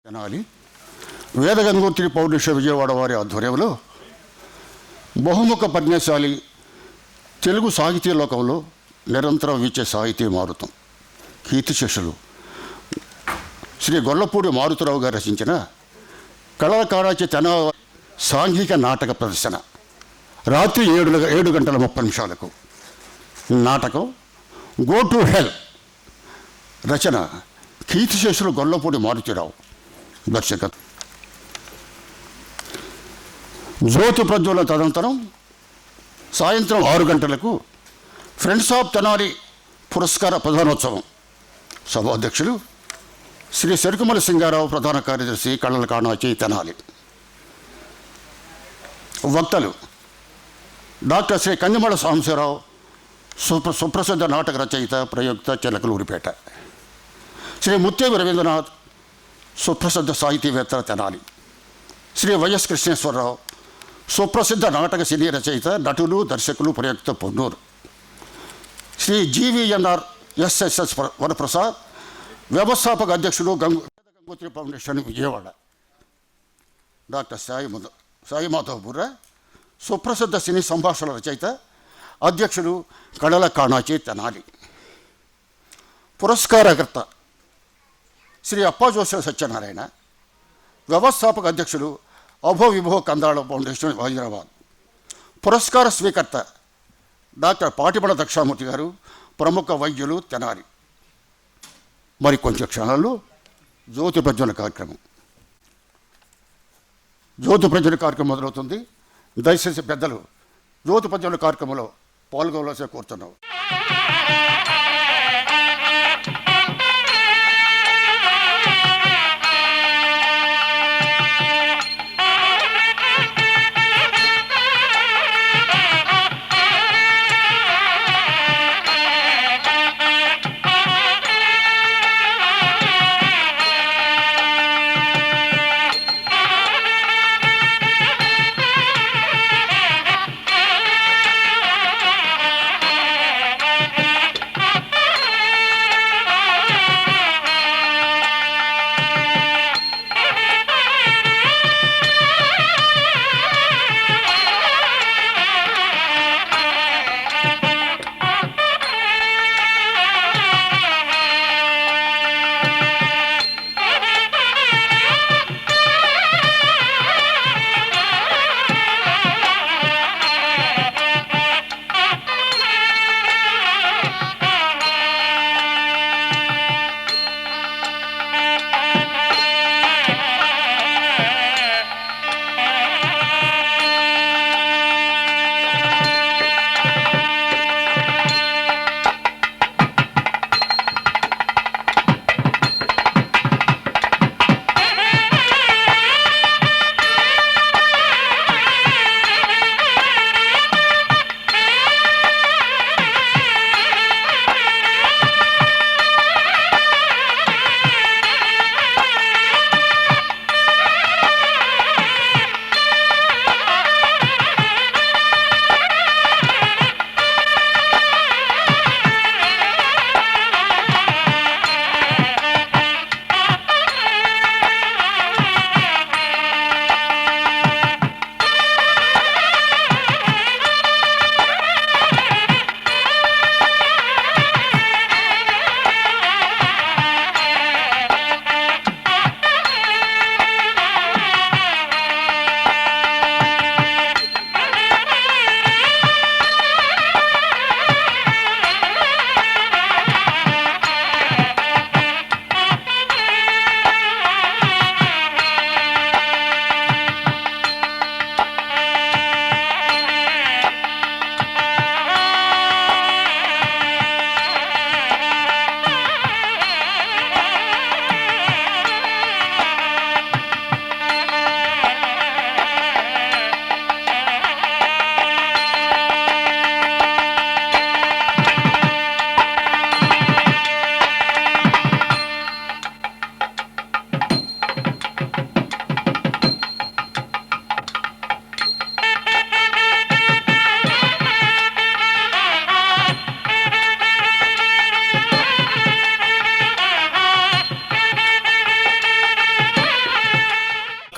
తెనాలి వేదగంగోత్రి పౌరుష విజయవాడ వారి ఆధ్వర్యంలో బహుముఖ ప్రజ్ఞాశాలి తెలుగు సాహితీ లోకంలో నిరంతరం వీచే సాహితీ మారుతం కీర్తిశేషులు శ్రీ గొల్లపూడి మారుతిరావు గారు రచించిన కళల కారాచి తెనాలి సాంఘిక నాటక ప్రదర్శన రాత్రి 7:30 నాటకం గో టు హెల్. రచన కీర్తిశేషులు గొల్లపూడి మారుతిరావు. దర్శకత్వం జ్యోతి ప్రజ్వలన తదనంతరం సాయంత్రం 6 ఫ్రెండ్స్ ఆఫ్ తెనాలి పురస్కార ప్రధానోత్సవం. సభాధ్యక్షులు శ్రీ సెరుకుమల సింగారావు, ప్రధాన కార్యదర్శి, కళల కాణాచి తెనాలి. వక్తలు డాక్టర్ శ్రీ కందిమళ సాంబశివరావు, సుప్రసిద్ధ నాటక రచయిత, ప్రయోక్త, చిలకలూరిపేట. శ్రీ ముత్తేవి రవీంద్రనాథ్, సుప్రసిద్ధ సాహితీవేత్త, తెనాలి. శ్రీ వైఎస్ కృష్ణేశ్వరరావు, సుప్రసిద్ధ నాటక సినీ రచయిత, నటులు, దర్శకులు, ప్రయోక్త, పొన్నూరు. శ్రీ జీవీఎన్ఆర్ ఎస్ఎస్ఎస్ వరప్రసాద్, వ్యవస్థాపక అధ్యక్షుడు, గంగోత్రి ఫౌండేషన్, విజయవాడ. డాక్టర్ సాయి మాధవ్ బుర్రా, సుప్రసిద్ధ సినీ సంభాషణ రచయిత, అధ్యక్షుడు, కళల కాణాచి తెనాలి. పురస్కారకర్త శ్రీ అప్పాజోష సత్యనారాయణ, వ్యవస్థాపక అధ్యక్షుడు, అభో విభో కందాళ ఫౌండేషన్, హైదరాబాద్. పురస్కార స్వీకర్త డాక్టర్ పాటిబడ దక్షామూర్తి గారు, ప్రముఖ వైద్యులు, తెనాలి. మరి కొంచెం క్షణాల్లో జ్యోతి ప్రజ్వలన కార్యక్రమం మొదలవుతుంది. దయచేసి పెద్దలు జ్యోతి ప్రజ్వలన కార్యక్రమంలో పాల్గొనవలసి కోరుతున్నాం.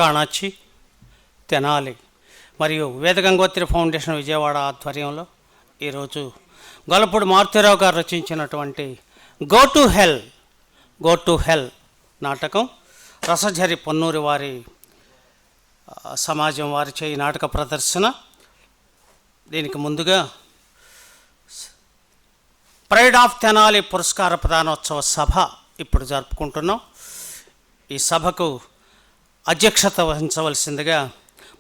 కాణాచి, తెనాలి మరియు వేద గంగోత్రి ఫౌండేషన్ విజయవాడ ఆధ్వర్యంలో ఈరోజు గొల్లపూడి మారుతీరావు గారు రచించినటువంటి గో టు హెల్ నాటకం రసఝరి పొన్నూరి వారి సమాజం వారి చేయి నాటక ప్రదర్శన. దీనికి ముందుగా ప్రైడ్ ఆఫ్ తెనాలి పురస్కార ప్రదానోత్సవ సభ ఇప్పుడు జరుపుకుంటున్నాం. ఈ సభకు అధ్యక్షత వహించవలసిందిగా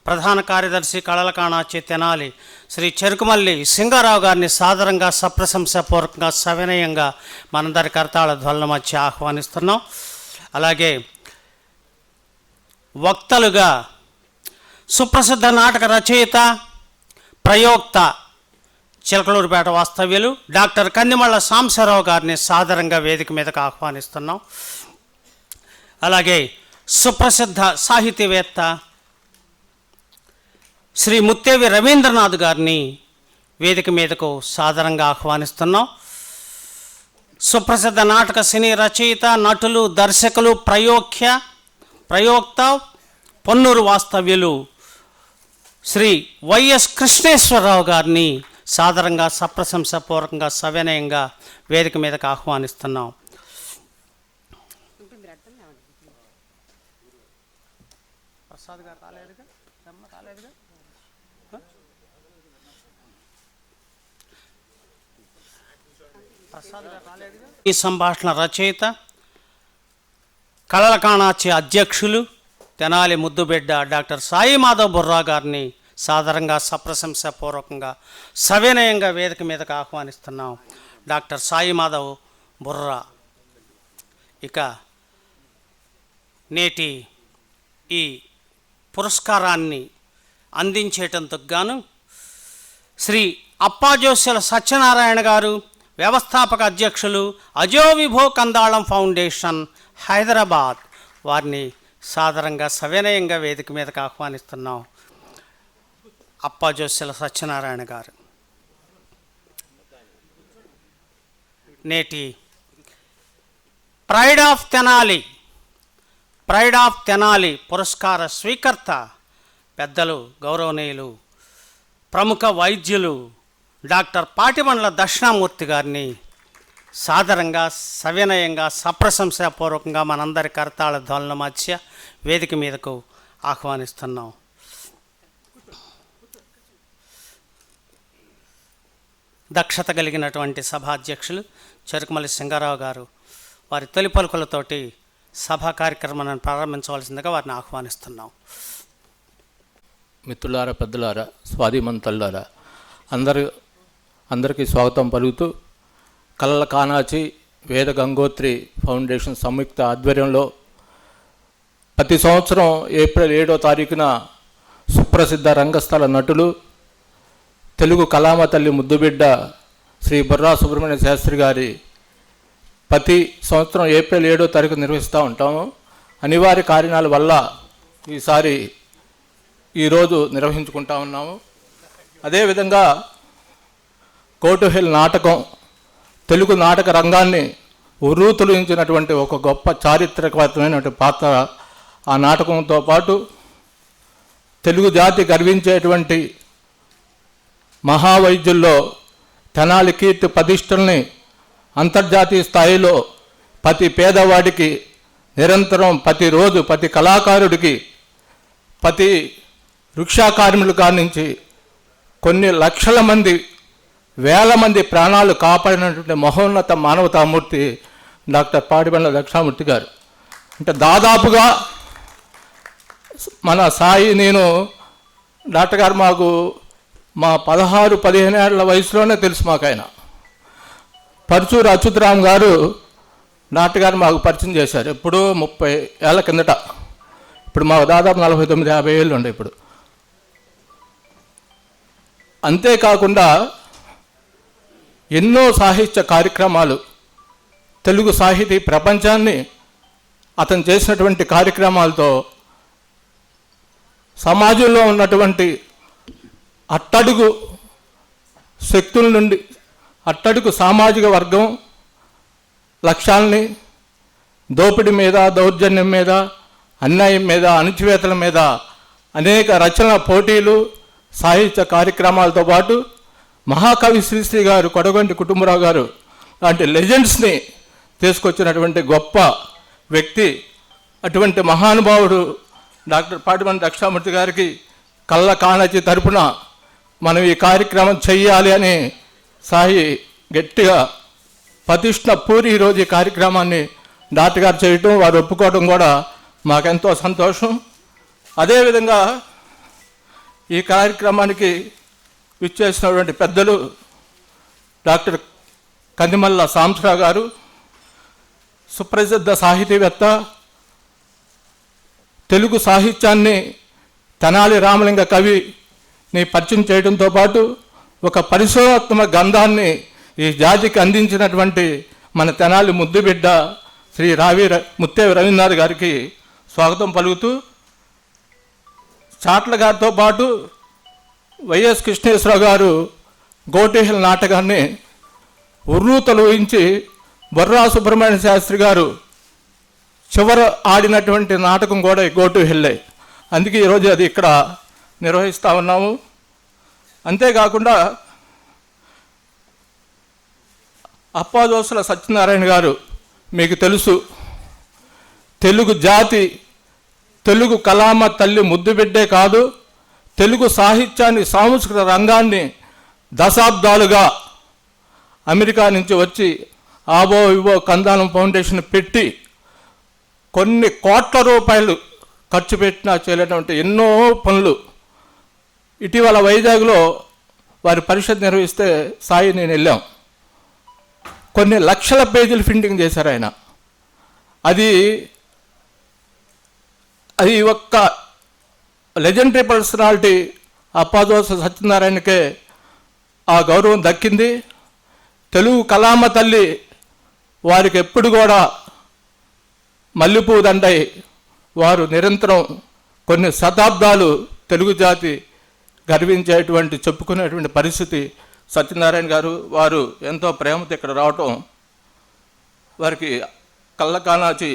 ప్రధాన కార్యదర్శి కళల కాణాచి తెనాలి శ్రీ చెరుకుమల్లి సింగారావు గారిని సాదరంగా సప్రశంసాపూర్వకంగా సవినయంగా మనందరి కర్తాళ ధ్వనుల మధ్య ఆహ్వానిస్తున్నాం. అలాగే వక్తలుగా సుప్రసిద్ధ నాటక రచయిత, ప్రయోక్త, చిలకలూరుపేట వాస్తవ్యులు డాక్టర్ కన్నిమళ్ళ సాంబశివరావు గారిని సాదరంగా వేదిక మీదకు ఆహ్వానిస్తున్నాం. అలాగే సుప్రసిద్ధ సాహితీవేత్త శ్రీ ముత్తేవి రవీంద్రనాథ్ గారిని వేదిక మీదకు సాదరంగా ఆహ్వానిస్తున్నాం. సుప్రసిద్ధ నాటక సినీ రచయిత, నటులు, దర్శకులు, ప్రయోక్త, పొన్నూరు వాస్తవ్యులు శ్రీ వైఎస్ కృష్ణేశ్వరరావు గారిని సాదరంగా సప్రశంసాపూర్వకంగా సవినయంగా వేదిక మీదకు ఆహ్వానిస్తున్నాం. ప్రసాద్ గారు రాలేదుగా, రాలేదుగా. ఈ సంభాషణ రచయిత, కళల కాణాచి అధ్యక్షులు, తెనాలి ముద్దుబిడ్డ డాక్టర్ సాయి మాధవ్ బుర్రా గారిని సాదరంగా సప్రశంసాపూర్వకంగా సవినయంగా వేదిక మీదకు ఆహ్వానిస్తున్నాం. డాక్టర్ సాయి మాధవ్ బుర్రా. ఇక నేటి ఈ పురస్కారాన్ని అందించేటందుకు గాను శ్రీ అప్పాజోస్యల సత్యనారాయణ గారు, వ్యవస్థాపక అధ్యక్షులు అజో విభో కందాళం ఫౌండేషన్ హైదరాబాద్ వారిని సాదరంగా సవినయంగా వేదిక మీదకు ఆహ్వానిస్తున్నాం. అప్పాజోస్యల సత్యనారాయణ గారు. నేటి ప్రైడ్ ఆఫ్ తెనాలి పురస్కార స్వీకర్త పెద్దలు గౌరవనీయులు ప్రముఖ వైద్యులు డాక్టర్ పాటిబండ్ల దక్షిణామూర్తి గారిని సాదరంగా సవినయంగా సప్రశంసాపూర్వకంగా మనందరి కర్తాళ ధ్వనుల మధ్య వేదిక మీదకు ఆహ్వానిస్తున్నాం. దక్షత కలిగినటువంటి సభాధ్యక్షులు చెరుకుమల్లి సింగారావు గారు వారి తొలి పలుకులతోటి సభా కార్యక్రమాన్ని ప్రారంభించవలసిందిగా వారిని ఆహ్వానిస్తున్నాం. మిత్రులారా, పెద్దలారా, స్వాధీమంతులారా, అందరికీ స్వాగతం పలుకుతూ కళల కాణాచి వేద గంగోత్రి ఫౌండేషన్ సంయుక్త ఆధ్వర్యంలో ప్రతి సంవత్సరం ఏప్రిల్ 7వ తారీఖున సుప్రసిద్ధ రంగస్థల నటులు, తెలుగు కళామ తల్లి ముద్దుబిడ్డ శ్రీ బుర్రా సుబ్రహ్మణ్య శాస్త్రి గారి ప్రతి సంవత్సరం ఏప్రిల్ 7వ తారీఖు నిర్వహిస్తూ ఉంటాము. అనివార్య కారణాల వల్ల ఈరోజు నిర్వహించుకుంటా ఉన్నాము. అదేవిధంగా గో టు హెల్ నాటకం తెలుగు నాటక రంగాన్ని ఉర్రూతొలగించినటువంటి ఒక గొప్ప చారిత్రకమైనటువంటి పాత్ర ఆ నాటకంతో పాటు తెలుగు జాతి గర్వించేటువంటి మహావైద్యుల్లో తెనాలి కీర్తి ప్రతిష్టల్ని అంతర్జాతీయ స్థాయిలో ప్రతి పేదవాడికి నిరంతరం ప్రతిరోజు ప్రతి కళాకారుడికి ప్రతి వృక్షా కార్మికుల కాడి నుంచి కొన్ని లక్షల మంది వేల మంది ప్రాణాలు కాపాడినటువంటి మహోన్నత మానవతామూర్తి డాక్టర్ పాటిబండ్ల దక్షిణామూర్తి గారు. అంటే దాదాపుగా మన సాయి నేను డాక్టర్ గారు మాకు మా 16-15 ఏళ్ల వయసులోనే తెలుసు మాకు. ఆయన పరుచూరు అచ్యుతరామ్ గారు డాక్టర్ గారు మాకు పరిచయం చేశారు ఎప్పుడూ 30 ఏళ్ల కిందట. ఇప్పుడు మాకు దాదాపు 49-50 ఏళ్ళు ఉండే ఇప్పుడు. అంతేకాకుండా ఎన్నో సాహిత్య కార్యక్రమాలు, తెలుగు సాహితీ ప్రపంచాన్ని అతను చేసినటువంటి కార్యక్రమాలతో సమాజంలో ఉన్నటువంటి అట్టడుగు శక్తుల నుండి అట్టడుగు సామాజిక వర్గం లక్ష్యాల్ని దోపిడీ మీద, దౌర్జన్యం మీద, అన్యాయం మీద, అణచివేతల మీద అనేక రచనల పోటీలు, సాహిత్య కార్యక్రమాలతో పాటు మహాకవి శ్రీశ్రీ గారు, కొడగొంటి కుటుంబరావు గారు లాంటి లెజెండ్స్ని తీసుకొచ్చినటువంటి గొప్ప వ్యక్తి. అటువంటి మహానుభావుడు డాక్టర్ పాటిబండ్ల దక్షిణామూర్తి గారికి కళ్ళ కాణచి తరపున మనం ఈ కార్యక్రమం చెయ్యాలి అని సాయి గట్టిగా ప్రతిష్ట పూరి ఈరోజు ఈ కార్యక్రమాన్ని డాక్టర్ గారు చేయటం, వారు ఒప్పుకోవడం కూడా మాకెంతో సంతోషం. అదేవిధంగా ఈ కార్యక్రమానికి విచ్చేసినటువంటి పెద్దలు డాక్టర్ కందిమల్ల సాంబశివరావు గారు, సుప్రసిద్ధ సాహితీవేత్త, తెలుగు సాహిత్యాన్ని తెనాలి రామలింగ కవిని పరిచయం చేయడంతో పాటు ఒక పరిశోధాత్మక గ్రంథాన్ని ఈ జాతికి అందించినటువంటి మన తెనాలి ముద్దుబిడ్డ శ్రీ ముత్తేవి రవీంద్రనాథ్ గారికి స్వాగతం పలుకుతూ, చాట్ల గారితో పాటు వైఎస్ కృష్ణేశ్వరరావు గారు గోటిహిల్ నాటకాన్ని ఉర్రూతలు ఊహించి బొర్రా సుబ్రహ్మణ్య శాస్త్రి గారు చివర ఆడినటువంటి నాటకం కూడా గోటిహిల్లే. అందుకే ఈరోజు అది ఇక్కడ నిర్వహిస్తూ ఉన్నాము. అంతేకాకుండా అప్పాదోసుల సత్యనారాయణ గారు మీకు తెలుసు, తెలుగు జాతి, తెలుగు కలామ తల్లి ముద్దుబిడ్డే కాదు, తెలుగు సాహిత్యాన్ని, సాంస్కృతిక రంగాన్ని దశాబ్దాలుగా అమెరికా నుంచి వచ్చి ఆబో ఇవో కందానం ఫౌండేషన్ పెట్టి కొన్ని కోట్ల రూపాయలు ఖర్చు పెట్టినా చేయలేటువంటి ఎన్నో పనులు. ఇటీవల వైజాగ్లో వారి పరిషత్ నిర్వహిస్తే సాయి నేను వెళ్ళాం. కొన్ని లక్షల పేజీలు ప్రింటింగ్ చేశారు ఆయన. అది ఒక్క లెజెండరీ పర్సనాలిటీ అప్పాదోస సత్యనారాయణకే ఆ గౌరవం దక్కింది. తెలుగు కలామ తల్లి వారికి ఎప్పుడు కూడా మల్లెపూ దండై వారు నిరంతరం కొన్ని శతాబ్దాలు తెలుగు జాతి గర్వించేటువంటి, చెప్పుకునేటువంటి పరిస్థితి. సత్యనారాయణ గారు వారు ఎంతో ప్రేమతో ఇక్కడ రావటం వారికి కళ్ళకానాచి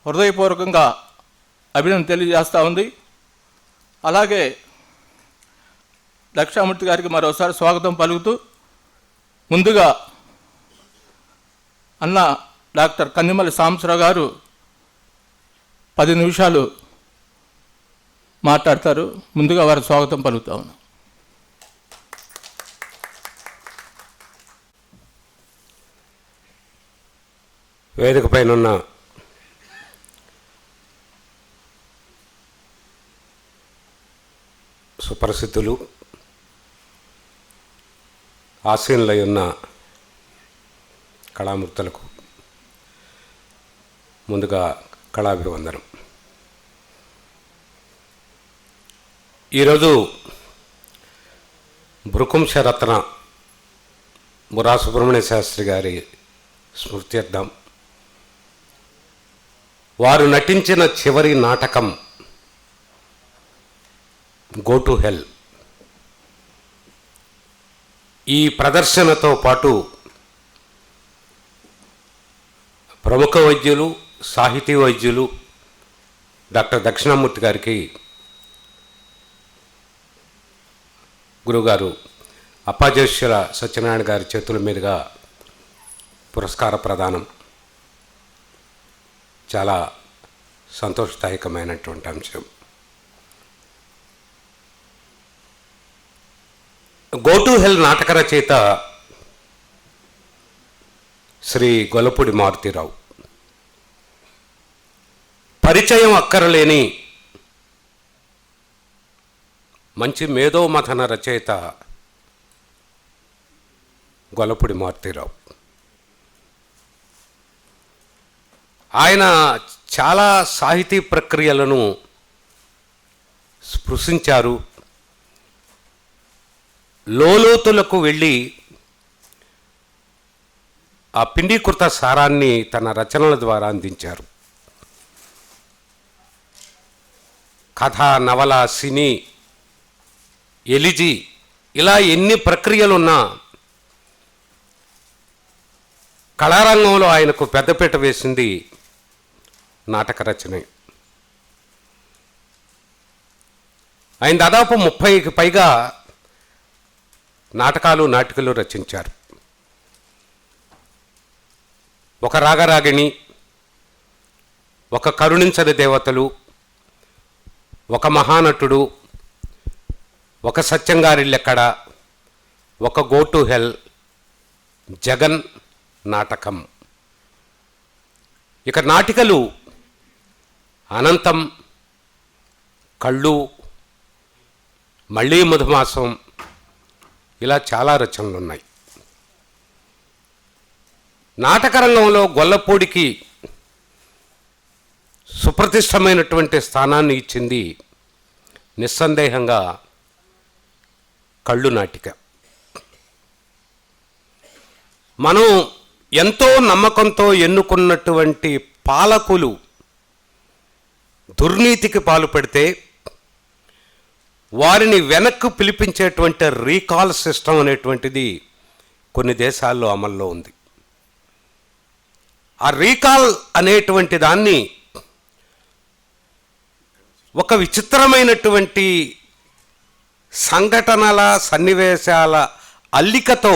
హృదయపూర్వకంగా అభినందన తెలియజేస్తూ ఉంది. అలాగే దక్షిణామూర్తి గారికి మరోసారి స్వాగతం పలుకుతూ, ముందుగా అన్న డాక్టర్ కందిమల్లి సాంబశివరావు గారు 10 నిమిషాలు మాట్లాడతారు. ముందుగా వారి స్వాగతం పలుకుతా ఉన్నాం. వేదిక పైన ఉన్న సుప్రసిద్ధులు, ఆసీనులై ఉన్న కళామూర్తులకు ముందుగా కళాభివందనం. ఈరోజు భృకుంశరత్న బుర్రా సుబ్రహ్మణ్య శాస్త్రి గారి స్మృత్యర్థం వారు నటించిన చివరి నాటకం గో టు హెల్. ఈ ప్రదర్శనతో పాటు ప్రముఖ వైద్యులు, సాహితీ వైద్యులు డాక్టర్ దక్షిణామూర్తి గారికి గురుగారు అప్పాజేశ్వర సత్యనారాయణ గారి చేతుల మీదుగా పురస్కార ప్రదానం చాలా సంతోషదాయకమైనటువంటి అంశం. గో టు హెల్ నాటక రచయిత శ్రీ గొల్లపూడి మారుతీరావు. పరిచయం అక్కరలేని మంచి మేధోమథన రచయిత గొల్లపూడి మారుతీరావు. ఆయన చాలా సాహితీ ప్రక్రియలను స్పృశించారు. లోతులకు వెళ్ళి ఆ పిండీకృత సారాన్ని తన రచనల ద్వారా అందించారు. కథ, నవల, సినీ, ఎలిజీ ఇలా ఎన్ని ప్రక్రియలున్నా కళారంగంలో ఆయనకు పెద్దపీట వేసింది నాటక రచనే. ఆయన దాదాపు 30కి పైగా నాటకాలు రచించారు. ఒక రాగరాగిణి, ఒక కరుణించని దేవతలు, ఒక మహానటుడు, ఒక సత్యంగారిల్లెక్కడ, ఒక గో టు హెల్, జగన్ నాటకం. ఇక నాటికలు అనంతం, కళ్ళు, మళ్ళీ మధుమాసం, ఇలా చాలా రచనలు ఉన్నాయి. నాటక రంగంలో గొల్లపూడికి సుప్రతిష్టమైనటువంటి స్థానాన్ని ఇచ్చింది నిస్సందేహంగా కళ్ళు నాటిక. మనం ఎంతో నమ్మకంతో ఎన్నుకున్నటువంటి పాలకులు దుర్నీతికి పాల్పడితే వారిని వెనక్కు పిలిపించేటువంటి రీకాల్ సిస్టమ్ అనేటువంటిది కొన్ని దేశాల్లో అమల్లో ఉంది. ఆ రీకాల్ అనేటువంటి దాన్ని ఒక విచిత్రమైనటువంటి సంఘటనల సన్నివేశాల అల్లికతో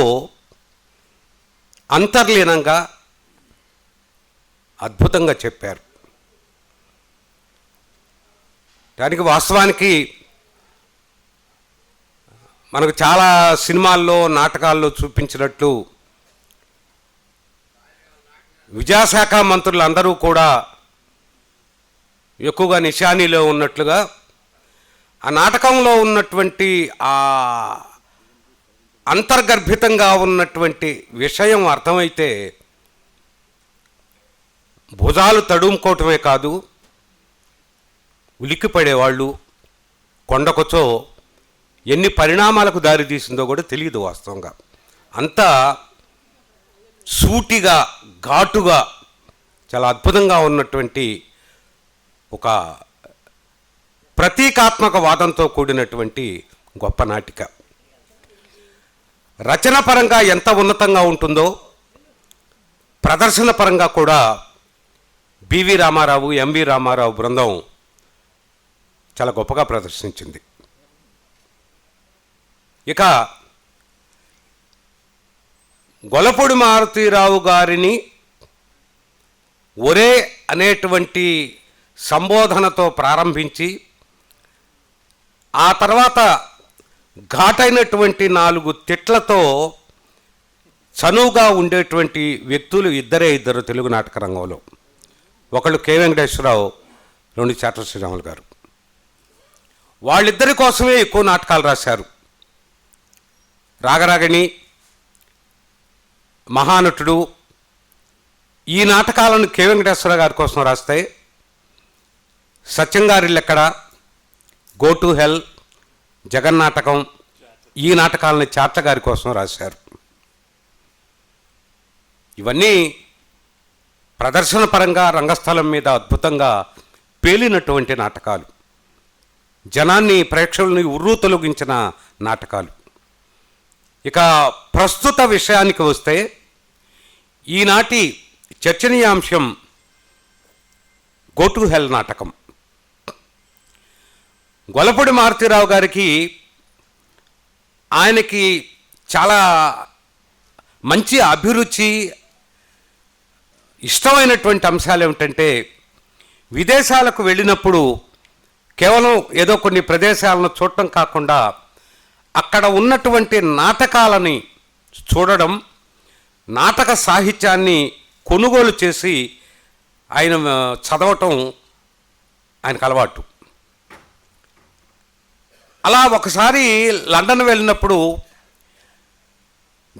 అంతర్లీనంగా అద్భుతంగా చెప్పారు. దానికి వాస్తవానికి మనకు చాలా సినిమాల్లో నాటకాల్లో చూపించినట్లు విద్యాశాఖ మంత్రులందరూ కూడా ఎక్కువగా నిశానీలో ఉన్నట్లుగా ఆ నాటకంలో ఉన్నటువంటి ఆ అంతర్గర్భితంగా ఉన్నటువంటి విషయం అర్థమైతే భుజాలు తడుముకోవటమే కాదు, ఉలిక్కిపడేవాళ్ళు, కొండకొచ్చో ఎన్ని పరిణామాలకు దారితీసిందో కూడా తెలియదు వాస్తవంగా. అంతా సూటిగా, ఘాటుగా, చాలా అద్భుతంగా ఉన్నటువంటి ఒక ప్రతీకాత్మక వాదంతో కూడినటువంటి గొప్ప నాటిక. రచన పరంగా ఎంత ఉన్నతంగా ఉంటుందో ప్రదర్శన పరంగా కూడా బివి రామారావు, ఎంవి రామారావు బృందం చాలా గొప్పగా ప్రదర్శించింది. ఇక గొల్లపూడి మారుతీరావు గారిని ఒరే అనేటువంటి సంబోధనతో ప్రారంభించి ఆ తర్వాత ఘాటైనటువంటి 4 తిట్లతో చనువుగా ఉండేటువంటి వ్యక్తులు ఇద్దరు తెలుగు నాటక రంగంలో. ఒకళ్ళు కె వెంకటేశ్వరరావు, 2 చాట్ల శ్రీరాములు గారు. వాళ్ళిద్దరి కోసమే ఎక్కువ నాటకాలు రాశారు. రాగరాగిణి, మహానటుడు, ఈ నాటకాలను కె వెంకటేశ్వర గారి కోసం రాస్తే సత్యంగారిల్లెక్కడ, గో టు హెల్, జగన్ నాటకం, ఈ నాటకాలని చాట్ల గారి కోసం రాశారు. ఇవన్నీ ప్రదర్శన పరంగా రంగస్థలం మీద అద్భుతంగా పేలినటువంటి నాటకాలు, జనాన్ని, ప్రేక్షకుల్ని ఉర్రూ తొలగించిన నాటకాలు. ఇక ప్రస్తుత విషయానికి వస్తే ఈనాటి చర్చనీయాంశం గో టు హెల్ నాటకం. గొల్లపూడి మారుతీరావు గారికి, ఆయనకి చాలా మంచి అభిరుచి, ఇష్టమైనటువంటి అంశాలు ఏమిటంటే విదేశాలకు వెళ్ళినప్పుడు కేవలం ఏదో కొన్ని ప్రదేశాలను చూడటం కాకుండా అక్కడ ఉన్నటువంటి నాటకాలని చూడడం, నాటక సాహిత్యాన్ని కొనుగోలు చేసి ఆయన చదవటం ఆయనకు అలవాటు. అలా ఒకసారి లండన్ వెళ్ళినప్పుడు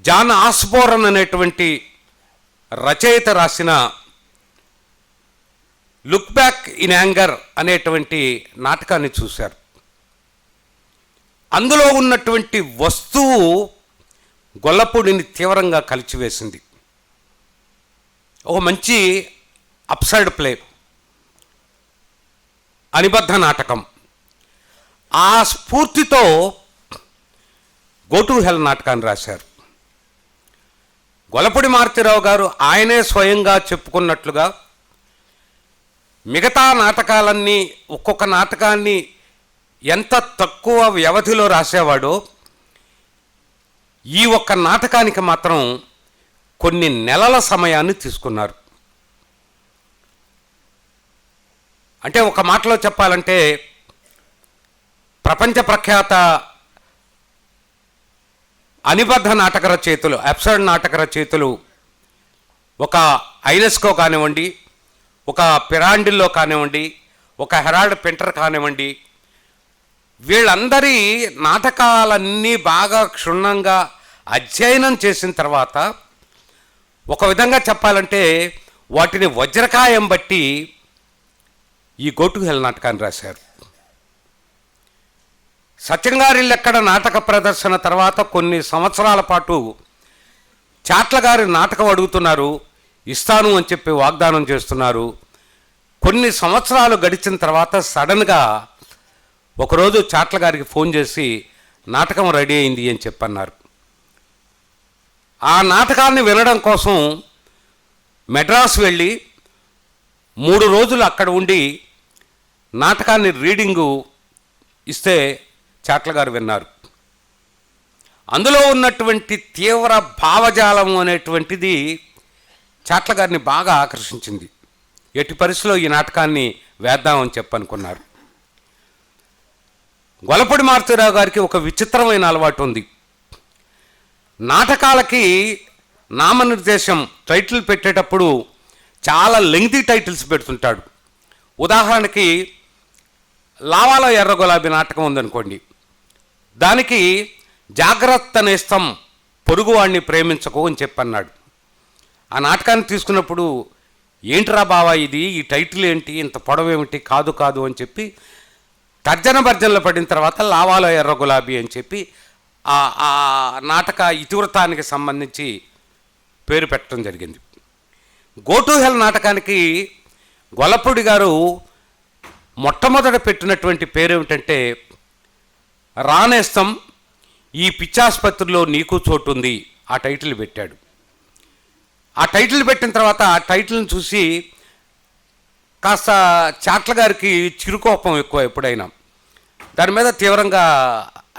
జాన్ ఆస్బోర్న్ అనేటువంటి రచయిత రాసిన లుక్ బ్యాక్ ఇన్ యాంగర్ అనేటువంటి నాటకాన్ని చూశారు. అందులో ఉన్నటువంటి వస్తువు గొల్లపూడిని తీవ్రంగా కలిచివేసింది. ఒక మంచి అప్సైడ్ ప్లే, అనిబద్ధ నాటకం. ఆ స్ఫూర్తితో గో టు హెల్ నాటకాన్ని రాశారు. గొల్లపూడి మారుతీరావు గారు ఆయనే స్వయంగా చెప్పుకున్నట్లుగా మిగతా నాటకాలన్నీ ఒక్కొక్క నాటకాన్ని ఎంత తక్కువ వ్యవధిలో రాసేవాడో ఈ ఒక్క నాటకానికి మాత్రం కొన్ని నెలల సమయాన్ని తీసుకున్నారు. అంటే ఒక మాటలో చెప్పాలంటే ప్రపంచ ప్రఖ్యాత అనిబద్ధ నాటక రచయితలు, అబ్సర్డ్ నాటక రచయితలు, ఒక ఐనెస్కో కానివ్వండి, ఒక పిరాండిల్లో కానివ్వండి, ఒక హెరాల్డ్ పింటర్ కానివ్వండి, వీళ్ళందరి నాటకాలన్నీ బాగా క్షుణ్ణంగా అధ్యయనం చేసిన తర్వాత ఒక విధంగా చెప్పాలంటే వాటిని వజ్రకాయం బట్టి ఈ గో టు హెల్ నాటకాన్ని రాశారు. సత్యంగారిల్లెక్కడ నాటక ప్రదర్శన తర్వాత కొన్ని సంవత్సరాల పాటు చాట్ల గారి నాటకం అడుగుతున్నారు, ఇస్తాను అని చెప్పి వాగ్దానం చేస్తున్నారు. కొన్ని సంవత్సరాలు గడిచిన తర్వాత సడన్గా ఒకరోజు చాట్ల గారికి ఫోన్ చేసి నాటకం రెడీ అయింది అని చెప్పన్నారు. ఆ నాటకాన్ని వినడం కోసం మెడ్రాస్ వెళ్ళి 3 రోజులు అక్కడ ఉండి నాటకాన్ని రీడింగు ఇస్తే చాట్ల గారు విన్నారు. అందులో ఉన్నటువంటి తీవ్ర భావజాలం అనేటువంటిది చాట్ల గారిని బాగా ఆకర్షించింది. ఎట్టి పరిస్థితిలో ఈ నాటకాన్ని వేద్దామని చెప్పనుకున్నారు. గొల్లపూడి మారుతీరావు గారికి ఒక విచిత్రమైన అలవాటు ఉంది. నాటకాలకి నామనిర్దేశం టైటిల్ పెట్టేటప్పుడు చాలా లెంగ్తీ టైటిల్స్ పెడుతుంటాడు. ఉదాహరణకి లావాలో ఎర్ర గులాబీ నాటకం ఉందనుకోండి, దానికి జాగ్రత్త నేస్తం పొరుగువాడిని ప్రేమించకు అని చెప్పన్నాడు. ఆ నాటకాన్ని తీసుకున్నప్పుడు ఏంట్రా బావా ఇది, ఈ టైటిల్ ఏంటి, ఇంత పొడవేమిటి, కాదు కాదు అని చెప్పి తర్జన భర్జనలు పడిన తర్వాత లావాలో ఎర్ర గులాబీ అని చెప్పి ఆ నాటక ఇతివృత్తానికి సంబంధించి పేరు పెట్టడం జరిగింది. గో టు హెల్ నాటకానికి గొల్లపూడి గారు మొట్టమొదట పెట్టినటువంటి పేరు ఏమిటంటే రానేస్తం ఈ పిచ్చాసుపత్రిలో నీకు చోటుంది, ఆ టైటిల్ పెట్టాడు. ఆ టైటిల్ పెట్టిన తర్వాత ఆ టైటిల్ని చూసి కాస్త చాట్ల గారికి చిరుకోపం ఎక్కువ. ఎప్పుడైనా దాని మీద తీవ్రంగా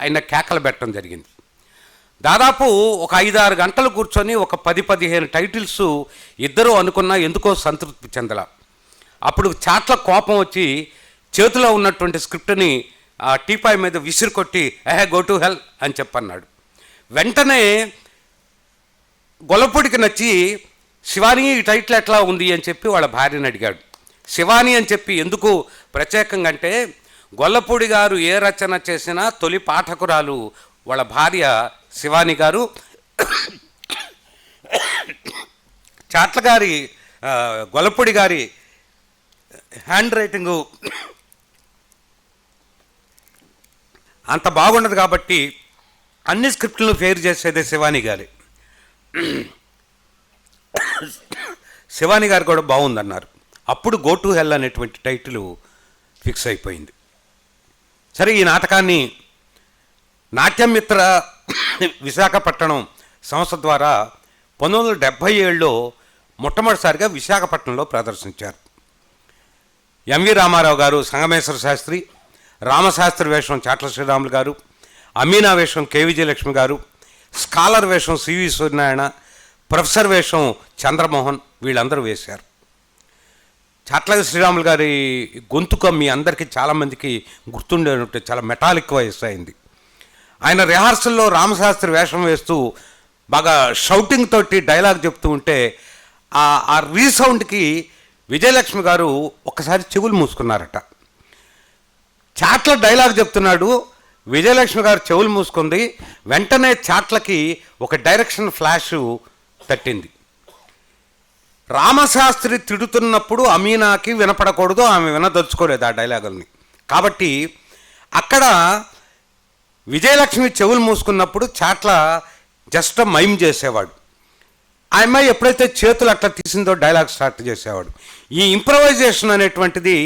ఆయన కేకలు పెట్టడం జరిగింది. దాదాపు ఒక 5-6 గంటలు కూర్చొని ఒక 10-15 టైటిల్స్ ఇద్దరు అనుకున్నా ఎందుకో సంతృప్తి చెందల. అప్పుడు చాట్ల కోపం వచ్చి చేతిలో ఉన్నటువంటి స్క్రిప్ట్ని ఆ టీపాయ్ మీద విసిరి కొట్టి గో టు హెల్ అని చెప్పన్నాడు. వెంటనే గొల్లపూడికి నచ్చి శివాని ఈ టైటిల్ ఎట్లా ఉంది అని చెప్పి వాళ్ళ భార్యని అడిగాడు. శివాని అని చెప్పి ఎందుకు ప్రత్యేకంగా అంటే గొల్లపూడి గారు ఏ రచన చేసినా తొలి పాఠకురాలు వాళ్ళ భార్య శివాని గారు. చాట్ల గారి గొల్లపూడి గారి హ్యాండ్ రైటింగు అంత బాగుండదు కాబట్టి అన్ని స్క్రిప్ట్లను ఫెయిర్ చేసేదే శివాని గారి. శివాని గారు కూడా బాగుందన్నారు. అప్పుడు గో టు హెల్ అనేటువంటి టైటిల్ ఫిక్స్ అయిపోయింది. సరే, ఈ నాటకాన్ని నాట్యమిత్ర విశాఖపట్నం సంస్థ ద్వారా 1977లో మొట్టమొదటిసారిగా విశాఖపట్నంలో ప్రదర్శించారు. ఎంవి రామారావు గారు, సంగమేశ్వర శాస్త్రి, రామశాస్త్రి వేషం చాట్ల శ్రీరాములు గారు, అమీనా వేషం కె విజయలక్ష్మి గారు, స్కాలర్ వేషం సివి సూర్యనారాయణ, ప్రొఫెసర్ వేషం చంద్రమోహన్, వీళ్ళందరూ వేశారు. చాట్ల శ్రీరాములు గారి గొంతుక మీ అందరికీ చాలామందికి గుర్తుండేటట్టు చాలా మెటాలిక్ వాయిస్ అయింది. ఆయన రిహార్సల్లో రామశాస్త్రి వేషం వేస్తూ బాగా షౌటింగ్ తోటి డైలాగ్ చెప్తూ ఉంటే ఆ రీసౌండ్కి విజయలక్ష్మి గారు ఒక్కసారి చెవులు మూసుకున్నారట. చాట్ల డైలాగ్ చెప్తున్నాడు, విజయలక్ష్మి గారు చెవులు మూసుకుంది. వెంటనే చాట్లకి ఒక డైరెక్షన్ ఫ్లాష్ తట్టింది. రామశాస్త్రి తిడుతున్నప్పుడు అమీనాకి వినపడకూడదు, ఆమె వినదలుచుకోలేదు ఆ డైలాగుల్ని. కాబట్టి అక్కడ విజయలక్ష్మి చెవులు మూసుకున్నప్పుడు చాట్ల జస్ట్ మైమ్ చేసేవాడు. ఆ అమ్మాయి ఎప్పుడైతే చేతులు అట్లా తీసిందో డైలాగ్ స్టార్ట్ చేసేవాడు. ఈ ఇంప్రవైజేషన్ అనేటువంటిది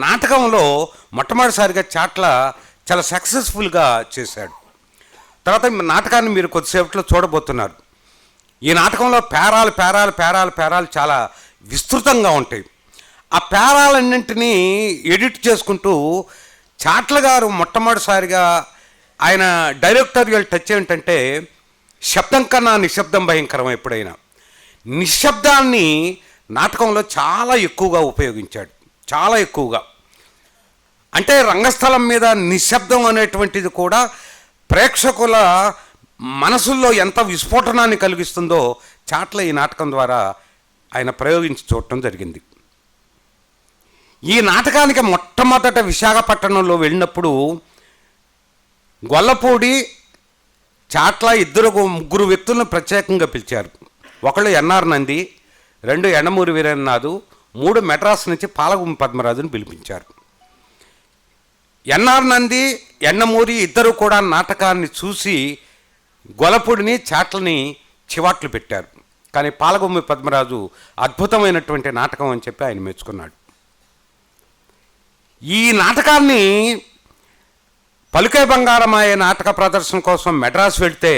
నాటకంలో మొట్టమొదటిసారిగా చాట్ల చాలా సక్సెస్ఫుల్గా చేశాడు. తర్వాత నాటకాన్ని మీరు కొద్దిసేపట్లో చూడబోతున్నారు. ఈ నాటకంలో పేరాలు చాలా విస్తృతంగా ఉంటాయి. ఆ పేరాలన్నింటినీ ఎడిట్ చేసుకుంటూ చాట్ల గారు మొట్టమొదటిసారిగా ఆయన డైరెక్టోరియల్ టచ్ ఏంటంటే శబ్దం కన్నా నిశ్శబ్దం భయంకరం. ఎప్పుడైనా నిశ్శబ్దాన్ని నాటకంలో చాలా ఎక్కువగా ఉపయోగించాడు, చాలా ఎక్కువగా. అంటే రంగస్థలం మీద నిశ్శబ్దం అనేటువంటిది కూడా ప్రేక్షకుల మనసుల్లో ఎంత విస్ఫోటనాన్ని కలిగిస్తుందో చాట్ల ఈ నాటకం ద్వారా ఆయన ప్రయోగించి చూడటం జరిగింది. ఈ నాటకానికి మొట్టమొదట విశాఖపట్నంలో వెళ్ళినప్పుడు గొల్లపూడి, చాట్ల ముగ్గురు వ్యక్తులను ప్రత్యేకంగా పిలిచారు. ఒకళ్ళు ఎన్ఆర్ నంది, 2 ఎండమూరి వీరేంద్రనాథ్, 3 మెడ్రాస్ నుంచి పాలగుమ్మి పద్మరాజుని పిలిపించారు. ఎన్ఆర్ నంది, ఎండమూరి ఇద్దరు కూడా నాటకాన్ని చూసి గొల్లపూడిని, చాట్లని చివాట్లు పెట్టారు. కానీ పాలగుమ్మి పద్మరాజు అద్భుతమైనటువంటి నాటకం అని చెప్పి ఆయన మెచ్చుకున్నాడు. ఈ నాటకాన్ని పలుకే బంగారమాయే నాటక ప్రదర్శన కోసం మెడ్రాస్ వెళ్తే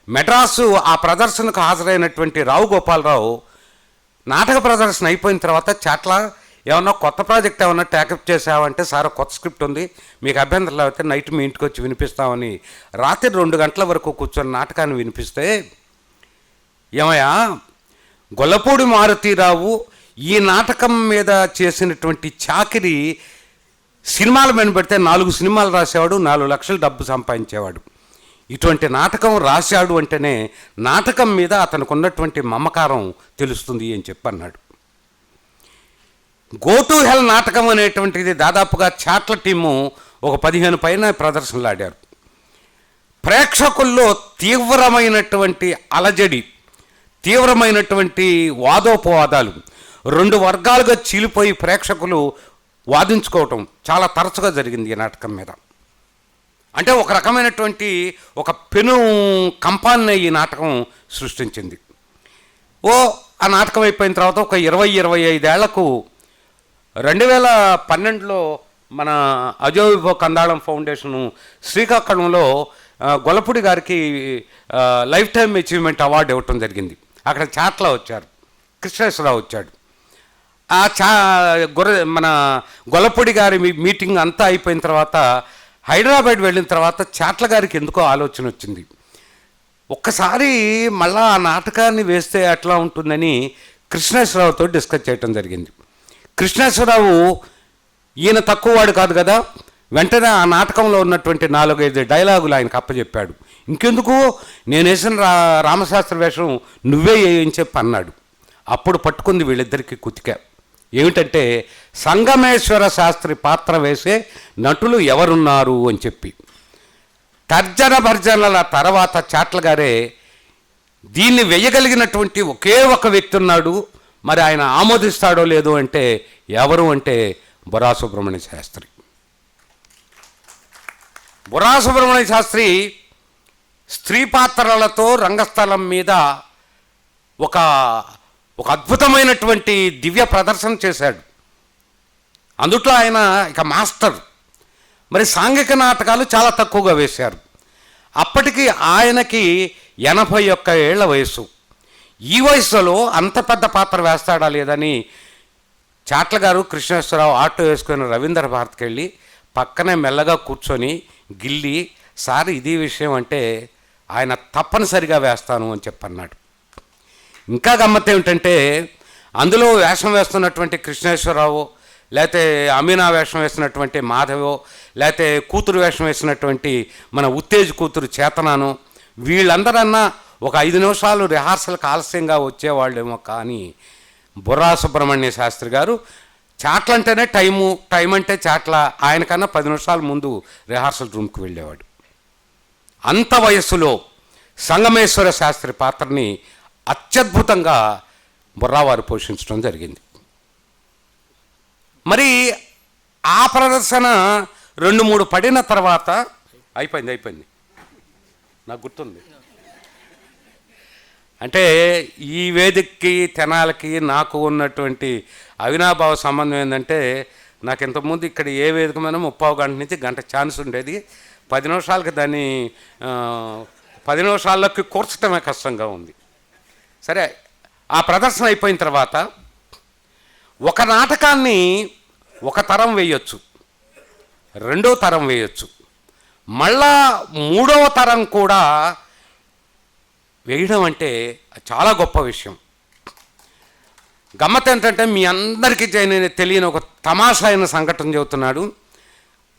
మెడ్రాసు ఆ ప్రదర్శనకు హాజరైనటువంటి రావు గోపాలరావు నాటక ప్రదర్శన అయిపోయిన తర్వాత చాట్ల ఏమన్నా కొత్త ప్రాజెక్ట్ ఏమన్నా ట్యాకప్ చేసావంటే సార్ కొత్త స్క్రిప్ట్ ఉంది, మీకు అభ్యంతరం లేకపోతే నైట్ మీ ఇంటికి వచ్చి వినిపిస్తామని రాత్రి 2 గంటల వరకు కూర్చొని నాటకాన్ని వినిపిస్తే, ఏమయ్యా గొల్లపూడి మారుతీరావు ఈ నాటకం మీద చేసినటువంటి చాకిరి సినిమాల మీద పెడితే 4 సినిమాలు రాసేవాడు, 4 లక్షలు డబ్బు సంపాదించేవాడు. ఇటువంటి నాటకం రాశాడు అంటేనే నాటకం మీద అతనికి ఉన్నటువంటి మమకారం తెలుస్తుంది అని చెప్పన్నాడు. గో టు హెల్ నాటకం అనేటువంటిది దాదాపుగా చాట్ల టీము ఒక 15 పైన ప్రదర్శనలు ఆడారు. ప్రేక్షకుల్లో తీవ్రమైనటువంటి అలజడి, తీవ్రమైనటువంటి వాదోపవాదాలు, 2 వర్గాలుగా చీలిపోయి ప్రేక్షకులు వాదించుకోవటం చాలా తరచుగా జరిగింది ఈ నాటకం మీద. అంటే ఒక రకమైనటువంటి ఒక పెను కంపాన్ని ఈ నాటకం సృష్టించింది. ఆ నాటకం అయిపోయిన తర్వాత ఒక 20-25 ఏళ్లకు 2012లో మన అజోవిభో కందాళం ఫౌండేషను శ్రీకాకుళంలో గొల్లపూడి గారికి లైఫ్ టైమ్ అచీవ్మెంట్ అవార్డు ఇవ్వటం జరిగింది. అక్కడ చాట్ల వచ్చారు, కృష్ణేశ్వరరావు వచ్చాడు. మన గొల్లపూడి గారి మీటింగ్ అంతా అయిపోయిన తర్వాత హైదరాబాద్ వెళ్ళిన తర్వాత చాట్ల గారికి ఎందుకో ఆలోచన వచ్చింది, ఒక్కసారి మళ్ళా ఆ నాటకాన్ని వేస్తే ఎట్లా ఉంటుందని కృష్ణేశ్వరరావుతో డిస్కస్ చేయటం జరిగింది. కృష్ణేశ్వరరావు ఈయన తక్కువ వాడు కాదు కదా, వెంటనే ఆ నాటకంలో ఉన్నటువంటి 4-5 డైలాగులు ఆయనకు అప్పచెప్పాడు. ఇంకెందుకు నేను వేసిన రామశాస్త్రి వేషం నువ్వే అని చెప్పి అన్నాడు. అప్పుడు పట్టుకుంది వీళ్ళిద్దరికీ కుతిక. ఏమిటంటే సంగమేశ్వర శాస్త్రి పాత్ర వేసే నటులు ఎవరున్నారు అని చెప్పి. తర్జన భర్జనల తర్వాత చాట్ల గారే దీన్ని వేయగలిగినటువంటి ఒకే ఒక వ్యక్తి ఉన్నాడు, మరి ఆయన ఆమోదిస్తాడో లేదో అంటే ఎవరు అంటే బొర్రా సుబ్రహ్మణ్య శాస్త్రి. బొర్రా సుబ్రహ్మణ్య శాస్త్రి స్త్రీ పాత్రలతో రంగస్థలం మీద ఒక అద్భుతమైనటువంటి దివ్య ప్రదర్శన చేశాడు. అందుట్లో ఆయన ఇక మాస్టర్. మరి సాంఘిక నాటకాలు చాలా తక్కువగా వేశారు. అప్పటికి ఆయనకి 81 ఏళ్ల వయసు. ఈ వయసులో అంత పెద్ద పాత్ర వేస్తాడా లేదని చాట్ల గారు కృష్ణేశ్వరరావు ఆటో వేసుకొని రవీంద్ర భారత్కి వెళ్ళి పక్కనే మెల్లగా కూర్చొని గిల్లి, సార్ ఇది విషయం అంటే ఆయన తప్పనిసరిగా వేస్తాను అని చెప్పన్నాడు. ఇంకా గమ్మత్తు ఏమిటంటే అందులో వేషం వేస్తున్నటువంటి కృష్ణేశ్వరరావు, లేకపోతే అమీనా వేషం వేసినటువంటి మాధవో, లేకపోతే కూతురు వేషం వేసినటువంటి మన ఉత్తేజ్ కూతురు చేతనాను, వీళ్ళందరన్నా ఒక 5 నిమిషాలు రిహార్సల్కి ఆలస్యంగా వచ్చేవాళ్ళేమో. కానీ బొర్రా సుబ్రహ్మణ్య శాస్త్రి గారు చాట్ల అంటేనే టైం అంటే చాట్ల, ఆయనకన్నా 10 నిమిషాల ముందు రిహార్సల్ రూమ్కి వెళ్ళేవాడు. అంత వయస్సులో సంగమేశ్వర శాస్త్రి పాత్రని అత్యద్భుతంగా బొర్రావారు పోషించడం జరిగింది. మరి ఆ ప్రదర్శన 2-3 పడిన తర్వాత అయిపోయింది నాకు గుర్తుంది. అంటే ఈ వేదికకి తెనాలకి నాకు ఉన్నటువంటి అవినాభావ సంబంధం ఏంటంటే, నాకు ఇంతకుముందు ఇక్కడ ఏ వేదిక మీద 30 గంట నుంచి గంట ఛాన్స్ ఉండేది. 10 నిమిషాలకి దాన్ని 10 నిమిషాల్లోకి కూర్చడమే కష్టంగా ఉంది. సరే, ఆ ప్రదర్శన అయిపోయిన తర్వాత ఒక నాటకాన్ని ఒక తరం వేయొచ్చు, రెండో తరం వేయొచ్చు, మళ్ళా మూడవ తరం కూడా వేయడం అంటే చాలా గొప్ప విషయం. గమ్మత్ ఏంటంటే మీ అందరికీ తెలియని ఒక తమాషా అయిన సంఘటన చెబుతున్నాడు.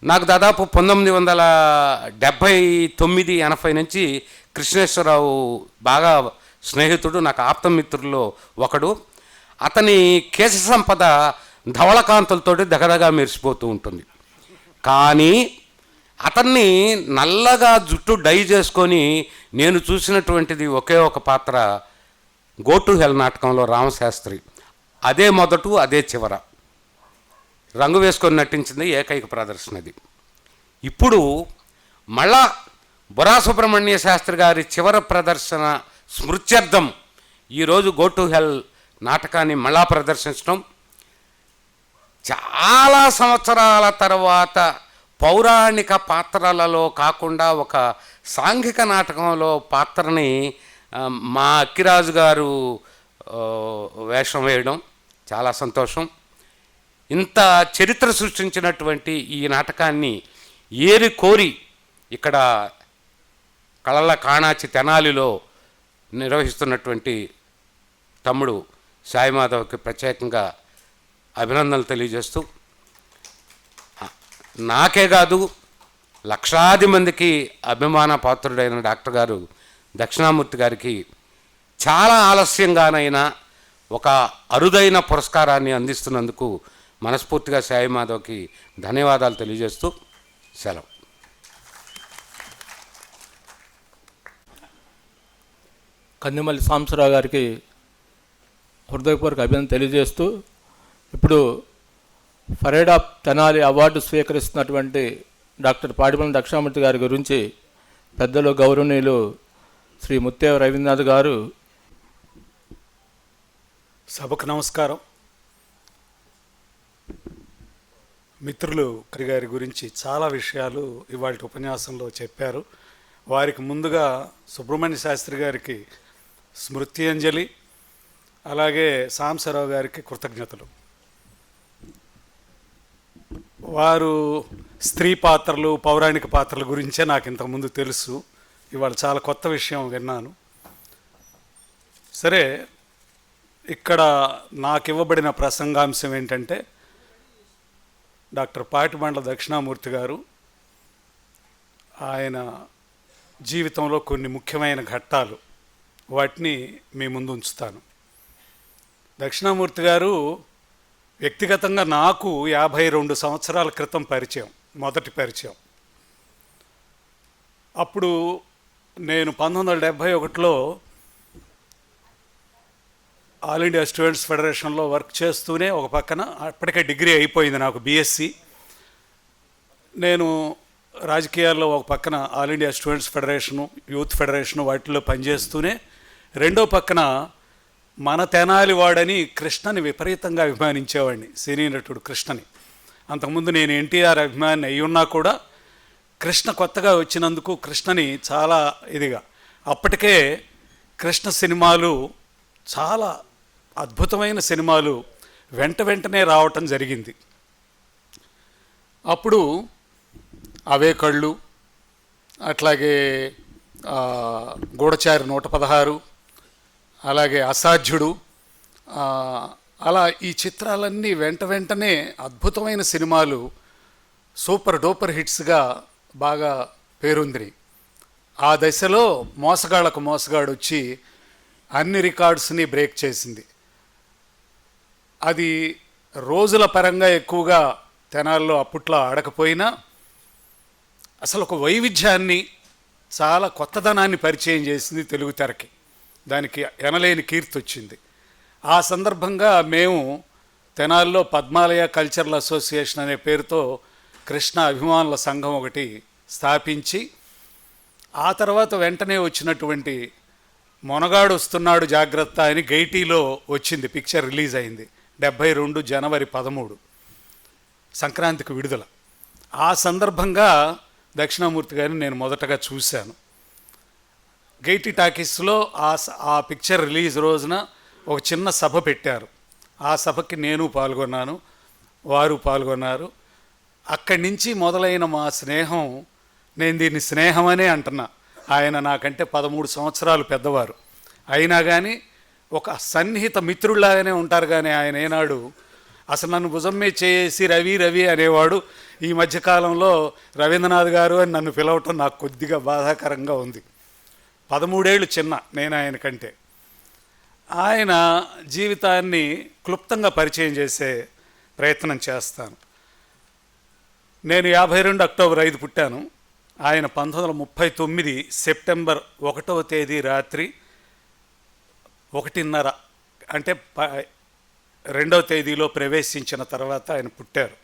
నాకు దాదాపు 1979-80 నుంచి కృష్ణేశ్వరరావు బాగా స్నేహితుడు, నాకు ఆప్తమిత్రుల్లో ఒకడు. అతని కేశ సంపద ధవళకాంతులతో దగదగా మెరిసిపోతూ ఉంటుంది. కానీ అతన్ని నల్లగా జుట్టు డై చేసుకొని నేను చూసినటువంటిది ఒకే ఒక పాత్ర, గో టు హెల్ నాటకంలో రామశాస్త్రి. అదే మొదటు, అదే చివర. రంగు వేసుకొని నటించింది ఏకైక ప్రదర్శనది. ఇప్పుడు మళ్ళా బుర్రా సుబ్రహ్మణ్య శాస్త్రి గారి చివరి ప్రదర్శన స్మృత్యర్థం ఈరోజు గో టు హెల్ నాటకాన్ని మళ్ళా ప్రదర్శించడం, చాలా సంవత్సరాల తర్వాత పౌరాణిక పాత్రలలో కాకుండా ఒక సాంఘిక నాటకంలో పాత్రని మా అక్కిరాజు గారు వేషం వేయడం చాలా సంతోషం. ఇంత చరిత్ర సృష్టించినటువంటి ఈ నాటకాన్ని ఏరి కోరి ఇక్కడ కళల కాణాచి తెనాలిలో నిర్వహిస్తున్నటువంటి తమ్ముడు సాయి మాధవ్కి ప్రత్యేకంగా అభినందనలు తెలియజేస్తూ, నాకే కాదు లక్షలాది మందికి అభిమాన పాత్రుడైన డాక్టర్ గారు దక్షిణామూర్తి గారికి చాలా ఆలస్యంగానైనా ఒక అరుదైన పురస్కారాన్ని అందిస్తున్నందుకు మనస్ఫూర్తిగా సాయి మాధవ్కి ధన్యవాదాలు తెలియజేస్తూ సెలవు. కందిమల్లి సాంబశివరావు గారికి హృదయపూర్వక అభినందన తెలియజేస్తూ, ఇప్పుడు ఫరేడ్ of Tenali award స్వీకరిస్తున్నటువంటి doctor పాడిపల్లి Dakshinamurthy గారి గురించి పెద్దలు గౌరవనీయులు శ్రీ ముత్యావ రవీంద్రనాథ్ గారు. సభకు నమస్కారం. మిత్రులు గారి గురించి చాలా విషయాలు ఇవాళ ఉపన్యాసంలో చెప్పారు. వారికి ముందుగా సుబ్రహ్మణ్య శాస్త్రి గారికి స్మృత్యంజలి, అలాగే సాంబశివరావు గారికి కృతజ్ఞతలు. వారు స్త్రీ పాత్రలు, పౌరాణిక పాత్రల గురించే నాకు ఇంతకుముందు తెలుసు. ఇవాళ చాలా కొత్త విషయం విన్నాను. సరే, ఇక్కడ నాకు ఇవ్వబడిన ప్రసంగాంశం ఏంటంటే, డాక్టర్ పాటిబండ్ల దక్షిణామూర్తి గారు ఆయన జీవితంలో కొన్ని ముఖ్యమైన ఘట్టాలు, వాటిని మీ ముందు ఉంచుతాను. దక్షిణామూర్తి గారు వ్యక్తిగతంగా నాకు 52 సంవత్సరాల క్రితం పరిచయం, మొదటి పరిచయం. అప్పుడు నేను 1971లో ఆల్ ఇండియా స్టూడెంట్స్ ఫెడరేషన్లో వర్క్ చేస్తూనే ఒక పక్కన, అప్పటికే డిగ్రీ అయిపోయింది నాకు, బిఎస్సి. నేను రాజకీయాల్లో ఒక పక్కన all India students federation, youth federation వాటిల్లో పనిచేస్తూనే రెండో పక్కన మన తెనాలి వాడని కృష్ణని విపరీతంగా అభిమానించేవాడిని, సినీ నటుడు కృష్ణని. అంతకుముందు నేను ఎన్టీఆర్ అభిమాని అయ్యున్నా కూడా కృష్ణ కొత్తగా వచ్చినందుకు కృష్ణని చాలా ఇదిగా, అప్పటికే కృష్ణ సినిమాలు చాలా అద్భుతమైన సినిమాలు వెంటనే రావటం జరిగింది. అప్పుడు అవే కళ్ళు, అట్లాగే గూఢచారి 116, అలాగే అసాధ్యుడు, అలా ఈ చిత్రాలన్నీ వెంటనే అద్భుతమైన సినిమాలు, సూపర్ డూపర్ హిట్స్గా బాగా పేరొందిని. ఆ దశలో మోసగాళ్ళకు మోసగాడు వచ్చి అన్ని రికార్డ్స్ని బ్రేక్ చేసింది. అది రోజుల పరంగా ఎక్కువగా తెనాల్లో అప్పట్లో ఆడకపోయినా అసలు ఒక వైవిధ్యాన్ని, చాలా కొత్తదనాన్ని పరిచయం చేసింది తెలుగు తెరకి. దానికి ఎనలేని కీర్తి వచ్చింది. ఆ సందర్భంగా మేము తెనాల్లో పద్మాలయ కల్చరల్ అసోసియేషన్ అనే పేరుతో కృష్ణ అభిమానుల సంఘం ఒకటి స్థాపించి, ఆ తర్వాత వెంటనే వచ్చినటువంటి మొనగాడు వస్తున్నాడు జాగ్రత్త అని గైటీలో వచ్చింది, పిక్చర్ రిలీజ్ అయింది 72 జనవరి 13 సంక్రాంతికి విడుదల. ఆ సందర్భంగా దక్షిణామూర్తి గారిని నేను మొదటగా చూశాను. గైటీ టాకీస్లో ఆ పిక్చర్ రిలీజ్ రోజున ఒక చిన్న సభ పెట్టారు. ఆ సభకి నేను పాల్గొన్నాను, వారు పాల్గొన్నారు. అక్కడి నుంచి మొదలైన మా స్నేహం, నేను దీన్ని స్నేహం అనే అంటున్నా. ఆయన నాకంటే 13 సంవత్సరాలు పెద్దవారు అయినా కానీ ఒక సన్నిహిత మిత్రుల్లాగానే ఉంటారు. కానీ ఆయన ఏనాడు అసలు నన్ను భుజం మీద చేసి రవి రవి అనేవాడు. ఈ మధ్యకాలంలో రవీంద్రనాథ్ గారు అని నన్ను పిలవటం నాకు కొద్దిగా బాధాకరంగా ఉంది. 13 ఏళ్ళు చిన్న నేను ఆయన కంటే. ఆయన జీవితాన్ని క్లుప్తంగా పరిచయం చేసే ప్రయత్నం చేస్తాను. నేను 52 అక్టోబర్ 5 పుట్టాను. ఆయన 1939 సెప్టెంబర్ 1వ తేదీ రాత్రి 1:30 అంటే 2వ తేదీలో ప్రవేశించిన తర్వాత ఆయన పుట్టారు.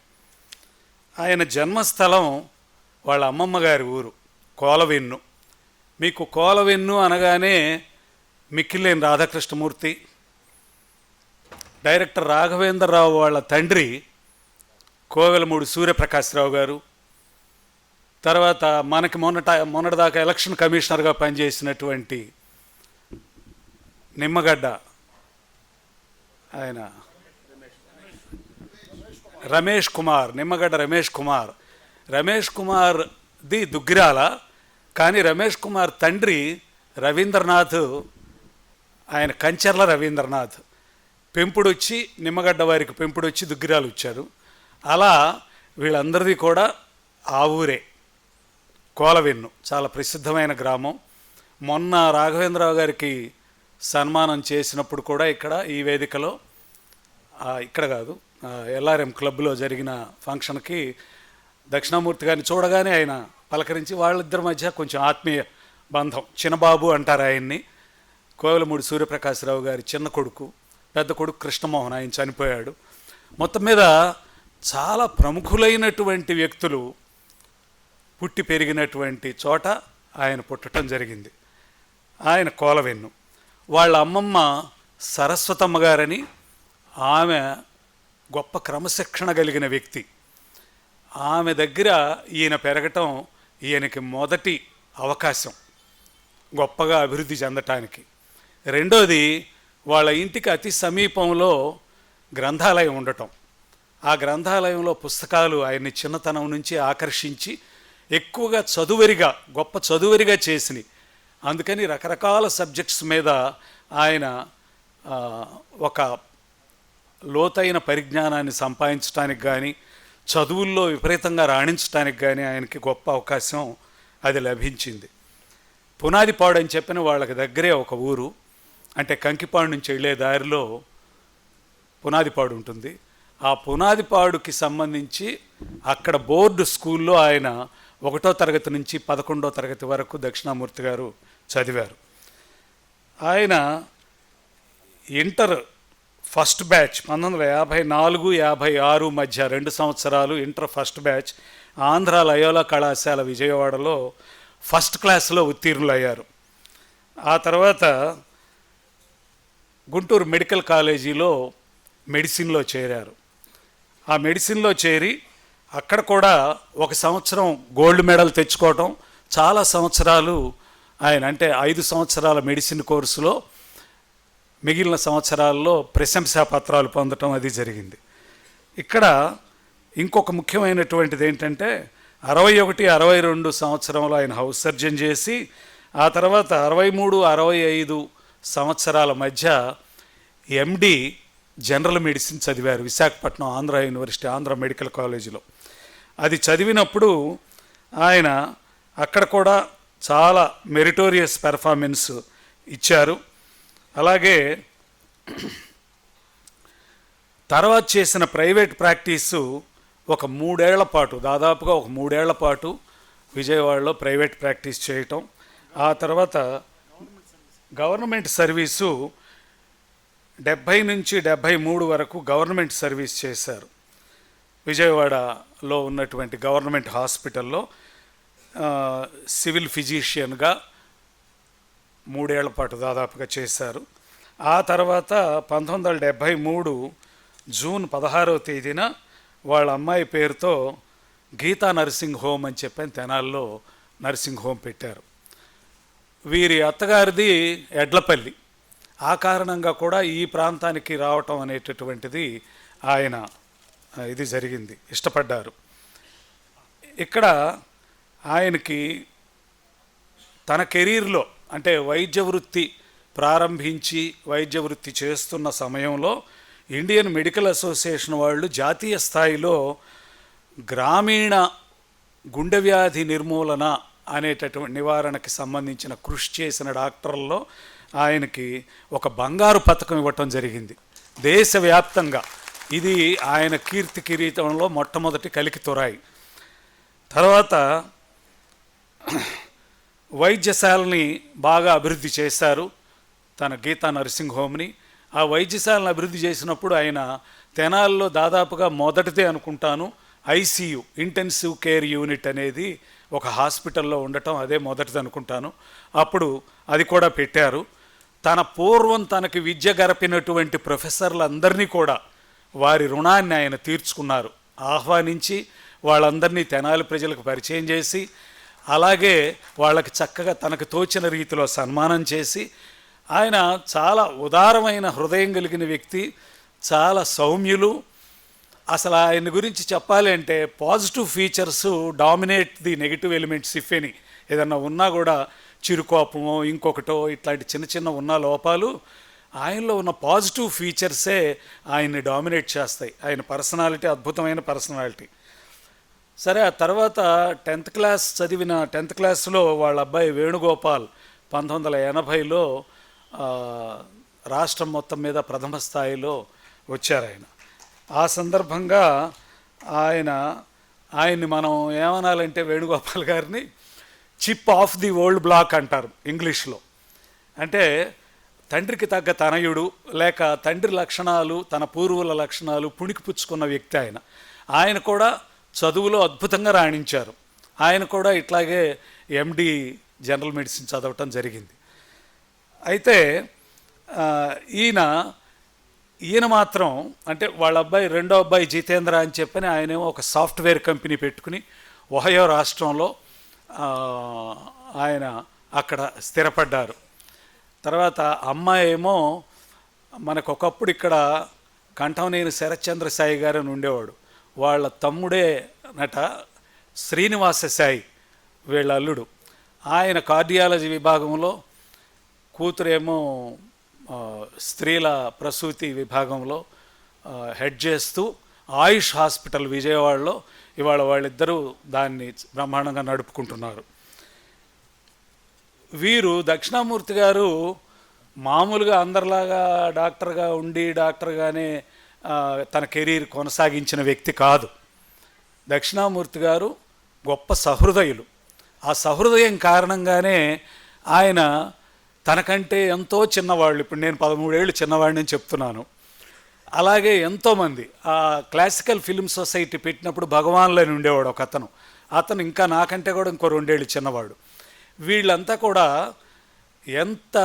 ఆయన జన్మస్థలం వాళ్ళ అమ్మమ్మ గారి ఊరు కోలవెన్ను. మీకు కోలవెన్ను అనగానే మిక్కిలేని రాధాకృష్ణమూర్తి, డైరెక్టర్ రాఘవేంద్రరావు వాళ్ళ తండ్రి కోవెలమూడి సూర్యప్రకాశ్రావు గారు, తర్వాత మనకి మొన్నటిదాకా ఎలక్షన్ కమిషనర్గా పనిచేసినటువంటి నిమ్మగడ్డ ఆయన రమేష్ కుమార్, నిమ్మగడ్డ రమేష్ కుమార్ది దుగ్గిరాల. కానీ రమేష్ కుమార్ తండ్రి రవీంద్రనాథ్, ఆయన కంచర్ల రవీంద్రనాథ్. పెంపుడొచ్చి నిమ్మగడ్డ వారికి పెంపుడొచ్చి దుగ్గిరాలు వచ్చారు. అలా వీళ్ళందరిది కూడా ఆ ఊరే కోలవెన్ను, చాలా ప్రసిద్ధమైన గ్రామం. మొన్న రాఘవేంద్రరావు గారికి సన్మానం చేసినప్పుడు కూడా ఇక్కడ ఈ వేదికలో, ఇక్కడ కాదు ఎల్ఆర్ఎం క్లబ్లో జరిగిన ఫంక్షన్కి దక్షిణామూర్తి గారిని చూడగానే ఆయన పలకరించి, వాళ్ళిద్దరి మధ్య కొంచెం ఆత్మీయ బంధం. చిన్నబాబు అంటారు ఆయన్ని. కోవెలమూడి సూర్యప్రకాశ్రావు గారి చిన్న కొడుకు, పెద్ద కొడుకు కృష్ణమోహన్, ఆయన చనిపోయాడు. మొత్తం మీద చాలా ప్రముఖులైనటువంటి వ్యక్తులు పుట్టి పెరిగినటువంటి చోట ఆయన పుట్టడం జరిగింది. ఆయన కోలవెన్ను. వాళ్ళ అమ్మమ్మ సరస్వతమ్మ గారని, ఆమె గొప్ప క్రమశిక్షణ కలిగిన వ్యక్తి. ఆమె దగ్గర ఈయన పెరగటం ఈయనకి మొదటి అవకాశం గొప్పగా అభివృద్ధి చెందటానికి. రెండోది, వాళ్ళ ఇంటికి అతి సమీపంలో గ్రంథాలయం ఉండటం. ఆ గ్రంథాలయంలో పుస్తకాలు ఆయన్ని చిన్నతనం నుంచి ఆకర్షించి ఎక్కువగా గొప్ప చదువరిగా చేసినాయి. అందుకని రకరకాల సబ్జెక్ట్స్ మీద ఆయన ఒక లోతైన పరిజ్ఞానాన్ని సంపాదించడానికి కానీ, చదువుల్లో విపరీతంగా రాణించడానికి కానీ ఆయనకి గొప్ప అవకాశం అది లభించింది. పునాదిపాడు అని చెప్పిన వాళ్ళకి దగ్గరే ఒక ఊరు, అంటే కంకిపాడు నుంచి వెళ్ళే దారిలో పునాదిపాడు ఉంటుంది. ఆ పునాదిపాడుకి సంబంధించి అక్కడ బోర్డు స్కూల్లో ఆయన 1వ తరగతి నుంచి 11వ తరగతి వరకు దక్షిణామూర్తి గారు చదివారు. ఆయన ఇంటర్ ఫస్ట్ బ్యాచ్ 1954-56 మధ్య 2 సంవత్సరాలు inter first batch Andhra Loyola కళాశాల విజయవాడలో ఫస్ట్ క్లాస్లో ఉత్తీర్ణులయ్యారు. ఆ తర్వాత గుంటూరు మెడికల్ కాలేజీలో మెడిసిన్లో చేరారు. ఆ మెడిసిన్లో చేరి అక్కడ కూడా 1 సంవత్సరం గోల్డ్ మెడల్ తెచ్చుకోవటం, చాలా సంవత్సరాలు ఆయన, అంటే 5 సంవత్సరాల మెడిసిన్ కోర్సులో మిగిలిన సంవత్సరాల్లో ప్రశంసా పత్రాలు పొందటం అది జరిగింది. ఇక్కడ ఇంకొక ముఖ్యమైనటువంటిది ఏంటంటే 61-62 సంవత్సరంలో ఆయన హౌస్ సర్జన్ చేసి, ఆ తర్వాత 63-65 సంవత్సరాల మధ్య ఎండి జనరల్ మెడిసిన్ చదివారు విశాఖపట్నం ఆంధ్ర యూనివర్సిటీ, ఆంధ్ర మెడికల్ కాలేజీలో. అది చదివినప్పుడు ఆయన అక్కడ కూడా చాలా మెరిటోరియస్ పెర్ఫార్మెన్స్ ఇచ్చారు. అలాగే తర్వాత చేసిన ప్రైవేట్ ప్రాక్టీసు ఒక 3 ఏళ్ల పాటు, దాదాపుగా ఒక 3 ఏళ్ల పాటు విజయవాడలో ప్రైవేట్ ప్రాక్టీస్ చేయటం. ఆ తర్వాత గవర్నమెంట్ సర్వీసు 70 నుంచి 73 వరకు గవర్నమెంట్ సర్వీస్ చేశారు. విజయవాడలో ఉన్నటువంటి గవర్నమెంట్ హాస్పిటల్లో సివిల్ ఫిజిషియన్గా 3 ఏళ్ల పాటు దాదాపుగా చేశారు. ఆ తర్వాత 1973 జూన్ 16వ తేదీన వాళ్ళ అమ్మాయి పేరుతో గీతా నర్సింగ్ హోమ్ అని చెప్పని తెనాల్లో నర్సింగ్ హోమ్ పెట్టారు. వీరి అత్తగారిది ఎడ్లపల్లి. ఆ కారణంగా కూడా ఈ ప్రాంతానికి రావటం అనేటటువంటిది ఆయన ఇది జరిగింది, ఇష్టపడ్డారు. ఇక్కడ ఆయనకి తన కెరీర్లో అంటే వైద్య వృత్తి ప్రారంభించి వైద్య వృత్తి చేస్తున్న సమయంలో ఇండియన్ మెడికల్ అసోసియేషన్ వాళ్ళు జాతీయ స్థాయిలో గ్రామీణ గుండె వ్యాధి నిర్మూలన అనేటటువంటి నివారణకి సంబంధించిన కృషి చేసిన డాక్టర్లలో ఆయనకి ఒక బంగారు పథకం ఇవ్వటం జరిగింది దేశవ్యాప్తంగా. ఇది ఆయన కీర్తి కిరీటంలో మొట్టమొదటి కలికితురాయి. తర్వాత వైద్యశాలని బాగా అభివృద్ధి చేశారు, తన గీతా నర్సింగ్ హోమ్ని. ఆ వైద్యశాలను అభివృద్ధి చేసినప్పుడు ఆయన తెనాల్లో దాదాపుగా మొదటిదే అనుకుంటాను ఐసీయూ ఇంటెన్సివ్ కేర్ యూనిట్ అనేది ఒక హాస్పిటల్లో ఉండటం అదే మొదటిది అనుకుంటాను. అప్పుడు అది కూడా పెట్టారు. తన పూర్వం తనకి విద్య గరపినటువంటి ప్రొఫెసర్లందరినీ కూడా వారి రుణాన్ని ఆయన తీర్చుకున్నారు. ఆహ్వానించి వాళ్ళందరినీ తెనాలి ప్రజలకు పరిచయం చేసి అలాగే వాళ్ళకి చక్కగా తనకు తోచిన రీతిలో సన్మానం చేసి, ఆయన చాలా ఉదారమైన హృదయం కలిగిన వ్యక్తి, చాలా సౌమ్యులు. అసలు ఆయన గురించి చెప్పాలి అంటే positive features dominate the negative elements if any. ఏదన్నా ఉన్నా కూడా చిరుకోపమో ఇంకొకటో ఇట్లాంటి చిన్న చిన్న ఉన్న లోపాలు ఆయనలో ఉన్న పాజిటివ్ ఫీచర్సే ఆయన్ని డామినేట్ చేస్తాయి. ఆయన పర్సనాలిటీ అద్భుతమైన పర్సనాలిటీ. సరే, ఆ తర్వాత 10th క్లాస్ చదివిన 10th క్లాస్లో వాళ్ళ అబ్బాయి వేణుగోపాల్ 1980లో రాష్ట్రం మొత్తం మీద ప్రథమ స్థాయిలో వచ్చారు ఆయన. ఆ సందర్భంగా ఆయన్ని మనం ఏమనాలంటే వేణుగోపాల్ గారిని chip off the old block అంటారు ఇంగ్లీష్లో. అంటే తండ్రికి తగ్గ తనయుడు, లేక తండ్రి లక్షణాలు తన పూర్వుల లక్షణాలు పుణికిపుచ్చుకున్న వ్యక్తి ఆయన. ఆయన కూడా చదువులో అద్భుతంగా రాణించారు. ఆయన కూడా ఇట్లాగే ఎండి జనరల్ మెడిసిన్ చదవటం జరిగింది. అయితే ఈయన మాత్రం అంటే వాళ్ళ అబ్బాయి రెండో అబ్బాయి జితేంద్ర అని చెప్పని ఆయనేమో ఒక సాఫ్ట్వేర్ కంపెనీ పెట్టుకుని ఒహయో రాష్ట్రంలో ఆయన అక్కడ స్థిరపడ్డారు. తర్వాత అమ్మాయి ఏమో మనకు ఒకప్పుడు ఇక్కడ కంఠంనేని శరత్చంద్ర సాయి గారు అని ఉండేవాడు, వాళ్ళ తమ్ముడే నట శ్రీనివాస సాయి వీళ్ళ అల్లుడు. ఆయన కార్డియాలజీ విభాగంలో, కూతురేమో స్త్రీల ప్రసూతి విభాగంలో హెడ్ చేస్తూ ఆయుష్ హాస్పిటల్ విజయవాడలో ఇవాళ వాళ్ళిద్దరూ దాన్ని బ్రహ్మాండంగా నడుపుకుంటున్నారు. వీరు దక్షిణామూర్తి గారు మామూలుగా అందరిలాగా డాక్టర్గా ఉండి డాక్టర్గానే తన కెరీర్ కొనసాగించిన వ్యక్తి కాదు. దక్షిణామూర్తి గారు గొప్ప సహృదయులు. ఆ సహృదయం కారణంగానే ఆయన తనకంటే ఎంతో చిన్నవాళ్ళు, ఇప్పుడు నేను 13 ఏళ్ళు చిన్నవాడిని చెప్తున్నాను, అలాగే ఎంతోమంది ఆ క్లాసికల్ ఫిల్మ్ సొసైటీ పెట్టినప్పుడు భగవాన్లని ఉండేవాడు ఒక అతను ఇంకా నాకంటే కూడా ఇంకో 2 ఏళ్ళు చిన్నవాడు. వీళ్ళంతా కూడా ఎంత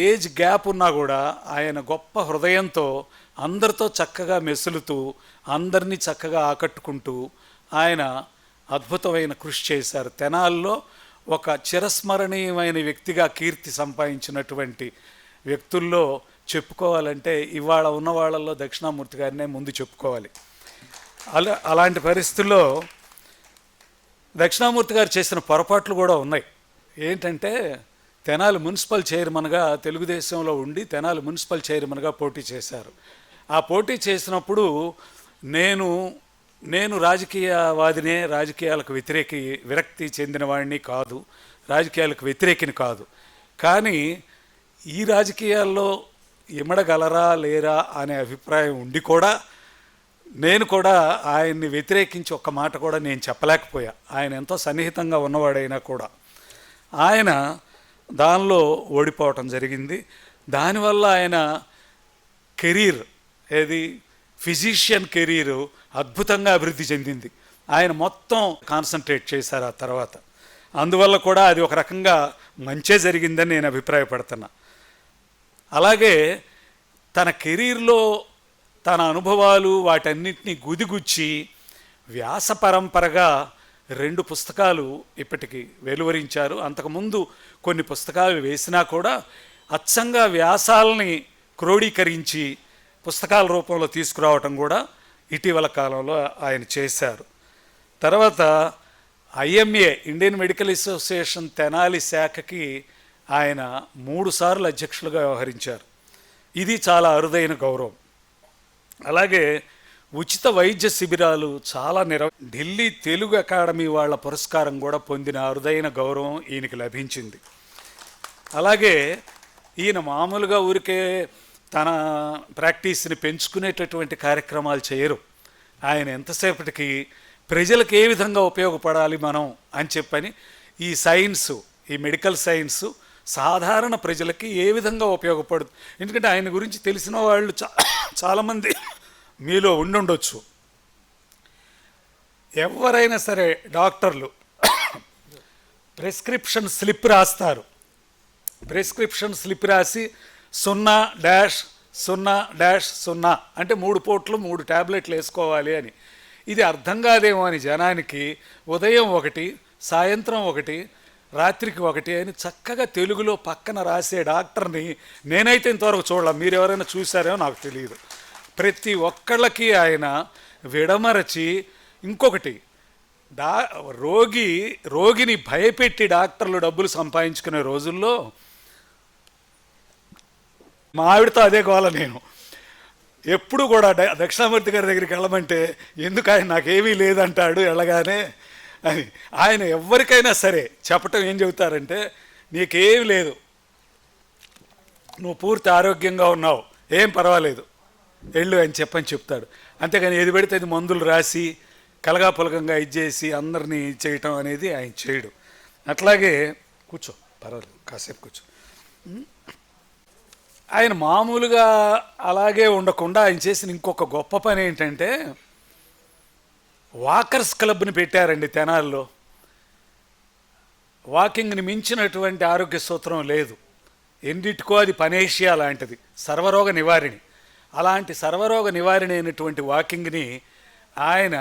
ఏజ్ గ్యాప్ ఉన్నా కూడా ఆయన గొప్ప హృదయంతో అందరితో చక్కగా మెసులుతూ అందరినీ చక్కగా ఆకట్టుకుంటూ ఆయన అద్భుతమైన కృషి చేశారు. తెనాల్లో ఒక చిరస్మరణీయమైన వ్యక్తిగా కీర్తి సంపాదించినటువంటి వ్యక్తుల్లో చెప్పుకోవాలంటే ఇవాళ ఉన్న వాళ్ళల్లో దక్షిణామూర్తి గారినే ముందు చెప్పుకోవాలి. అలాంటి పరిస్థితుల్లో దక్షిణామూర్తి గారు చేసిన పొరపాట్లు కూడా ఉన్నాయి. ఏంటంటే తెనాలి మున్సిపల్ చైర్మన్గా తెలుగుదేశంలో ఉండి తెనాలి మున్సిపల్ చైర్మన్గా పోటీ చేశారు. ఆ పోటీ చేసినప్పుడు నేను రాజకీయవాదినే, రాజకీయాలకు విరక్తి చెందిన వాడిని కాదు, రాజకీయాలకు వ్యతిరేకిని కాదు. కానీ ఈ రాజకీయాల్లో ఇమడగలరా లేరా అనే అభిప్రాయం ఉండి కూడా నేను కూడా ఆయన్ని వ్యతిరేకించి ఒక్క మాట కూడా నేను చెప్పలేకపోయా. ఆయన ఎంతో సన్నిహితంగా ఉన్నవాడైనా కూడా ఆయన దానిలో ఓడిపోవటం జరిగింది. దానివల్ల ఆయన కెరీర్ ఫిజిషియన్ కెరీరు అద్భుతంగా అభివృద్ధి చెందింది. ఆయన మొత్తం కాన్సన్ట్రేట్ చేశారు ఆ తర్వాత. అందువల్ల కూడా అది ఒక రకంగా మంచే జరిగిందని నేను అభిప్రాయపడుతున్నా. అలాగే తన కెరీర్లో తన అనుభవాలు వాటన్నిటినీ గుదిగుచ్చి వ్యాస పరంపరగా 2 పుస్తకాలు ఇప్పటికి వెలువరించారు. అంతకుముందు కొన్ని పుస్తకాలు వేసినా కూడా అచ్చంగా వ్యాసాలని క్రోడీకరించి పుస్తకాల రూపంలో తీసుకురావటం కూడా ఇటీవల కాలంలో ఆయన చేశారు. తర్వాత IMA Indian Medical Association Tenali శాఖకి ఆయన 3 సార్లు అధ్యక్షులుగా వ్యవహరించారు. ఇది చాలా అరుదైన గౌరవం. అలాగే ఉచిత వైద్య శిబిరాలు చాలా ఢిల్లీ తెలుగు అకాడమీ వాళ్ళ పురస్కారం కూడా పొందిన అరుదైన గౌరవం ఈయనకి లభించింది. అలాగే ఈయన మామూలుగా ఊరికే తన ప్రాక్టీస్ని పెంచుకునేటటువంటి కార్యక్రమాలు చేయరు. ఆయన ఎంతసేపటికి ప్రజలకు ఏ విధంగా ఉపయోగపడాలి మనం అని చెప్పని ఈ సైన్సు, ఈ మెడికల్ సైన్సు సాధారణ ప్రజలకి ఏ విధంగా ఉపయోగపడుతుంది. ఎందుకంటే ఆయన గురించి తెలిసిన వాళ్ళు చాలామంది మీలో ఉండుండొచ్చు. ఎవరైనా సరే డాక్టర్లు ప్రిస్క్రిప్షన్ స్లిప్ రాస్తారు. ప్రిస్క్రిప్షన్ స్లిప్ రాసి 0-0-0 అంటే 3 పూట్లు 3 ట్యాబ్లెట్లు వేసుకోవాలి అని. ఇది అర్థం కాదేమో అని జనానికి ఉదయం 1, సాయంత్రం 1, రాత్రికి 1 అని చక్కగా తెలుగులో పక్కన రాసే డాక్టర్ని నేనైతే ఇంతవరకు చూడాల. మీరు ఎవరైనా చూసారేమో నాకు తెలియదు. ప్రతి ఒక్కళ్ళకి ఆయన విడమరచి ఇంకొకటి రోగిని భయపెట్టి డాక్టర్లు డబ్బులు సంపాదించుకునే రోజుల్లో మా ఆవిడతో అదే గోల. నేను ఎప్పుడు కూడా దక్షిణామూర్తి గారి దగ్గరికి వెళ్ళమంటే ఎందుకు ఆయన నాకేమీ లేదంటాడు వెళ్ళగానే అని. ఆయన ఎవరికైనా సరే చెప్పటం ఏం చెబుతారంటే నీకేమీ లేదు, నువ్వు పూర్తి ఆరోగ్యంగా ఉన్నావు, ఏం పర్వాలేదు, వెళ్ళు అని చెప్తాడు. అంతేగాని ఏది పెడితే అది మందులు రాసి కలగాపులగంగా ఇచ్చేసి అందరినీ చేయటం అనేది ఆయన చేయడు. అట్లాగే కూర్చో, పర్వాలేదు, కాసేపు కూర్చో. ఆయన మామూలుగా అలాగే ఉండకుండా ఆయన చేసిన ఇంకొక గొప్ప పని ఏంటంటే వాకర్స్ క్లబ్ని పెట్టారండి తెనాల్లో. వాకింగ్ని మించినటువంటి ఆరోగ్య సూత్రం లేదు. ఎన్నిటికో అది పనేషియా లాంటిది, సర్వరోగ నివారిణి. అలాంటి సర్వరోగ నివారిణి అయినటువంటి వాకింగ్ని ఆయన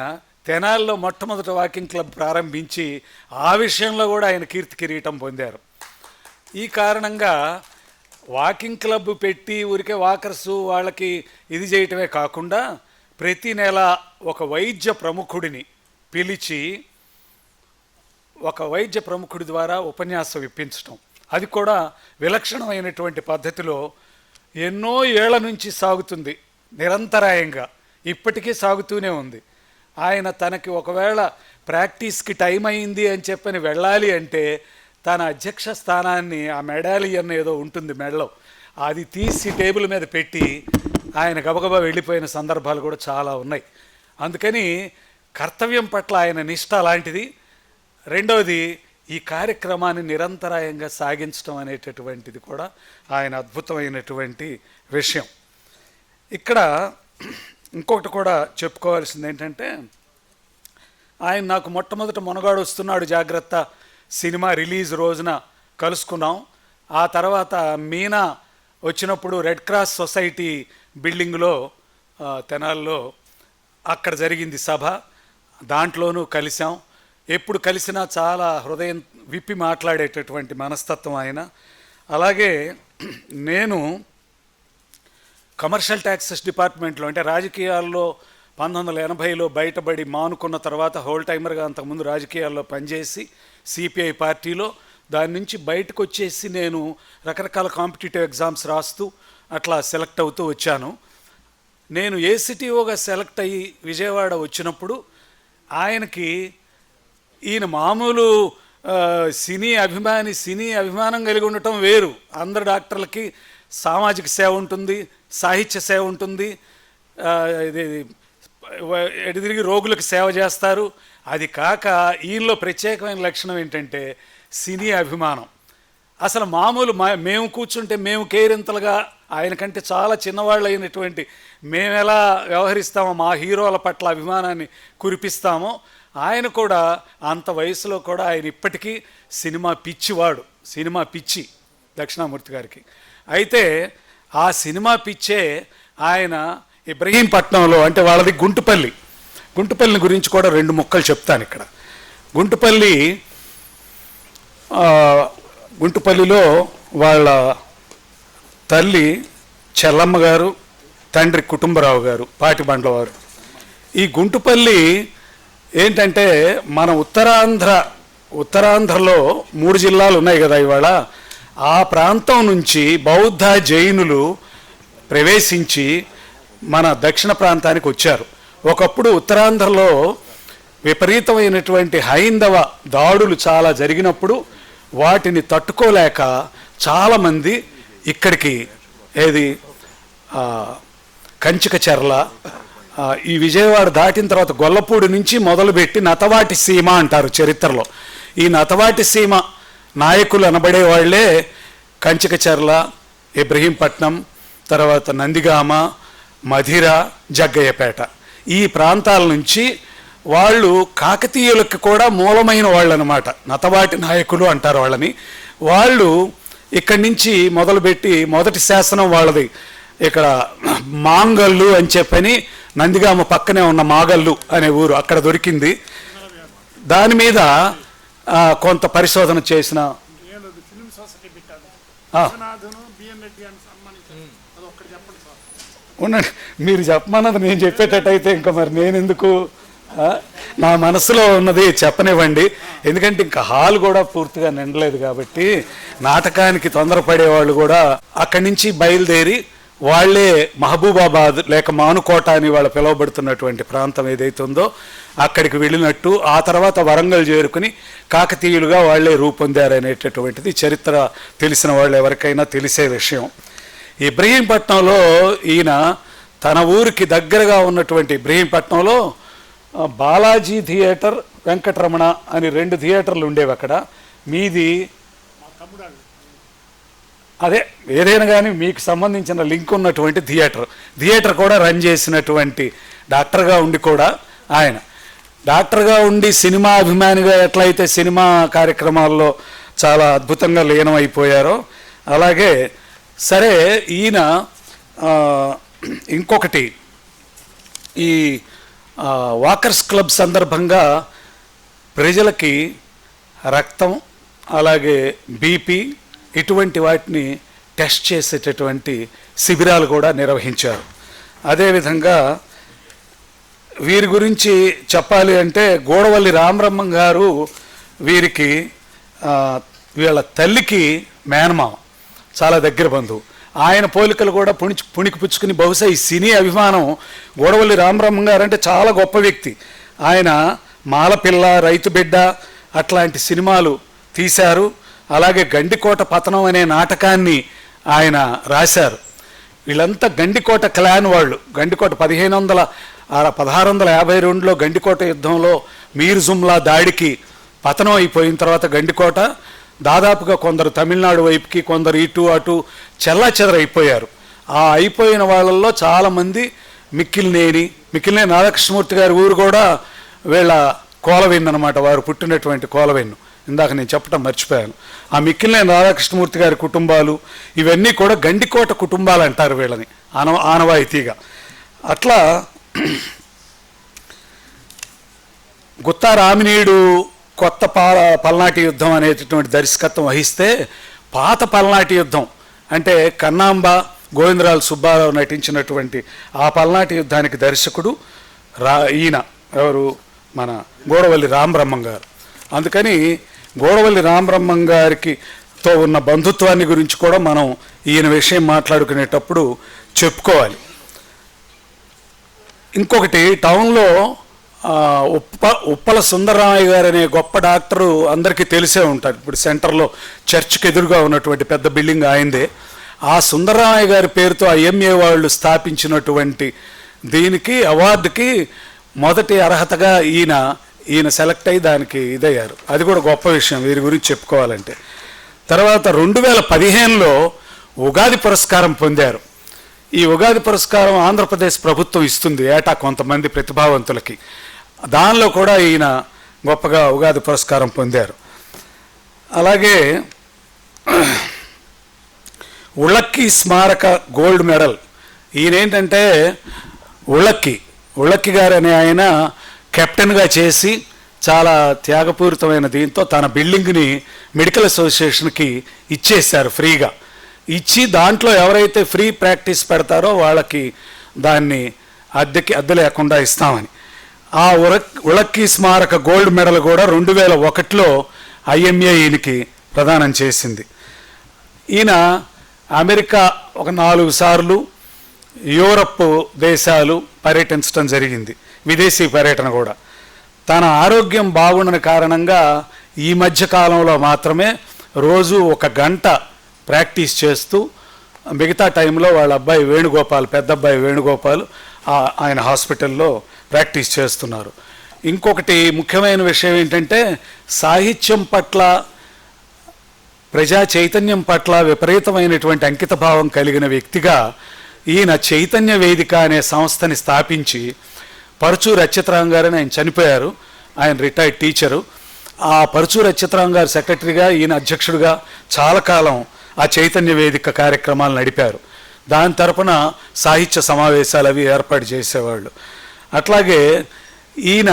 తెనాల్లో మొట్టమొదటి వాకింగ్ క్లబ్ ప్రారంభించి ఆ విషయంలో కూడా ఆయన కీర్తి కిరీటం పొందారు. ఈ కారణంగా వాకింగ్ క్లబ్ పెట్టి ఊరికే వాకర్సు వాళ్ళకి ఇది చేయటమే కాకుండా ప్రతి నెల ఒక వైద్య ప్రముఖుడిని పిలిచి ఒక వైద్య ప్రముఖుడి ద్వారా ఉపన్యాసం ఇప్పించటం, అది కూడా విలక్షణమైనటువంటి పద్ధతిలో ఎన్నో ఏళ్ల నుంచి సాగుతుంది, నిరంతరాయంగా ఇప్పటికీ సాగుతూనే ఉంది. ఆయన తనకి ఒకవేళ ప్రాక్టీస్కి టైం అయింది అని చెప్పని వెళ్ళాలి అంటే తన అధ్యక్ష స్థానాన్ని, ఆ మెడాలియన్ ఏదో ఉంటుంది మెడలో, అది తీసి టేబుల్ మీద పెట్టి ఆయన గబగబా వెళ్ళిపోయిన సందర్భాలు కూడా చాలా ఉన్నాయి. అందుకని కర్తవ్యం పట్ల ఆయన నిష్ఠ అలాంటిది. రెండవది, ఈ కార్యక్రమాన్ని నిరంతరాయంగా సాగించడం అనేటటువంటిది కూడా ఆయన అద్భుతమైనటువంటి విషయం. ఇక్కడ ఇంకొకటి కూడా చెప్పుకోవాల్సింది ఏంటంటే, ఆయన నాకు మొట్టమొదట మునగాడు వస్తున్నాడు జాగ్రత్త సినిమా రిలీజ్ రోజున కలుసుకున్నాం. ఆ తర్వాత మీనా వచ్చినప్పుడు రెడ్ క్రాస్ సొసైటీ బిల్డింగ్లో తెనాల్లో అక్కడ జరిగింది సభ, దాంట్లోనూ కలిసాం. ఎప్పుడు కలిసినా చాలా హృదయం విప్పి మాట్లాడేటటువంటి మనస్తత్వం ఆయన. అలాగే నేను కమర్షియల్ ట్యాక్సెస్ డిపార్ట్మెంట్లో, అంటే రాజకీయాల్లో 1980లో బయటపడి మానుకున్న తర్వాత హోల్ టైమర్గా అంతకుముందు రాజకీయాల్లో పనిచేసి సిపిఐ పార్టీలో, దాని నుంచి బయటకు వచ్చేసి నేను రకరకాల కాంపిటేటివ్ ఎగ్జామ్స్ రాస్తూ అట్లా సెలెక్ట్ అవుతూ వచ్చాను. నేను ఏసిటిఓగా సెలెక్ట్ అయ్యి విజయవాడ వచ్చినప్పుడు ఆయనకి ఈయన మామూలు సినీ అభిమానం కలిగి ఉండటం వేరు. అందరు డాక్టర్లకి సామాజిక సేవ ఉంటుంది, సాహిత్య సేవ ఉంటుంది, ఎదురిగి రోగులకు సేవ చేస్తారు. అది కాక ఈయనలో ప్రత్యేకమైన లక్షణం ఏంటంటే సినీ అభిమానం. అసలు మామూలు మేము కూర్చుంటే మేము కేరింతలుగా ఆయన కంటే చాలా చిన్నవాళ్ళు అయినటువంటి మేము ఎలా వ్యవహరిస్తామో, మా హీరోల పట్ల అభిమానాన్ని కురిపిస్తామో, ఆయన కూడా అంత వయసులో కూడా ఆయన ఇప్పటికీ సినిమా పిచ్చివాడు, సినిమా పిచ్చి దక్షిణామూర్తి గారికి. అయితే ఆ సినిమా పిచ్చే ఆయన ఇబ్రహీంపట్నంలో, అంటే వాళ్ళది గుంటుపల్లిని గురించి కూడా 2 ముక్కలు చెప్తాను ఇక్కడ. గుంటుపల్లిలో వాళ్ళ తల్లి చెల్లమ్మ గారు, తండ్రి కుటుంబరావు గారు, పాటిబండ్ల వారు. ఈ గుంటుపల్లి ఏంటంటే మన ఉత్తరాంధ్రలో 3 జిల్లాలు ఉన్నాయి కదా ఇవాళ. ఆ ప్రాంతం నుంచి బౌద్ధ జైనులు ప్రవేశించి మన దక్షిణ ప్రాంతానికి వచ్చారు. ఒకప్పుడు ఉత్తరాంధ్రలో విపరీతమైనటువంటి హైందవ దాడులు చాలా జరిగినప్పుడు వాటిని తట్టుకోలేక చాలామంది ఇక్కడికి కంచికచెర్ల, ఈ విజయవాడ దాటిన తర్వాత గొల్లపూడి నుంచి మొదలుపెట్టి నతవాటి సీమ అంటారు చరిత్రలో. ఈ నతవాటి సీమ నాయకులు అనబడే వాళ్ళే కంచికచెర్ల, ఇబ్రహీంపట్నం, తర్వాత నందిగామ, మధిర, జగ్గయ్యపేట ఈ ప్రాంతాల నుంచి వాళ్ళు కాకతీయులకు కూడా మూలమైన వాళ్ళు అనమాట. నతవాటి నాయకులు అంటారు వాళ్ళని. వాళ్ళు ఇక్కడి నుంచి మొదలుపెట్టి మొదటి శాసనం వాళ్ళది ఇక్కడ మాంగల్లు అని చెప్పని నందిగామ పక్కనే ఉన్న మాగల్లు అనే ఊరు అక్కడ దొరికింది. దాని మీద కొంత పరిశోధన చేసిన ఉండండి, మీరు చెప్పమన్నది నేను చెప్పేటట్టయితే ఇంకా మరి నేను ఎందుకు, నా మనసులో ఉన్నది చెప్పనివ్వండి. ఎందుకంటే ఇంకా హాల్ కూడా పూర్తిగా నిండలేదు కాబట్టి నాటకానికి తొందరపడే వాళ్ళు కూడా అక్కడి నుంచి బయలుదేరి వాళ్లే మహబూబాబాద్ లేక మానుకోట అని వాళ్ళు పిలువబడుతున్నటువంటి ప్రాంతం ఏదైతే ఉందో అక్కడికి వెళ్ళినట్టు, ఆ తర్వాత వరంగల్ చేరుకుని కాకతీయులుగా వాళ్లే రూపొందారనేటటువంటిది చరిత్ర తెలిసిన వాళ్ళు ఎవరికైనా తెలిసే విషయం. ఇబ్రహీంపట్నంలో ఈయన తన ఊరికి దగ్గరగా ఉన్నటువంటి ఇబ్రహీంపట్నంలో బాలాజీ థియేటర్, వెంకటరమణ అని 2 థియేటర్లు ఉండేవి అక్కడ. మీది అదే ఏదైనా కానీ మీకు సంబంధించిన లింక్ ఉన్నటువంటి థియేటర్ కూడా రన్ చేసినటువంటి డాక్టర్గా ఉండి కూడా ఆయన డాక్టర్గా ఉండి సినిమా అభిమానిగా ఎట్లయితే సినిమా కార్యక్రమాల్లో చాలా అద్భుతంగా లీనమైపోయారో అలాగే సరే ఈయన ఇంకొకటి ఈ వాకర్స్ క్లబ్ సందర్భంగా ప్రజలకి రక్తం అలాగే బీపీ ఇటువంటి వాటిని టెస్ట్ చేసేటటువంటి శిబిరాలు కూడా నిర్వహించారు. అదేవిధంగా వీరి గురించి చెప్పాలి అంటే గోడవల్లి రామబ్రహ్మం గారు వీరికి వీళ్ళ తల్లికి మేనమామ, చాలా దగ్గర బంధువు. ఆయన పోలికలు కూడా పుణికి పుచ్చుకుని బహుశా ఈ సినీ అభిమానం గోడవల్లి రామబ్రహ్మం గారు అంటే చాలా గొప్ప వ్యక్తి. ఆయన మాలపిల్ల, రైతు బిడ్డ అట్లాంటి సినిమాలు తీశారు. అలాగే గండికోట పతనం అనే నాటకాన్ని ఆయన రాశారు. వీళ్ళంతా గండికోట క్లాన్ వాళ్ళు. గండికోట 1652లో గండికోట యుద్ధంలో మీర్ జుమ్లా దాడికి పతనం అయిపోయిన తర్వాత గండికోట దాదాపుగా కొందరు తమిళనాడు వైపుకి, కొందరు ఇటు అటు చెల్లాచెదరైపోయారు. ఆ అయిపోయిన వాళ్ళల్లో చాలామంది మిక్కిలినేని రాధాకృష్ణమూర్తి గారి ఊరు కూడా వీళ్ళ కోలవెన్ను అనమాట, వారు పుట్టినటువంటి కోలవెన్ను. ఇందాక నేను చెప్పడం మర్చిపోయాను. ఆ మిక్కిలినేని రాధాకృష్ణమూర్తి గారి కుటుంబాలు ఇవన్నీ కూడా గండికోట కుటుంబాలు అంటారు వీళ్ళని ఆనవాయితీగా. అట్లా గుత్తా రామినీడు కొత్త పల్నాటి యుద్ధం అనేటటువంటి దర్శకత్వం వహిస్తే పాత పల్నాటి యుద్ధం అంటే కన్నాంబ, గోవిందరాజు సుబ్బారావు నటించినటువంటి ఆ పల్నాటి యుద్ధానికి దర్శకుడు ఈయన ఎవరు, మన గోడవల్లి రామబ్రహ్మం గారు. అందుకని గోడవల్లి రామబ్రహ్మం గారికితో ఉన్న బంధుత్వాన్ని గురించి కూడా మనం ఈయన విషయం మాట్లాడుకునేటప్పుడు చెప్పుకోవాలి. ఇంకొకటి, టౌన్లో ఉప్పల సుందరరామయ్య గారు అనే గొప్ప డాక్టరు అందరికీ తెలిసే ఉంటారు. ఇప్పుడు సెంటర్లో చర్చ్కి ఎదురుగా ఉన్నటువంటి పెద్ద బిల్డింగ్ ఆయనదే. ఆ సుందరరామయ్య గారి పేరుతో IMA వాళ్ళు స్థాపించినటువంటి దీనికి అవార్డుకి మొదటి అర్హతగా ఈయన సెలెక్ట్ అయ్యి దానికి ఇదయ్యారు. అది కూడా గొప్ప విషయం వీరి గురించి చెప్పుకోవాలంటే. తర్వాత 2015లో ఉగాది పురస్కారం పొందారు. ఈ ఉగాది పురస్కారం ఆంధ్రప్రదేశ్ ప్రభుత్వం ఇస్తుంది ఏటా కొంతమంది ప్రతిభావంతులకి. దానిలో కూడా ఈయన గొప్పగా ఉగాది పురస్కారం పొందారు. అలాగే ఉళ్ళక్కి స్మారక గోల్డ్ మెడల్. ఈయనేంటంటే ఉళ్ళక్కి గారు అనే ఆయన కెప్టెన్గా చేసి చాలా త్యాగపూరితమైన దీంతో తన బిల్డింగ్ని మెడికల్ అసోసియేషన్కి ఇచ్చేశారు ఫ్రీగా. ఇచ్చి దాంట్లో ఎవరైతే ఫ్రీ ప్రాక్టీస్ పెడతారో వాళ్ళకి దాన్ని అద్దె లేకుండా ఇస్తామని. ఆ ఉళక్కి స్మారక గోల్డ్ మెడల్ కూడా 2001లో IMA ఈయనకి ప్రదానం చేసింది. ఈయన అమెరికా ఒక 4 సార్లు, యూరప్ దేశాలు పర్యటించడం జరిగింది, విదేశీ పర్యటన కూడా. తన ఆరోగ్యం బాగుండని కారణంగా ఈ మధ్య కాలంలో మాత్రమే రోజు 1 గంట ప్రాక్టీస్ చేస్తూ, మిగతా టైంలో వాళ్ళ అబ్బాయి వేణుగోపాల్, పెద్ద అబ్బాయి వేణుగోపాల్ ఆయన హాస్పిటల్లో ప్రాక్టీస్ చేస్తున్నారు. ఇంకొకటి ముఖ్యమైన విషయం ఏంటంటే, సాహిత్యం పట్ల, ప్రజా చైతన్యం పట్ల విపరీతమైనటువంటి అంకితభావం కలిగిన వ్యక్తిగా ఈయన చైతన్య వేదిక అనే సంస్థని స్థాపించి, పరుచూరి అచ్యుతరాం గారని ఆయన చనిపోయారు, ఆయన రిటైర్డ్ టీచరు. ఆ పరుచూరి అచ్యుతరాం గారు సెక్రటరీగా, ఈయన అధ్యక్షుడిగా చాలా కాలం ఆ చైతన్య వేదిక కార్యక్రమాలు నడిపారు. దాని తరపున సాహిత్య సమావేశాలు అవి ఏర్పాటు చేసేవాళ్ళు. అట్లాగే ఈయన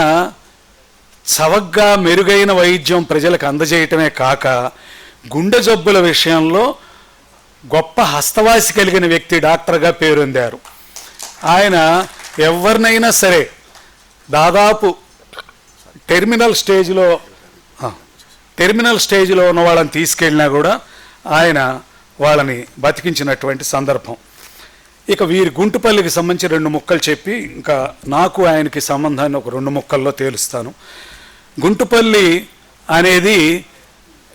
చవగ్గా మెరుగైన వైద్యం ప్రజలకు అందజేయటమే కాక, గుండె జబ్బుల విషయంలో గొప్ప హస్తవాసి కలిగిన వ్యక్తి, డాక్టర్గా పేరొందారు. ఆయన ఎవరినైనా సరే దాదాపు టెర్మినల్ స్టేజ్లో ఉన్న వాళ్ళని తీసుకెళ్ళినా కూడా ఆయన వాళ్ళని బతికించినటువంటి సందర్భం. ఇక వీరి గుంటుపల్లికి సంబంధించి 2 ముక్కలు చెప్పి, ఇంకా నాకు ఆయనకి సంబంధాన్ని ఒక 2 ముక్కల్లో తేలుస్తాను. గుంటుపల్లి అనేది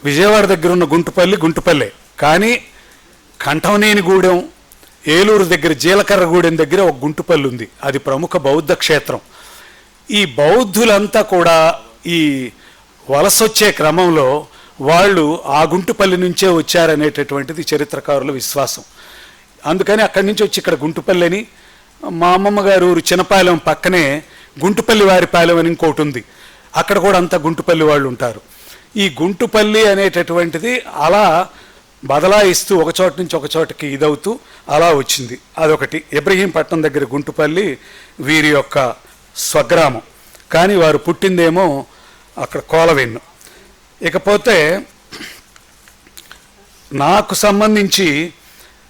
విజయవాడ దగ్గర ఉన్న గుంటుపల్లె, కానీ కంఠంనేనిగూడెం, ఏలూరు దగ్గర జీలకర్రగూడెం దగ్గర ఒక గుంటుపల్లి ఉంది. అది ప్రముఖ బౌద్ధ క్షేత్రం. ఈ బౌద్ధులంతా కూడా ఈ వలసొచ్చే క్రమంలో వాళ్ళు ఆ గుంటుపల్లి నుంచే వచ్చారనేటటువంటిది చరిత్రకారుల విశ్వాసం. అందుకని అక్కడి నుంచి వచ్చి ఇక్కడ గుంటుపల్లిని, మా అమ్మమ్మ గారు ఊరు చిన్నపాలెం పక్కనే గుంటుపల్లి వారిపాలెం అని ఇంకోటి ఉంది, అక్కడ కూడా అంతా గుంటుపల్లి వాళ్ళు ఉంటారు. ఈ గుంటుపల్లి అనేటటువంటిది అలా బదలాయిస్తూ ఒక చోట నుంచి ఒక చోటకి ఇదవుతూ అలా వచ్చింది. అదొకటి. ఇబ్రహీంపట్నం దగ్గర గుంటుపల్లి వీరి యొక్క స్వగ్రామం, కానీ వారు పుట్టిందేమో అక్కడ కోలవెన్ను. ఇకపోతే నాకు సంబంధించి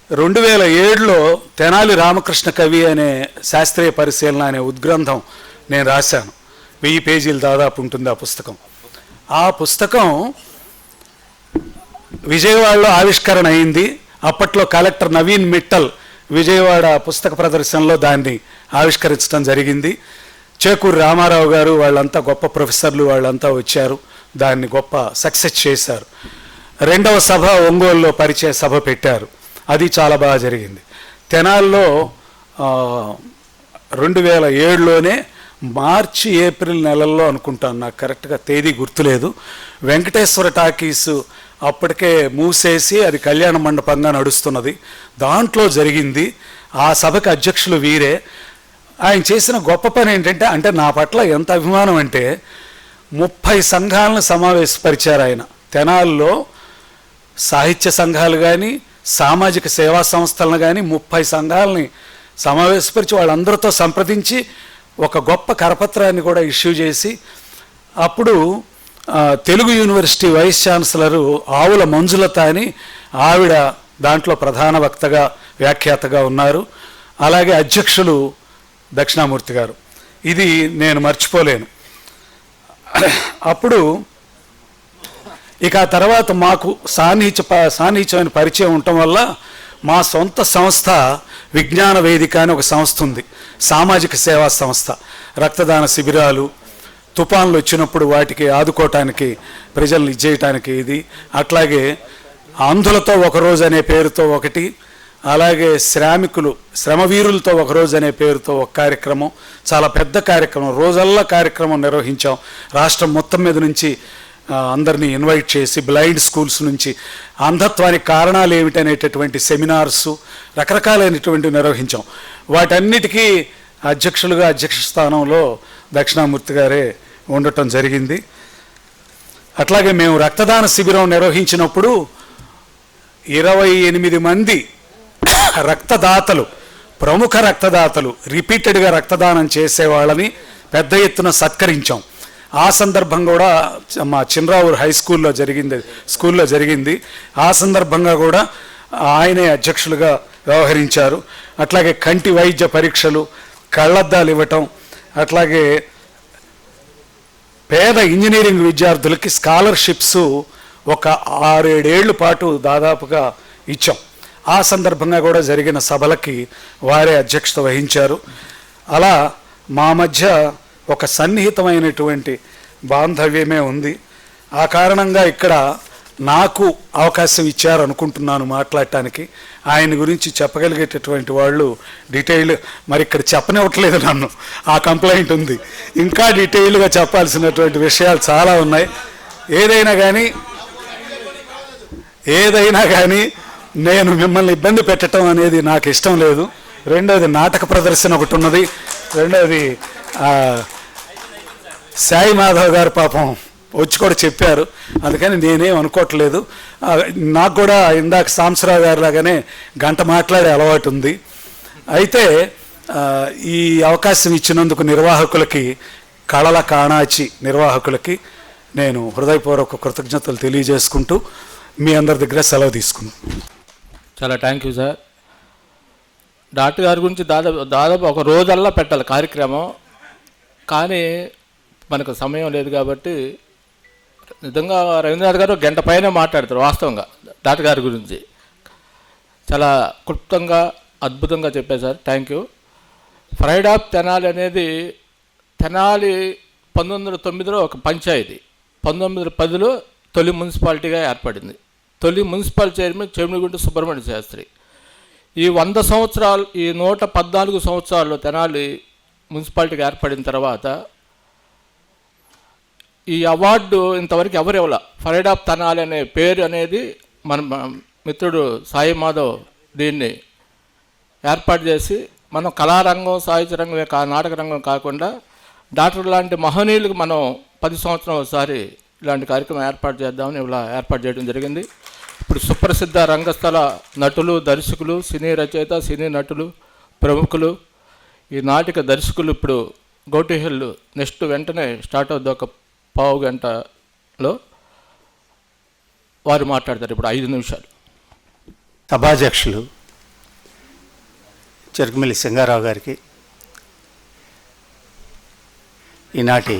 2007లో తెనాలి రామకృష్ణ కవి అనే శాస్త్రీయ పరిశీలన అనే ఉద్గ్రంథం నేను రాశాను. 1000 పేజీలు దాదాపు ఉంటుంది ఆ పుస్తకం. ఆ పుస్తకం విజయవాడలో ఆవిష్కరణ అయింది. అప్పట్లో కలెక్టర్ నవీన్ మిట్టల్ విజయవాడ పుస్తక ప్రదర్శనలో దాన్ని ఆవిష్కరించడం జరిగింది. చేకూరి రామారావు గారు వాళ్ళంతా గొప్ప ప్రొఫెసర్లు వాళ్ళంతా వచ్చారు, దాన్ని గొప్ప సక్సెస్ చేశారు. 2వ సభ ఒంగోలులో పరిచయ సభ పెట్టారు, అది చాలా బాగా జరిగింది. తెనాల్లో 2007లోనే మార్చి ఏప్రిల్ నెలల్లో అనుకుంటాను, నాకు కరెక్ట్గా తేదీ గుర్తులేదు, వెంకటేశ్వర టాకీస్ అప్పటికే మూసేసి అది కళ్యాణ మండపంగా నడుస్తున్నది, దాంట్లో జరిగింది. ఆ సభకు అధ్యక్షులు వీరే. ఆయన చేసిన గొప్ప పని ఏంటంటే, అంటే నా పట్ల ఎంత అభిమానం అంటే, 30 సంఘాలను సమావేశపరిచారు ఆయన. తెనాల్లో సాహిత్య సంఘాలు కానీ, సామాజిక సేవా సంస్థలను కానీ 30 సంఘాలని సమావేశపరిచి వాళ్ళందరితో సంప్రదించి ఒక గొప్ప కరపత్రాన్ని కూడా ఇష్యూ చేసి, అప్పుడు తెలుగు యూనివర్సిటీ వైస్ ఛాన్సలరు ఆవుల మంజులత అని ఆవిడ దాంట్లో ప్రధాన వక్తగా, వ్యాఖ్యాతగా ఉన్నారు. అలాగే అధ్యక్షులు దక్షిణామూర్తి గారు. ఇది నేను మర్చిపోలేను. అప్పుడు ఇక ఆ తర్వాత మాకు సాన్నిహిత్యమైన పరిచయం ఉండటం వల్ల మా సొంత సంస్థ విజ్ఞాన వేదిక అని ఒక సంస్థ ఉంది, సామాజిక సేవా సంస్థ. రక్తదాన శిబిరాలు, తుఫాన్లు వచ్చినప్పుడు వాటికి ఆదుకోవటానికి, ప్రజల్ని ఇచ్చేయటానికి ఇది. అట్లాగే అంధులతో ఒకరోజు అనే పేరుతో ఒకటి, అలాగే శ్రమవీరులతో ఒకరోజు అనే పేరుతో ఒక కార్యక్రమం, చాలా పెద్ద కార్యక్రమం, రోజల్లా కార్యక్రమం నిర్వహించాం. రాష్ట్రం మొత్తం మీద నుంచి అందరినీ ఇన్వైట్ చేసి, బ్లైండ్ స్కూల్స్ నుంచి అంధత్వానికి కారణాలు ఏమిటనేటటువంటి సెమినార్సు రకరకాలైనటువంటి నిర్వహించాం. వాటన్నిటికీ అధ్యక్ష స్థానంలో దక్షిణామూర్తి గారే ఉండటం జరిగింది. అట్లాగే మేము రక్తదాన శిబిరం నిర్వహించినప్పుడు 28 మంది రక్తదాతలు, ప్రముఖ రక్తదాతలు, రిపీటెడ్గా రక్తదానం చేసేవాళ్ళని పెద్ద ఎత్తున సత్కరించాం. ఆ సందర్భం కూడా మా చిన్రావూరు హై స్కూల్లో జరిగింది. ఆ సందర్భంగా కూడా ఆయనే అధ్యక్షులుగా వ్యవహరించారు. అట్లాగే కంటి వైద్య పరీక్షలు, కళ్ళద్దాలు ఇవ్వటం, అట్లాగే పేద ఇంజనీరింగ్ విద్యార్థులకి స్కాలర్షిప్స్ ఒక 6-7 ఏళ్ల పాటు దాదాపుగా ఇచ్చాం. ఆ సందర్భంగా కూడా జరిగిన సభలకి వారే అధ్యక్షత వహించారు. అలా మా మధ్య ఒక సన్నిహితమైనటువంటి బాంధవ్యమే ఉంది. ఆ కారణంగా ఇక్కడ నాకు అవకాశం ఇచ్చారు అనుకుంటున్నాను మాట్లాడటానికి. ఆయన గురించి చెప్పగలిగేటటువంటి వాళ్ళు డీటెయిల్ మరి ఇక్కడ చెప్పనివ్వట్లేదు నన్ను, ఆ కంప్లైంట్ ఉంది. ఇంకా డీటెయిల్గా చెప్పాల్సినటువంటి విషయాలు చాలా ఉన్నాయి. ఏదైనా కానీ నేను మిమ్మల్ని ఇబ్బంది పెట్టడం అనేది నాకు ఇష్టం లేదు. రెండోది నాటక ప్రదర్శన ఒకటి ఉన్నది. రెండోది సాయి మాధవ్ గారు పాపం వచ్చి కూడా చెప్పారు, అందుకని నేనేం అనుకోవట్లేదు. నాకు కూడా ఇందాక సాంబశివరావు గారి లాగానే గంట మాట్లాడే అలవాటు ఉంది. అయితే ఈ అవకాశం ఇచ్చినందుకు నిర్వాహకులకి, కళల కాణాచి నిర్వాహకులకి నేను హృదయపూర్వక కృతజ్ఞతలు తెలియజేసుకుంటూ మీ అందరి దగ్గర సెలవు తీసుకున్నాను. చాలా థ్యాంక్ యూ సార్. డాక్టర్ గారి గురించి దాదాపు ఒక రోజల్లా పెట్టాలి కార్యక్రమం, కానీ మనకు సమయం లేదు కాబట్టి నిజంగా రవీంద్రనాథ్ గారు గంట పైన మాట్లాడతారు. వాస్తవంగా డాక్టర్ గారి గురించి చాలా క్లుప్తంగా అద్భుతంగా చెప్పారు sir. Thank you. Pride of Tenali అనేది తెనాలి 1909లో ఒక పంచాయతీ, 1910లో తొలి మున్సిపాలిటీగా ఏర్పడింది. తొలి మున్సిపల్ చైర్మన్ చెమిడిగుంట సుబ్రహ్మణ్య శాస్త్రి. ఈ 100 సంవత్సరాలు, ఈ 114 సంవత్సరాల్లో తెనాలి మున్సిపాలిటీగా ఏర్పడిన తర్వాత ఈ అవార్డు ఇంతవరకు ఎవరు ఇవ్వాల. ప్రైడ్ ఆఫ్ తెనాలి అనే పేరు అనేది మన మిత్రుడు సాయి మాధవ్ దీన్ని ఏర్పాటు చేసి మనం కళారంగం, సాహిత్య రంగమే నాటక రంగం కాకుండా డాక్టర్ లాంటి మహనీయులకు మనం 10 సంవత్సరాలు ఒకసారి ఇలాంటి కార్యక్రమం ఏర్పాటు చేద్దామని ఇలా ఏర్పాటు చేయడం జరిగింది. ఇప్పుడు సుప్రసిద్ధ రంగస్థల నటులు, దర్శకులు, సినీ రచయిత, సినీ నటులు, ప్రముఖులు, ఈ నాటిక దర్శకులు ఇప్పుడు గోటు హిల్ నెక్స్ట్ వెంటనే స్టార్ట్ అవుద్ది. ఒక పావు గంటలో వారు మాట్లాడతారు. ఇప్పుడు 5 నిమిషాలు. సభాధ్యక్షులు చెరుకుమిల్లి సింగారావు గారికి, ఈనాటి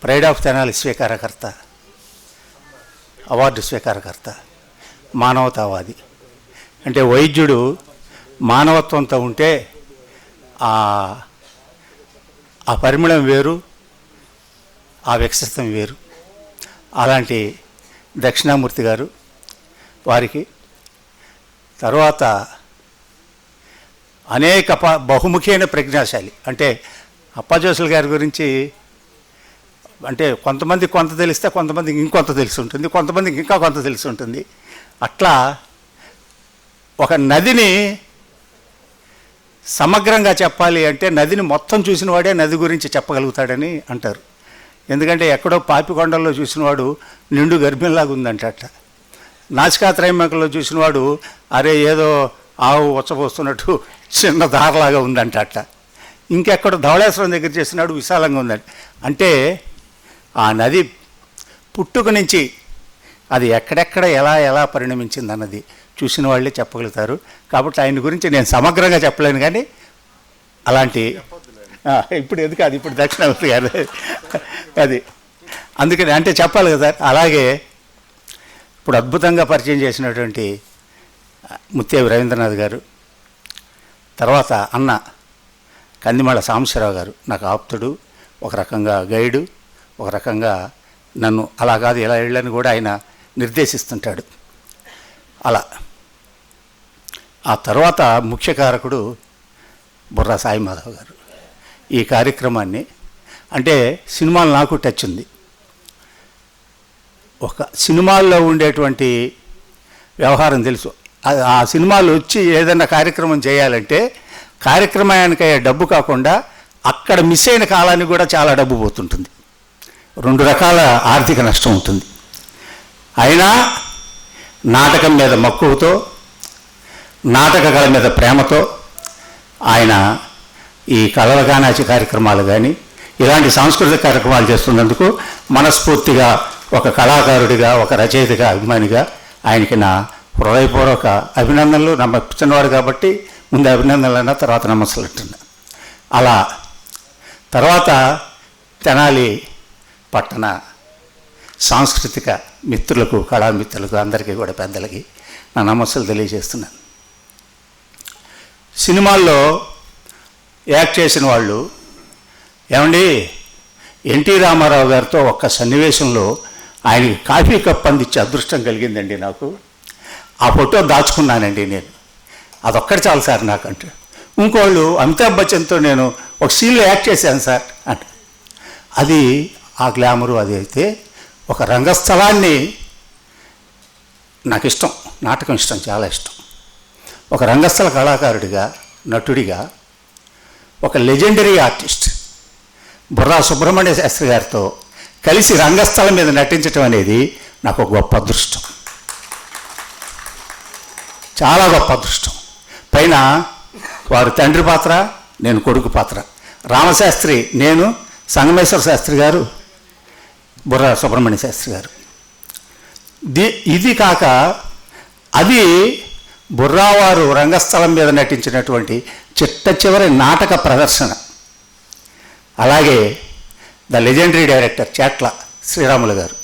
ప్రైడ్ ఆఫ్ తెనాలి స్వీకారకర్త, అవార్డు స్వీకారకర్త, మానవతావాది. అంటే వైద్యుడు మానవత్వంతో ఉంటే ఆ పరిమళం వేరు, ఆ వ్యక్తిత్వం వేరు. అలాంటి దక్షిణామూర్తి గారు, వారికి తర్వాత అనేక బహుముఖమైన ప్రజ్ఞాశాలి. అంటే అప్పాజోసుల గారి గురించి అంటే కొంతమందికి కొంత తెలిస్తే కొంతమందికి ఇంకొంత తెలిసి ఉంటుంది, కొంతమందికి ఇంకా కొంత తెలిసి ఉంటుంది. అట్లా ఒక నదిని సమగ్రంగా చెప్పాలి అంటే నదిని మొత్తం చూసిన వాడే నది గురించి చెప్పగలుగుతాడని అంటారు. ఎందుకంటే ఎక్కడో పాపికొండల్లో చూసినవాడు నిండు గర్భిణిలాగా ఉందంట. నాసికాత్రైమకల్లో చూసినవాడు అరే ఏదో ఆవు ఉచ్చపోస్తున్నట్టు చిన్న దారలాగా ఉందంట. ఇంకెక్కడో ధవళేశ్వరం దగ్గర చేసినాడు విశాలంగా ఉందంట. అంటే ఆ నది పుట్టుక నుంచి అది ఎక్కడెక్కడ ఎలా పరిణమించింది అన్నది చూసిన వాళ్ళే చెప్పగలుగుతారు. కాబట్టి ఆయన గురించి నేను సమగ్రంగా చెప్పలేను, కానీ అలాంటి ఇప్పుడు ఎందుకు అది ఇప్పుడు దక్షిణామూర్తి గారు అది అందుకని అంటే చెప్పాలి కదా. అలాగే ఇప్పుడు అద్భుతంగా పరిచయం చేసినటువంటి ముత్యావి రవీంద్రనాథ్ గారు, తర్వాత అన్న కందిమళ్ళ సాంబశివరావు గారు నాకు ఆప్తుడు, ఒక రకంగా గైడు, ఒక రకంగా నన్ను అలా కాదు ఇలా వెళ్ళని కూడా ఆయన నిర్దేశిస్తుంటాడు. అలా ఆ తర్వాత ముఖ్య కారకుడు బుర్రా సాయి మాధవ్ గారు. ఈ కార్యక్రమాన్ని అంటే సినిమాలు నాకు టచ్ ఉంది. ఒక సినిమాల్లో ఉండేటువంటి వ్యవహారం తెలుసు. ఆ సినిమాలు వచ్చి ఏదైనా కార్యక్రమం చేయాలంటే కార్యక్రమానికి డబ్బు కాకుండా అక్కడ మిస్ అయిన కాలానికి కూడా చాలా డబ్బు పోతుంటుంది. 2 రకాల ఆర్థిక నష్టం ఉంటుంది. అయినా నాటకం మీద మక్కువతో, నాటక కళ మీద ప్రేమతో ఆయన ఈ కళల కానాచి కార్యక్రమాలు కానీ ఇలాంటి సాంస్కృతిక కార్యక్రమాలు చేస్తున్నందుకు మనస్ఫూర్తిగా ఒక కళాకారుడిగా, ఒక రచయితగా, అభిమానిగా ఆయనకి నా హృదయపూర్వక అభినందనలు. నమ్మచ్చినవాడు కాబట్టి ముందు అభినందనలు అన్న తర్వాత నమస్సులు అంటున్నా. అలా తర్వాత తెనాలి పట్టణ సాంస్కృతిక మిత్రులకు, కళామిత్రులకు, అందరికీ కూడా పెద్దలకి నా నమస్సులు తెలియజేస్తున్నాను. సినిమాల్లో యాక్ట్ చేసిన వాళ్ళు, ఏమండి ఎన్టీ రామారావు గారితో ఒక్క సన్నివేశంలో ఆయనకి కాఫీ కప్ అందించే అదృష్టం కలిగిందండి నాకు. ఆ ఫోటో దాచుకున్నానండి నేను. అదొక్కటి చాలు సార్ నాకంటే. ఇంకోళ్ళు అమితాబ్ బచ్చన్తో నేను ఒక సీన్లో యాక్ట్ చేశాను సార్ అంటే, అది ఆ గ్లామరు. అది అయితే ఒక రంగస్థలాన్ని నాకు ఇష్టం, నాటకం ఇష్టం, చాలా ఇష్టం. ఒక రంగస్థల కళాకారుడిగా, నటుడిగా, ఒక లెజెండరీ ఆర్టిస్ట్ బుర్రా సుబ్రహ్మణ్య శాస్త్రి గారితో కలిసి రంగస్థలం మీద నటించడం అనేది నాకు ఒక గొప్ప అదృష్టం, చాలా గొప్ప అదృష్టం. పైన వారు తండ్రి పాత్ర, నేను కొడుకు పాత్ర. రామశాస్త్రి నేను, సంగమేశ్వర శాస్త్రి గారు, బుర్రా సుబ్రహ్మణ్య శాస్త్రి గారు. ఇది కాక అది బుర్రావారు రంగస్థలం మీద నటించినటువంటి చిట్ట చివరి నాటక ప్రదర్శన. అలాగే ద లెజెండరీ డైరెక్టర్ చేట్ల శ్రీరాములు గారు,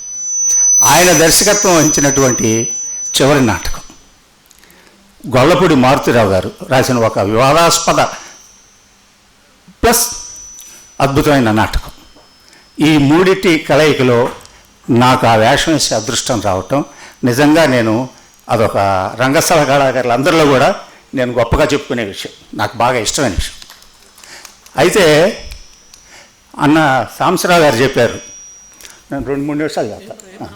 ఆయన దర్శకత్వం వహించినటువంటి చివరి నాటకం. గొల్లపూడి మారుతిరావు గారు రాసిన ఒక వివాదాస్పద ప్లస్ అద్భుతమైన నాటకం. ఈ మూడిటి కలయికలో నాకు ఆ వేషం వేసే అదృష్టం రావటం నిజంగా నేను అదొక రంగస్థల కళాకారులు అందరిలో కూడా నేను గొప్పగా చెప్పుకునే విషయం, నాకు బాగా ఇష్టమైన విషయం. అయితే అన్న సాంబశివరావు గారు చెప్పారు, నేను 2-3 నిమిషాలు చెప్తాను.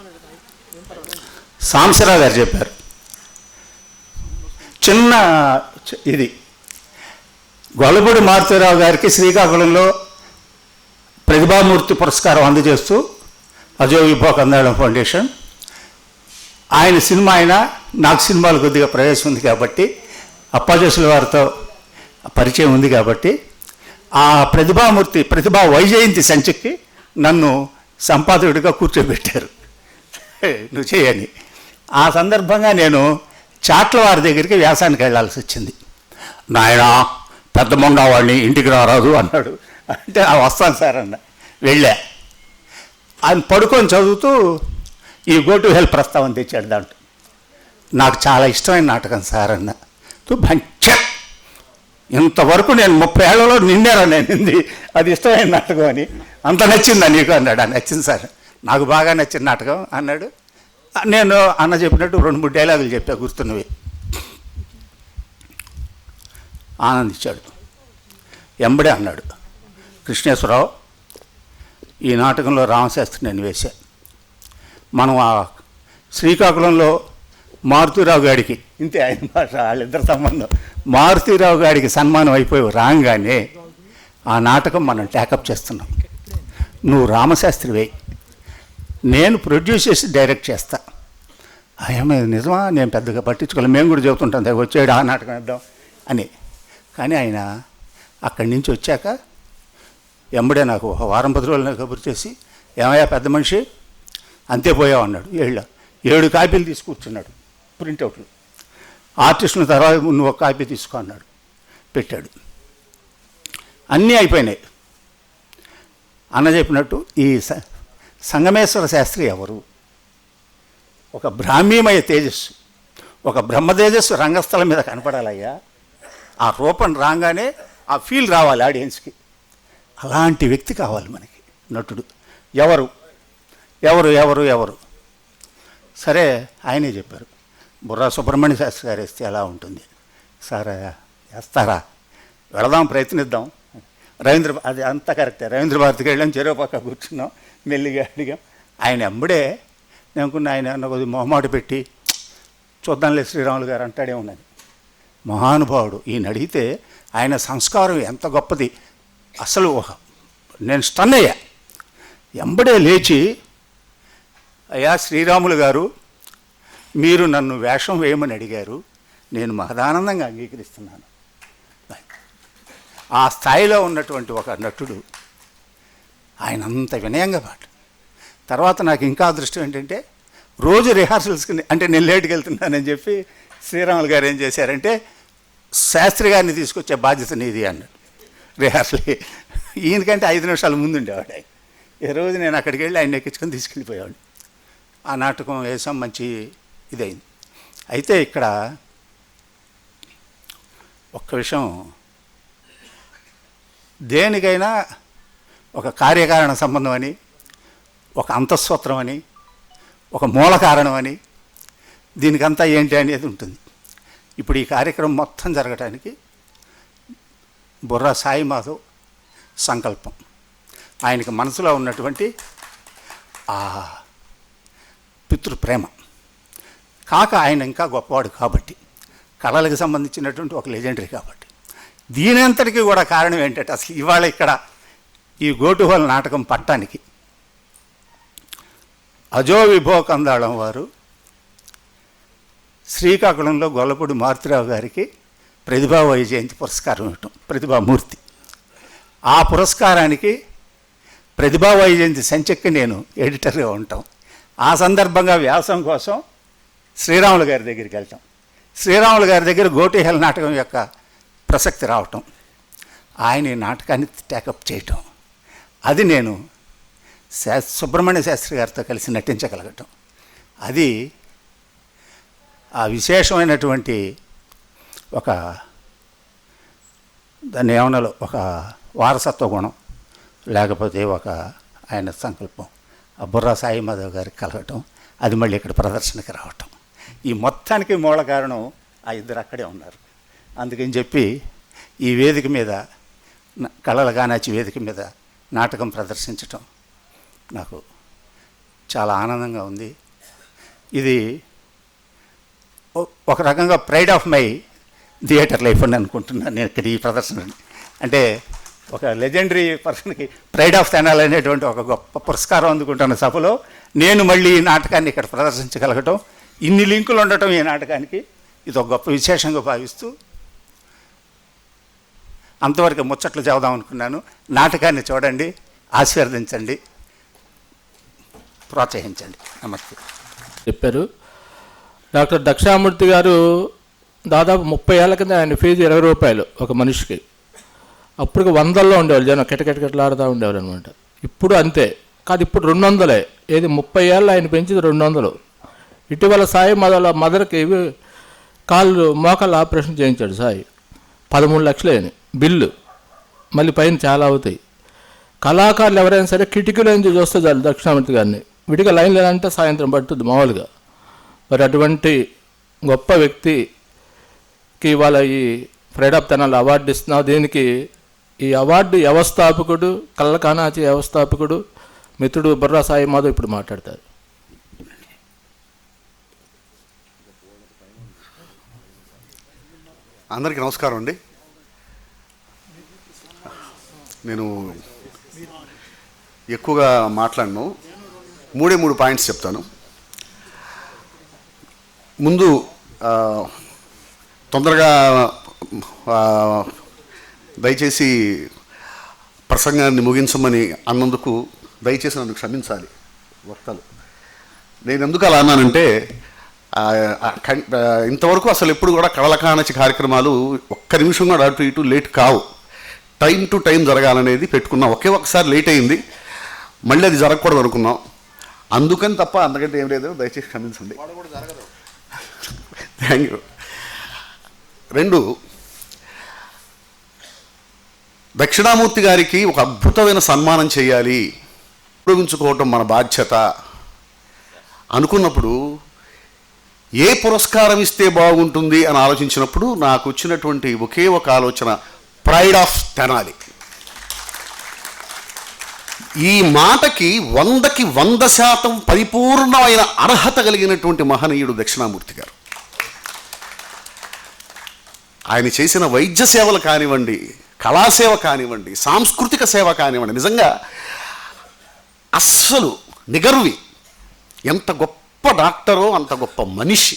సాంబశివరావు గారు చెప్పారు, చిన్న ఇది గొల్లపూడి మారుతిరావు గారికి శ్రీకాకుళంలో ప్రతిభామూర్తి పురస్కారం అందజేస్తూ అజయ్ విభో కందాళం ఫౌండేషన్, ఆయన సినిమా అయినా నాకు సినిమాలు కొద్దిగా ప్రవేశం ఉంది కాబట్టి, అప్పాజోసుల వారితో పరిచయం ఉంది కాబట్టి, ఆ ప్రతిభా వైజయంతి సంచికి నన్ను సంపాదకుడిగా కూర్చోబెట్టారు, నువ్వు చేయని. ఆ సందర్భంగా నేను చాట్ల వారి దగ్గరికి వ్యాసానికి వెళ్ళాల్సి వచ్చింది. నాయన పెద్ద మొండావాడిని, ఇంటికి రారాదు అన్నాడు. అంటే వస్తాను సార్ అన్న. వెళ్ళా. ఆయన పడుకొని చదువుతూ ఈ గో టు హెల్ప్ ప్రస్తావన తెచ్చాడు. దాంట్లో నాకు చాలా ఇష్టమైన నాటకం సార్ అన్న. మంచ ఇంతవరకు నేను 30 ఏళ్లలో నిండారా నేను అది ఇష్టమైన నాటకం అని. అంత నచ్చిందా నీకు అన్నాడు. నచ్చింది సార్, నాకు బాగా నచ్చిన నాటకం అన్నాడు. నేను అన్న చెప్పినట్టు 2-3 డైలాగులు చెప్పా గుర్తున్నవి. ఆనందించాడు. ఎంబడే అన్నాడు, కృష్ణేశ్వరరావు ఈ నాటకంలో రామశాస్త్రి నేను వేశా. మనం ఆ శ్రీకాకుళంలో మారుతిరావు గారికి, ఇంతే ఆయన భాష, వాళ్ళిద్దరు సంబంధం, మారుతిరావు గారికి సన్మానం అయిపోయి రాగానే ఆ నాటకం మనం ట్యాకప్ చేస్తున్నాం, నువ్వు రామశాస్త్రి వేయి, నేను ప్రొడ్యూస్ చేసి డైరెక్ట్ చేస్తా. ఏమో నిజమా, నేను పెద్దగా పట్టించుకోలేదు, మేము కూడా చెబుతుంటాం వచ్చాడు ఆ నాటకం వేద్దాం అని. కానీ ఆయన అక్కడి నుంచి వచ్చాక ఎంబడే నాకు 1 వారం 10 రోజులు కబురు చేసి, ఏమయ్యా పెద్ద మనిషి అంతే పోయావు అన్నాడు. 7 కాపీలు తీసుకూర్చున్నాడు ప్రింటౌట్లు. ఆర్టిస్టుల తర్వాత నువ్వు ఒక కాపీ తీసుకో అన్నాడు, పెట్టాడు. అన్నీ అయిపోయినాయి. అన్న చెప్పినట్టు ఈ సంగమేశ్వర శాస్త్రి ఎవరు? ఒక బ్రాహ్మీమయ తేజస్సు, ఒక బ్రహ్మ తేజస్సు రంగస్థలం మీద కనపడాలయ్యా. ఆ రూపం రాగానే ఆ ఫీల్ రావాలి ఆడియన్స్కి. అలాంటి వ్యక్తి కావాలి మనకి నటుడు. ఎవరు ఎవరు ఎవరు ఎవరు సరే ఆయనే చెప్పారు, బుర్రా సుబ్రహ్మణ్య శాస్త్రి గారు వేస్తే ఎలా ఉంటుంది సార్, వేస్తారా, వెళదాం, ప్రయత్నిద్దాం. అది అంతా కరెక్టే. రవీంద్ర భారతికి వెళ్ళాం, చెరువు పక్క కూర్చున్నాం, మెల్లిగా అడిగాం. ఆయన ఎంబడే నేను అనుకున్న ఆయన కొద్దిగా మొహమాట పెట్టి చూద్దాంలే శ్రీరాములు గారు అంటాడేమోనని. మహానుభావుడు. ఈయన అడిగితే ఆయన సంస్కారం ఎంత గొప్పది. అసలు నేను స్టన్ అయ్యా. ఎంబడే లేచి, అయ్యా శ్రీరాములు గారు, మీరు నన్ను వేషం వేయమని అడిగారు, నేను మహదానందంగా అంగీకరిస్తున్నాను. ఆ స్థాయిలో ఉన్నటువంటి ఒక నటుడు ఆయన అంత వినయంగా పాట. తర్వాత నాకు ఇంకా అదృష్టం ఏంటంటే, రోజు రిహార్సల్స్కి, అంటే నేను లేట్కి వెళ్తున్నానని చెప్పి శ్రీరాములు గారు ఏం చేశారంటే, శాస్త్రి గారిని తీసుకొచ్చే బాధ్యత నీది అన్నాడు రిహార్సల్. ఈయనకంటే 5 నిమిషాల ముందు ఉండేవాడు. ఏ రోజు నేను అక్కడికి వెళ్ళి ఆయన ఎక్కించుకొని తీసుకెళ్ళిపోయాడు. ఆ నాటకం వేసాం, మంచి ఇదైంది. అయితే ఇక్కడ ఒక్క విషయం, దేనికైనా ఒక కార్యకారణ సంబంధం అని, ఒక అంతఃసూత్రం అని, ఒక మూల కారణం అని, దీనికంతా ఏంటి అనేది ఉంటుంది. ఇప్పుడు ఈ కార్యక్రమం మొత్తం జరగటానికి బుర్రా సాయి మాధవ్ సంకల్పం, ఆయనకి మనసులో ఉన్నటువంటి ఆ పితృప్రేమ కాక ఆయన ఇంకా గొప్పవాడు కాబట్టి, కళలకు సంబంధించినటువంటి ఒక లెజెండరీ కాబట్టి, దీనంతటికీ కూడా కారణం ఏంటంటే అసలు ఇవాళ ఇక్కడ ఈ గోటు హాల్ నాటకం పట్టానికి అజో విభో కందాళం వారు శ్రీకాకుళంలో గొల్లపూడి మారుతిరావు గారికి ప్రతిభా వైజయంతి పురస్కారం ఇవ్వటం, ప్రతిభామూర్తి. ఆ పురస్కారానికి ప్రతిభా వైజయంతి సంచిక నేను ఎడిటర్గా ఉంటాం. ఆ సందర్భంగా వ్యాసం కోసం శ్రీరాములు గారి దగ్గరికి వెళ్తాం. శ్రీరాములు గారి దగ్గర గోటిహెల్ నాటకం యొక్క ప్రసక్తి రావటం, ఆయన ఈ నాటకాన్ని టేకప్ చేయటం, అది నేను సుబ్రహ్మణ్య శాస్త్రి గారితో కలిసి నటించగలగటం, అది ఆ విశేషమైనటువంటి ఒక దాన్ని ఏమన్నాలో ఒక వారసత్వ గుణం, లేకపోతే ఒక ఆయన సంకల్పం ఆ బుర్రా సాయి మాధవ్ గారికి కలగటం, అది మళ్ళీ ఇక్కడ ప్రదర్శనకి రావటం, ఈ మొత్తానికి మూల కారణం ఆ ఇద్దరు అక్కడే ఉన్నారు. అందుకని చెప్పి ఈ వేదిక మీద, కళల గానాచి వేదిక మీద నాటకం ప్రదర్శించటం నాకు చాలా ఆనందంగా ఉంది. ఇది ఒక రకంగా pride of my theatre life అని అనుకుంటున్నాను నేను ఇక్కడ ఈ ప్రదర్శనని. అంటే ఒక లెజెండరీ పర్సన్కి ప్రైడ్ ఆఫ్ తెనాలి అనేటువంటి ఒక గొప్ప పురస్కారం అందుకుంటున్న సభలో నేను మళ్ళీ ఈ నాటకాన్ని ఇక్కడ ప్రదర్శించగలగటం, ఇన్ని లింకులు ఉండటం ఈ నాటకానికి ఇది ఒక గొప్ప విశేషంగా భావిస్తూ అంతవరకు ముచ్చట్లు చెబుదాం అనుకున్నాను. నాటకాన్ని చూడండి, ఆశీర్వదించండి, ప్రోత్సహించండి. నమస్తే. చెప్పారు డాక్టర్ దక్షిణామూర్తి గారు. దాదాపు 30 ఏళ్ల కింద ఆయన ఫీజు 20 రూపాయలు ఒక మనిషికి. అప్పుడు 100లో ఉండేవాళ్ళు, జనం కిటకిటకిటలాడుతూ ఉండేవారు అనమాట. ఇప్పుడు అంతే కాదు, ఇప్పుడు 200. ఏది 30 ఏళ్ళు ఆయన పెంచింది 200. ఇటీవల సాయి మదర్కి కాళ్ళు మోకాళ్ళు ఆపరేషన్ చేయించాడు సాయి, 13 లక్షలు అయినాయి బిల్లు, మళ్ళీ పైన చాలా అవుతాయి. కళాకారులు ఎవరైనా సరే కిటికీలో నుంచి చూస్తే చాలు దక్షిణామూర్తి గారిని, విడిగా లైన్ లేదంటే సాయంత్రం పడుతుంది మామూలుగా. మరి అటువంటి గొప్ప వ్యక్తికి ఇవాళ ఈ ప్రైడ్ ఆఫ్ తెనాలి అవార్డు ఇస్తున్నావు. దీనికి ఈ అవార్డు వ్యవస్థాపకుడు, కళ్ళ కానాచి వ్యవస్థాపకుడు మిత్రుడు బుర్రా సాయి మాధవ్ ఇప్పుడు మాట్లాడతారు. అందరికీ నమస్కారం అండి. నేను ఎక్కువగా మాట్లాడను, 3 పాయింట్స్ చెప్తాను. ముందు తొందరగా దయచేసి ప్రసంగాన్ని ముగించమని అన్నందుకు దయచేసి నన్ను క్షమించాలి వక్తలు. నేను ఎందుకు అలా అన్నానంటే, ఇంతవరకు అసలు ఎప్పుడు కూడా కళల కానచి కార్యక్రమాలు ఒక్క నిమిషం కూడా అటు ఇటు లేట్ కావు, టైం టు టైం జరగాలనేది పెట్టుకున్నాం. ఒకసారి లేట్ అయింది, మళ్ళీ అది జరగకూడదు అనుకున్నాం, అందుకని తప్ప అందుకంటే ఏం లేదు. దయచేసి క్షమించండి. Thank you. 2, దక్షిణామూర్తి గారికి ఒక అద్భుతమైన సన్మానం చేయాలి, ఉపయోగించుకోవటం మన బాధ్యత అనుకున్నప్పుడు ఏ పురస్కారం ఇస్తే బాగుంటుంది అని ఆలోచించినప్పుడు నాకు వచ్చినటువంటి ఒకే ఒక ఆలోచన ప్రైడ్ ఆఫ్ తెనాలి. ఈ మాటకి 100కి 100% పరిపూర్ణమైన అర్హత కలిగినటువంటి మహనీయుడు దక్షిణామూర్తి గారు. ఆయన చేసిన వైద్య సేవలు కానివ్వండి, కళాసేవ కానివ్వండి, సాంస్కృతిక సేవ కానివ్వండి, నిజంగా అస్సలు నిగర్వి. ఎంత గొప్ప డాక్టరో అంత గొప్ప మనిషి,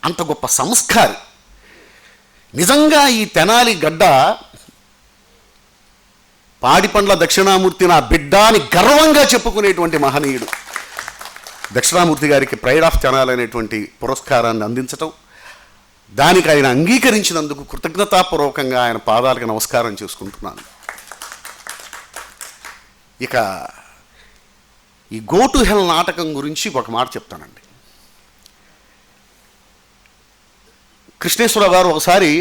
అంత గొప్ప సంస్కారి. నిజంగా ఈ తెనాలి గడ్డ పాడిపండ్ల దక్షిణామూర్తి నా బిడ్డ అని గర్వంగా చెప్పుకునేటువంటి మహనీయుడు. దక్షిణామూర్తి గారికి ప్రైడ్ ఆఫ్ తెనాలి అనేటువంటి పురస్కారాన్ని అందించటం, దానికి ఆయన అంగీకరించినందుకు కృతజ్ఞతాపూర్వకంగా ఆయన పాదాలకు నమస్కారం చేసుకుంటున్నాను. ఇక ఈ గో టు హెల్ నాటకం గురించి ఒక మాట చెప్తానండి. కృష్ణేశ్వరరావు గారు ఒకసారి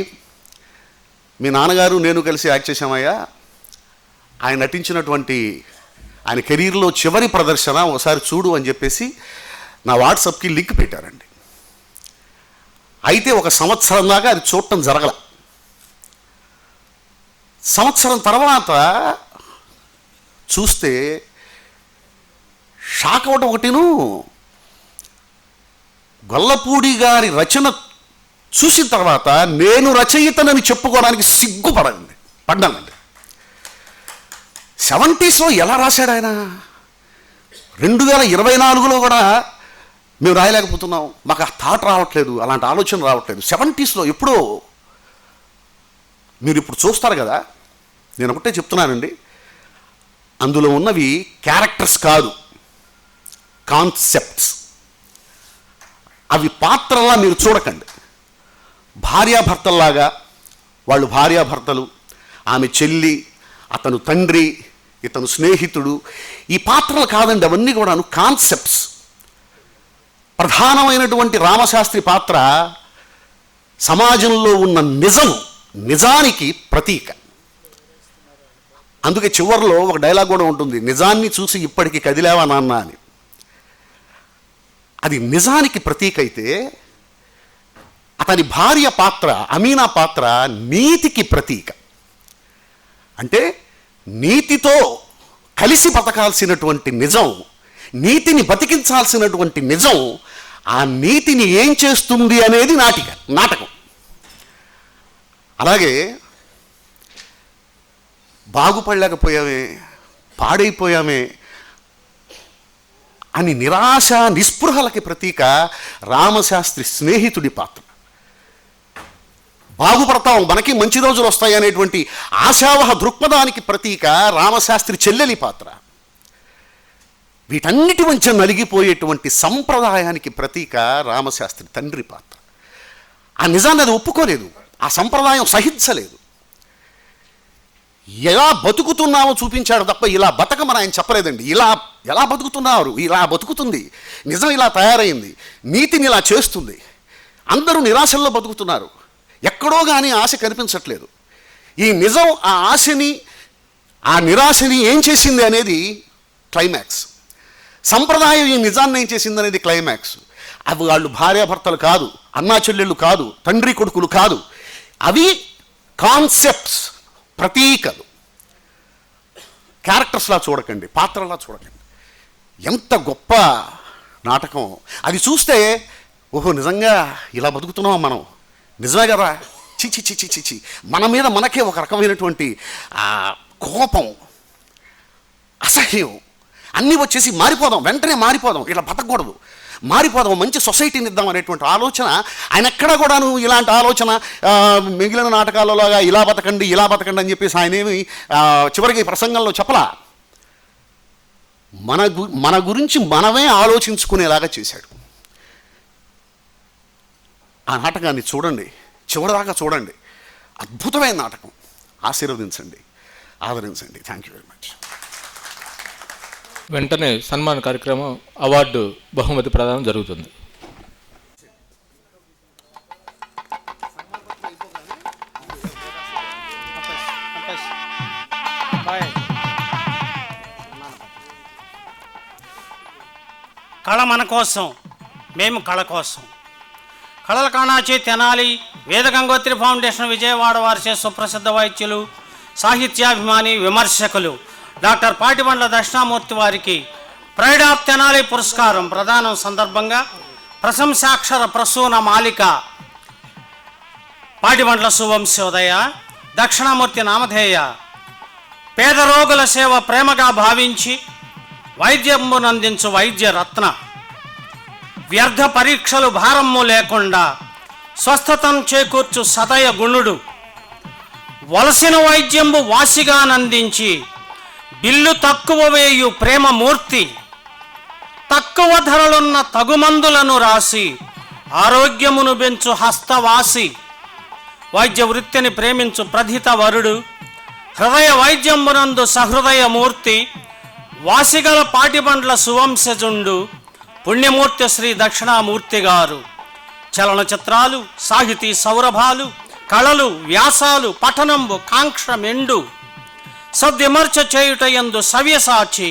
మీ నాన్నగారు నేను కలిసి యాక్ట్ చేశామయ్యా, ఆయన నటించినటువంటి ఆయన కెరీర్లో చివరి ప్రదర్శన ఒకసారి చూడు అని చెప్పేసి నా వాట్సాప్కి లింక్ పెట్టారండి. అయితే ఒక సంవత్సరం దాకా అది చూడటం జరగల. సంవత్సరం తర్వాత చూస్తే షాక్ అవ్వటం ఒకటిను, గొల్లపూడి గారి రచన చూసిన తర్వాత నేను రచయితనని చెప్పుకోవడానికి పడ్డానండి. 70s ఎలా రాశాడు ఆయన? 2024లో కూడా మేము రాయలేకపోతున్నాం, మాకు ఆ థాట్ రావట్లేదు, అలాంటి ఆలోచన రావట్లేదు. 70s ఎప్పుడో మీరు ఇప్పుడు చూస్తారు కదా, నేను ఒకటే చెప్తున్నానండి, అందులో ఉన్నవి క్యారెక్టర్స్ కాదు, కాన్సెప్ట్స్. అవి పాత్రలా మీరు చూడకండి. భార్యాభర్తల్లాగా వాళ్ళు భార్యాభర్తలు, ఆమె చెల్లి, అతను తండ్రి, ఇతను స్నేహితుడు, ఈ పాత్రలు కాదండి, అవన్నీ కూడాను కాన్సెప్ట్స్. ప్రధానమైనటువంటి రామశాస్త్రి పాత్ర సమాజంలో ఉన్న నిజానికి ప్రతీక. అందుకే చివరిలో ఒక డైలాగ్ కూడా ఉంటుంది, నిజాన్ని చూసి ఇప్పటికీ కదిలేవా నాన్న అని. అది నిజానికి ప్రతీక అయితే, అతని భార్య పాత్ర అమీనా పాత్ర నీతికి ప్రతీక. అంటే నీతితో కలిసి బతకాల్సినటువంటి నిజం, నీతిని బతికించాల్సినటువంటి నిజం, ఆ నీతిని ఏం చేస్తుంది అనేది నాటకం. అలాగే బాగుపడలేకపోయామే, పాడైపోయామే అని నిరాశ నిస్పృహలకి ప్రతీక రామశాస్త్రి స్నేహితుడి పాత్ర. బాగుపడతాం, మనకి మంచి రోజులు వస్తాయి అనేటువంటి ఆశావహ దృక్పథానికి ప్రతీక రామశాస్త్రి చెల్లెలి పాత్ర. వీటన్నిటి మధ్య నలిగిపోయేటువంటి సంప్రదాయానికి ప్రతీక రామశాస్త్రి తండ్రి పాత్ర. ఆ నిజాన్ని అది ఒప్పుకోలేదు, ఆ సంప్రదాయం సహించలేదు. ఎలా బతుకుతున్నావో చూపించాడు తప్ప ఇలా బతకమని ఆయన చెప్పలేదండి. ఎలా బతుకుతున్నారు, ఇలా బతుకుతుంది, నిజం ఇలా తయారైంది, నీతిని ఇలా చేస్తుంది. అందరూ నిరాశల్లో బతుకుతున్నారు, ఎక్కడో కానీ ఆశ కనిపించట్లేదు. ఈ నిజం ఆ ఆశని, ఆ నిరాశని ఏం చేసింది అనేది క్లైమాక్స్. సంప్రదాయం ఈ నిజాన్ని ఏం చేసింది అనేది క్లైమాక్స్. అవి వాళ్ళు భార్యాభర్తలు కాదు, అన్నా చెల్లెళ్ళు కాదు, తండ్రి కొడుకులు కాదు, అవి కాన్సెప్ట్స్, ప్రతీకలు. క్యారెక్టర్స్లా చూడకండి, పాత్రలా చూడకండి. ఎంత గొప్ప నాటకం అది! చూస్తే ఓహో నిజంగా ఇలా బతుకుతున్నాం మనం, నిజమే కదా, చిచి చిచి చిచి మన మీద మనకే ఒక రకమైనటువంటి కోపం, అసహ్యం అన్నీ వచ్చేసి మారిపోదాం, వెంటనే మారిపోదాం, ఇలా బతకూడదు, మారిపోదాం, మంచి సొసైటీని ఇద్దాం అనేటువంటి ఆలోచన ఆయన ఎక్కడ కూడాను. ఇలాంటి ఆలోచన మిగిలిన నాటకాలలోగా ఇలా బతకండి అని చెప్పేసి ఆయన ఏమి చివరికి ప్రసంగంలో చెప్పలా. మన గురించి మనమే ఆలోచించుకునేలాగా చేశాడు. ఆ నాటకాన్ని చూడండి, చివరిదాకా చూడండి, అద్భుతమైన నాటకం. ఆశీర్వదించండి, ఆదరించండి. Thank you very much. వెంటనే సన్మాన కార్యక్రమం, అవార్డు బహుమతి ప్రదానం జరుగుతుంది. కళ మన కోసం, మేము కళ కోసం. కళల కాణాచి తెనాలి వేద గంగోత్రి ఫౌండేషన్ విజయవాడ వారిచే సుప్రసిద్ధ వైద్యులు, సాహిత్యాభిమాని, విమర్శకులు డాక్టర్ పాటిబండ్ల దక్షిణామూర్తి వారికి ప్రైడ్ ఆఫ్ తెనాలి పురస్కారం ప్రదానం సందర్భంగా ప్రశంసాక్షర ప్రసూన మాలిక పాటిబండ్ల సువంశోదయ, దక్షిణామూర్తి నామధేయ, పేద రోగుల సేవ ప్రేమగా భావించి వైద్యమునందించు వైద్య రత్న, వ్యర్థ పరీక్షలు భారము లేకుండా స్వస్థతను చేకూర్చు సదయ గుణుడు, వలసిన వైద్యంబు వాసిగానందించి బిల్లు తక్కువ వేయు ప్రేమమూర్తి, తక్కువ ధరలున్న తగుమందులను రాసి ఆరోగ్యమును పెంచు హస్తవాసి, వైద్య వృత్తిని ప్రేమించు ప్రథిత వరుడు, హృదయ వైద్యమునందు సహృదయమూర్తి, వాసిగల పాటిబండ్ల సువంశజుండు పుణ్యమూర్తి శ్రీ దక్షిణామూర్తి గారు చలనచిత్రాలు, సాహితీ సౌరభాలు, కళలు, వ్యాసాలు, పఠనంబు కాంక్ష మెండు సద్విమర్శ చేయుటయందు సవ్యసాచి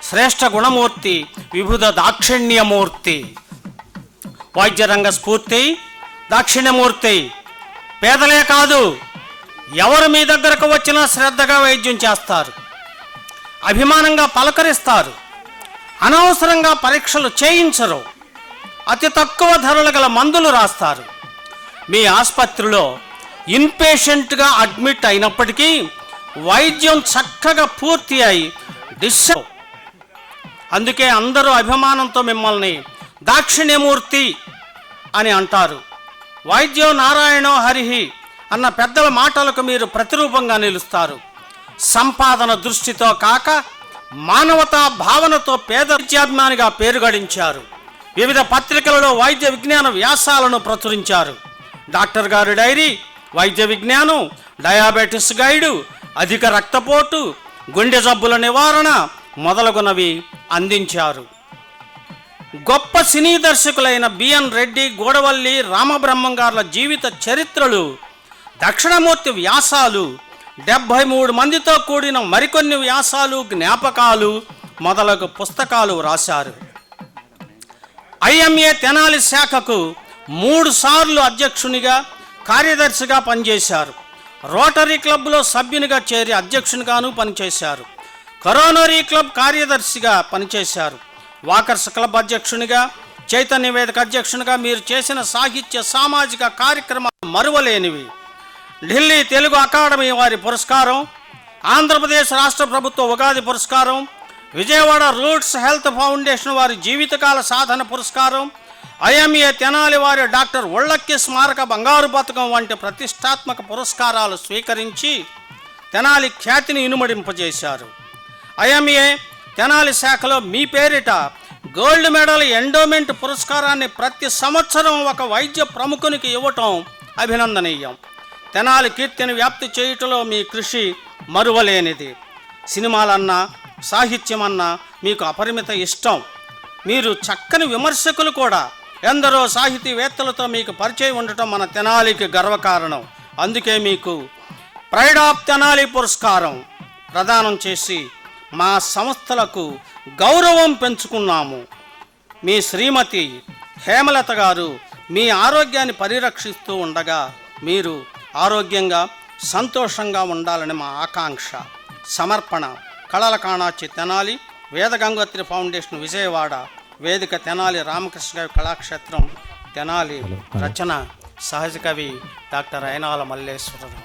శ్రేష్ఠ గుణమూర్తి విభుద దాక్షిణ్యమూర్తి. వైద్యరంగ స్ఫూర్తి దాక్షిణ్యమూర్తి. పేదలే కాదు, ఎవరు మీ దగ్గరకు వచ్చినా శ్రద్ధగా వైద్యం చేస్తారు, అభిమానంగా పలకరిస్తారు, అనవసరంగా పరీక్షలు చేయించరు, అతి తక్కువ ధరలు గల మందులు రాస్తారు. మీ ఆసుపత్రిలో ఇన్పేషెంట్గా అడ్మిట్ అయినప్పటికీ వైద్యం చక్కగా పూర్తి అయి అందుకే అందరూ అభిమానంతో మిమ్మల్ని దాక్షిణ్యమూర్తి అని అంటారు. వైద్యో నారాయణో హరిహి అన్న పెద్దల మాటలకు మీరు ప్రతిరూపంగా నిలుస్తారు. సంపాదన దృష్టితో కాక మానవతా భావనతో పేద విద్యాభిమానిగా పేరు గడించారు. వివిధ పత్రికలలో వైద్య విజ్ఞాన వ్యాసాలను ప్రచురించారు. డాక్టర్ గారి డైరీ, వైద్య విజ్ఞానం, డయాబెటిస్ గైడు, అధిక రక్తపోటు, గుండె జబ్బుల నివారణ మొదలగునవి అందించారు. గొప్ప సినీ దర్శకులైన బిఎన్ రెడ్డి, గూడవల్లి, రామబ్రహ్మం గార్ల జీవిత చరిత్రలు, దక్షిణమూర్తి వ్యాసాలు, 73 మందితో కూడిన మరికొన్ని వ్యాసాలు, జ్ఞాపకాలు మొదలగు పుస్తకాలు రాశారు. ఐఎంఏ తెనాలి శాఖకు 3 సార్లు అధ్యక్షునిగా, కార్యదర్శిగా పనిచేశారు. రోటరీ క్లబ్లో సభ్యునిగా చేరి అధ్యక్షునిగాను పనిచేశారు. కరోనరీ క్లబ్ కార్యదర్శిగా పనిచేశారు. వాకర్స్ క్లబ్ అధ్యక్షునిగా, చైతన్య వేదిక అధ్యక్షునిగా మీరు చేసిన సాహిత్య సామాజిక కార్యక్రమాలు మరువలేనివి. ఢిల్లీ తెలుగు అకాడమీ వారి పురస్కారం, ఆంధ్రప్రదేశ్ రాష్ట్ర ప్రభుత్వ ఉగాది పురస్కారం, విజయవాడ రూట్స్ హెల్త్ ఫౌండేషన్ వారి జీవితకాల సాధన పురస్కారం, ఐఎంఏ తెనాలి వారి డాక్టర్ ఒళ్ళక్కి స్మారక బంగారు పథకం వంటి ప్రతిష్టాత్మక పురస్కారాలు స్వీకరించి తెనాలి ఖ్యాతిని ఇనుమడింపజేశారు. ఐఎంఏ తెనాలి శాఖలో మీ పేరిట గోల్డ్ మెడల్ ఎండోమెంట్ పురస్కారాన్ని ప్రతి సంవత్సరం ఒక వైద్య ప్రముఖునికి ఇవ్వటం అభినందనీయం. తెనాలి కీర్తిని వ్యాప్తి చేయుటలో మీ కృషి మరువలేనిది. సినిమాలన్నా సాహిత్యమన్నా మీకు అపరిమిత ఇష్టం. మీరు చక్కని విమర్శకులు కూడా. ఎందరో సాహితీవేత్తలతో మీకు పరిచయం ఉండటం మన తెనాలికి గర్వకారణం. అందుకే మీకు ప్రైడ్ ఆఫ్ తెనాలి పురస్కారం ప్రదానం చేసి మా సంస్థలకు గౌరవం పెంచుకున్నాము. మీ శ్రీమతి హేమలత గారు మీ ఆరోగ్యాన్ని పరిరక్షిస్తూ ఉండగా మీరు ఆరోగ్యంగా సంతోషంగా ఉండాలని మా ఆకాంక్ష. సమర్పణ కళల కాణాచి తెనాలి, వేద గంగోత్రి ఫౌండేషన్ విజయవాడ, వేదిక తెనాలి రామకృష్ణ గారి కళాక్షేత్రం తెనాలి. రచన సహజ కవి డాక్టర్ అయినాల మల్లేశ్వరరావు.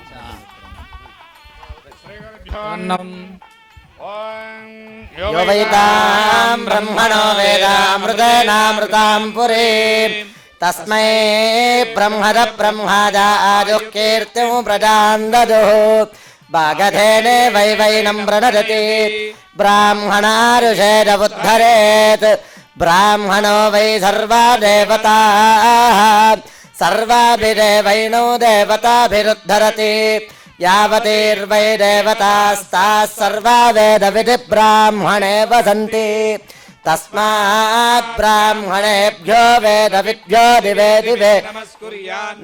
బ్రహ్మణో వేదామృతేనామృతాం పురీ తస్మై బ్రహ్మద బ్రహ్మాదాజుః కీర్తిం ప్రజాన్ దదుః భాగధేనే వైవైనం ప్రణదతి బ్రాహ్మణారుషేదముద్ధరేత్ బ్రాహ్మణో వై సర్వా దేవతాః సర్వాభిదేవైనో దేవతాభిరుద్ధరతి యావతీర్వై దేవతాస్తాః సర్వా వేద విధి బ్రాహ్మణే వసంతి తస్మాత్ బ్రాహ్మణేభ్యో వేద విద్యో దివే దివే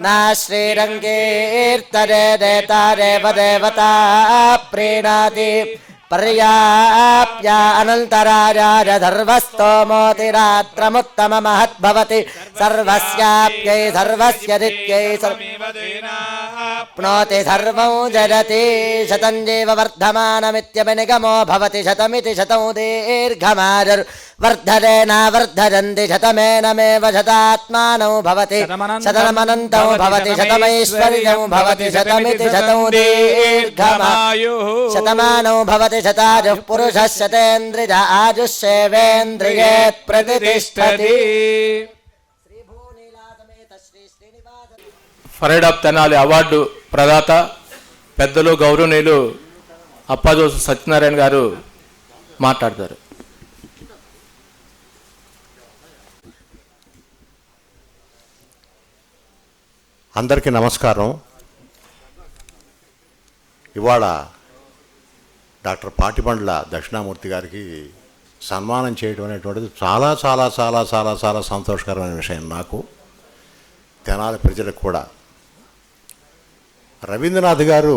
నా శ్రీరంగీర్తనే దేతారేవ దేవతా ప్రీణాతి పర్యాప్య అనంతరాజాయ సర్వస్తోమోతిరాత్రముత్తమ మహద్భవతి సర్వస్యాప్యై సర్వస్య నిత్యై ప్నోతి సర్వం జగతి శతం జీవ వర్ధమానమిత్యభినిగమో భవతి శతమితి శతం దీర్ఘమాయుర్వర్ధనేనావర్ధజంతి శతమేనమేవ శతాత్మానో భవతి శతమనంతో భవతి శతమైశ్వర్యం భవతి శతమితి శతం దీర్ఘమాయుః శతమానో భవతి శతాయుః పురుషः శతేంద్రియ ఆయుష్యేవేంద్రియే ప్రతిష్ఠతి. ప్రైడ్ ఆఫ్ తెనాలి అవార్డు ప్రదాత పెద్దలు గౌరవనీయులు అప్పాజోసు సత్యనారాయణ గారు మాట్లాడతారు. అందరికీ నమస్కారం. ఇవాళ డాక్టర్ పాటిబండ్ల దక్షిణామూర్తి గారికి సన్మానం చేయడం అనేటువంటిది చాలా చాలా చాలా చాలా చాలా సంతోషకరమైన విషయం నాకు, తెనాలి ప్రజలకు కూడా. రవీంద్రనాథ్ గారు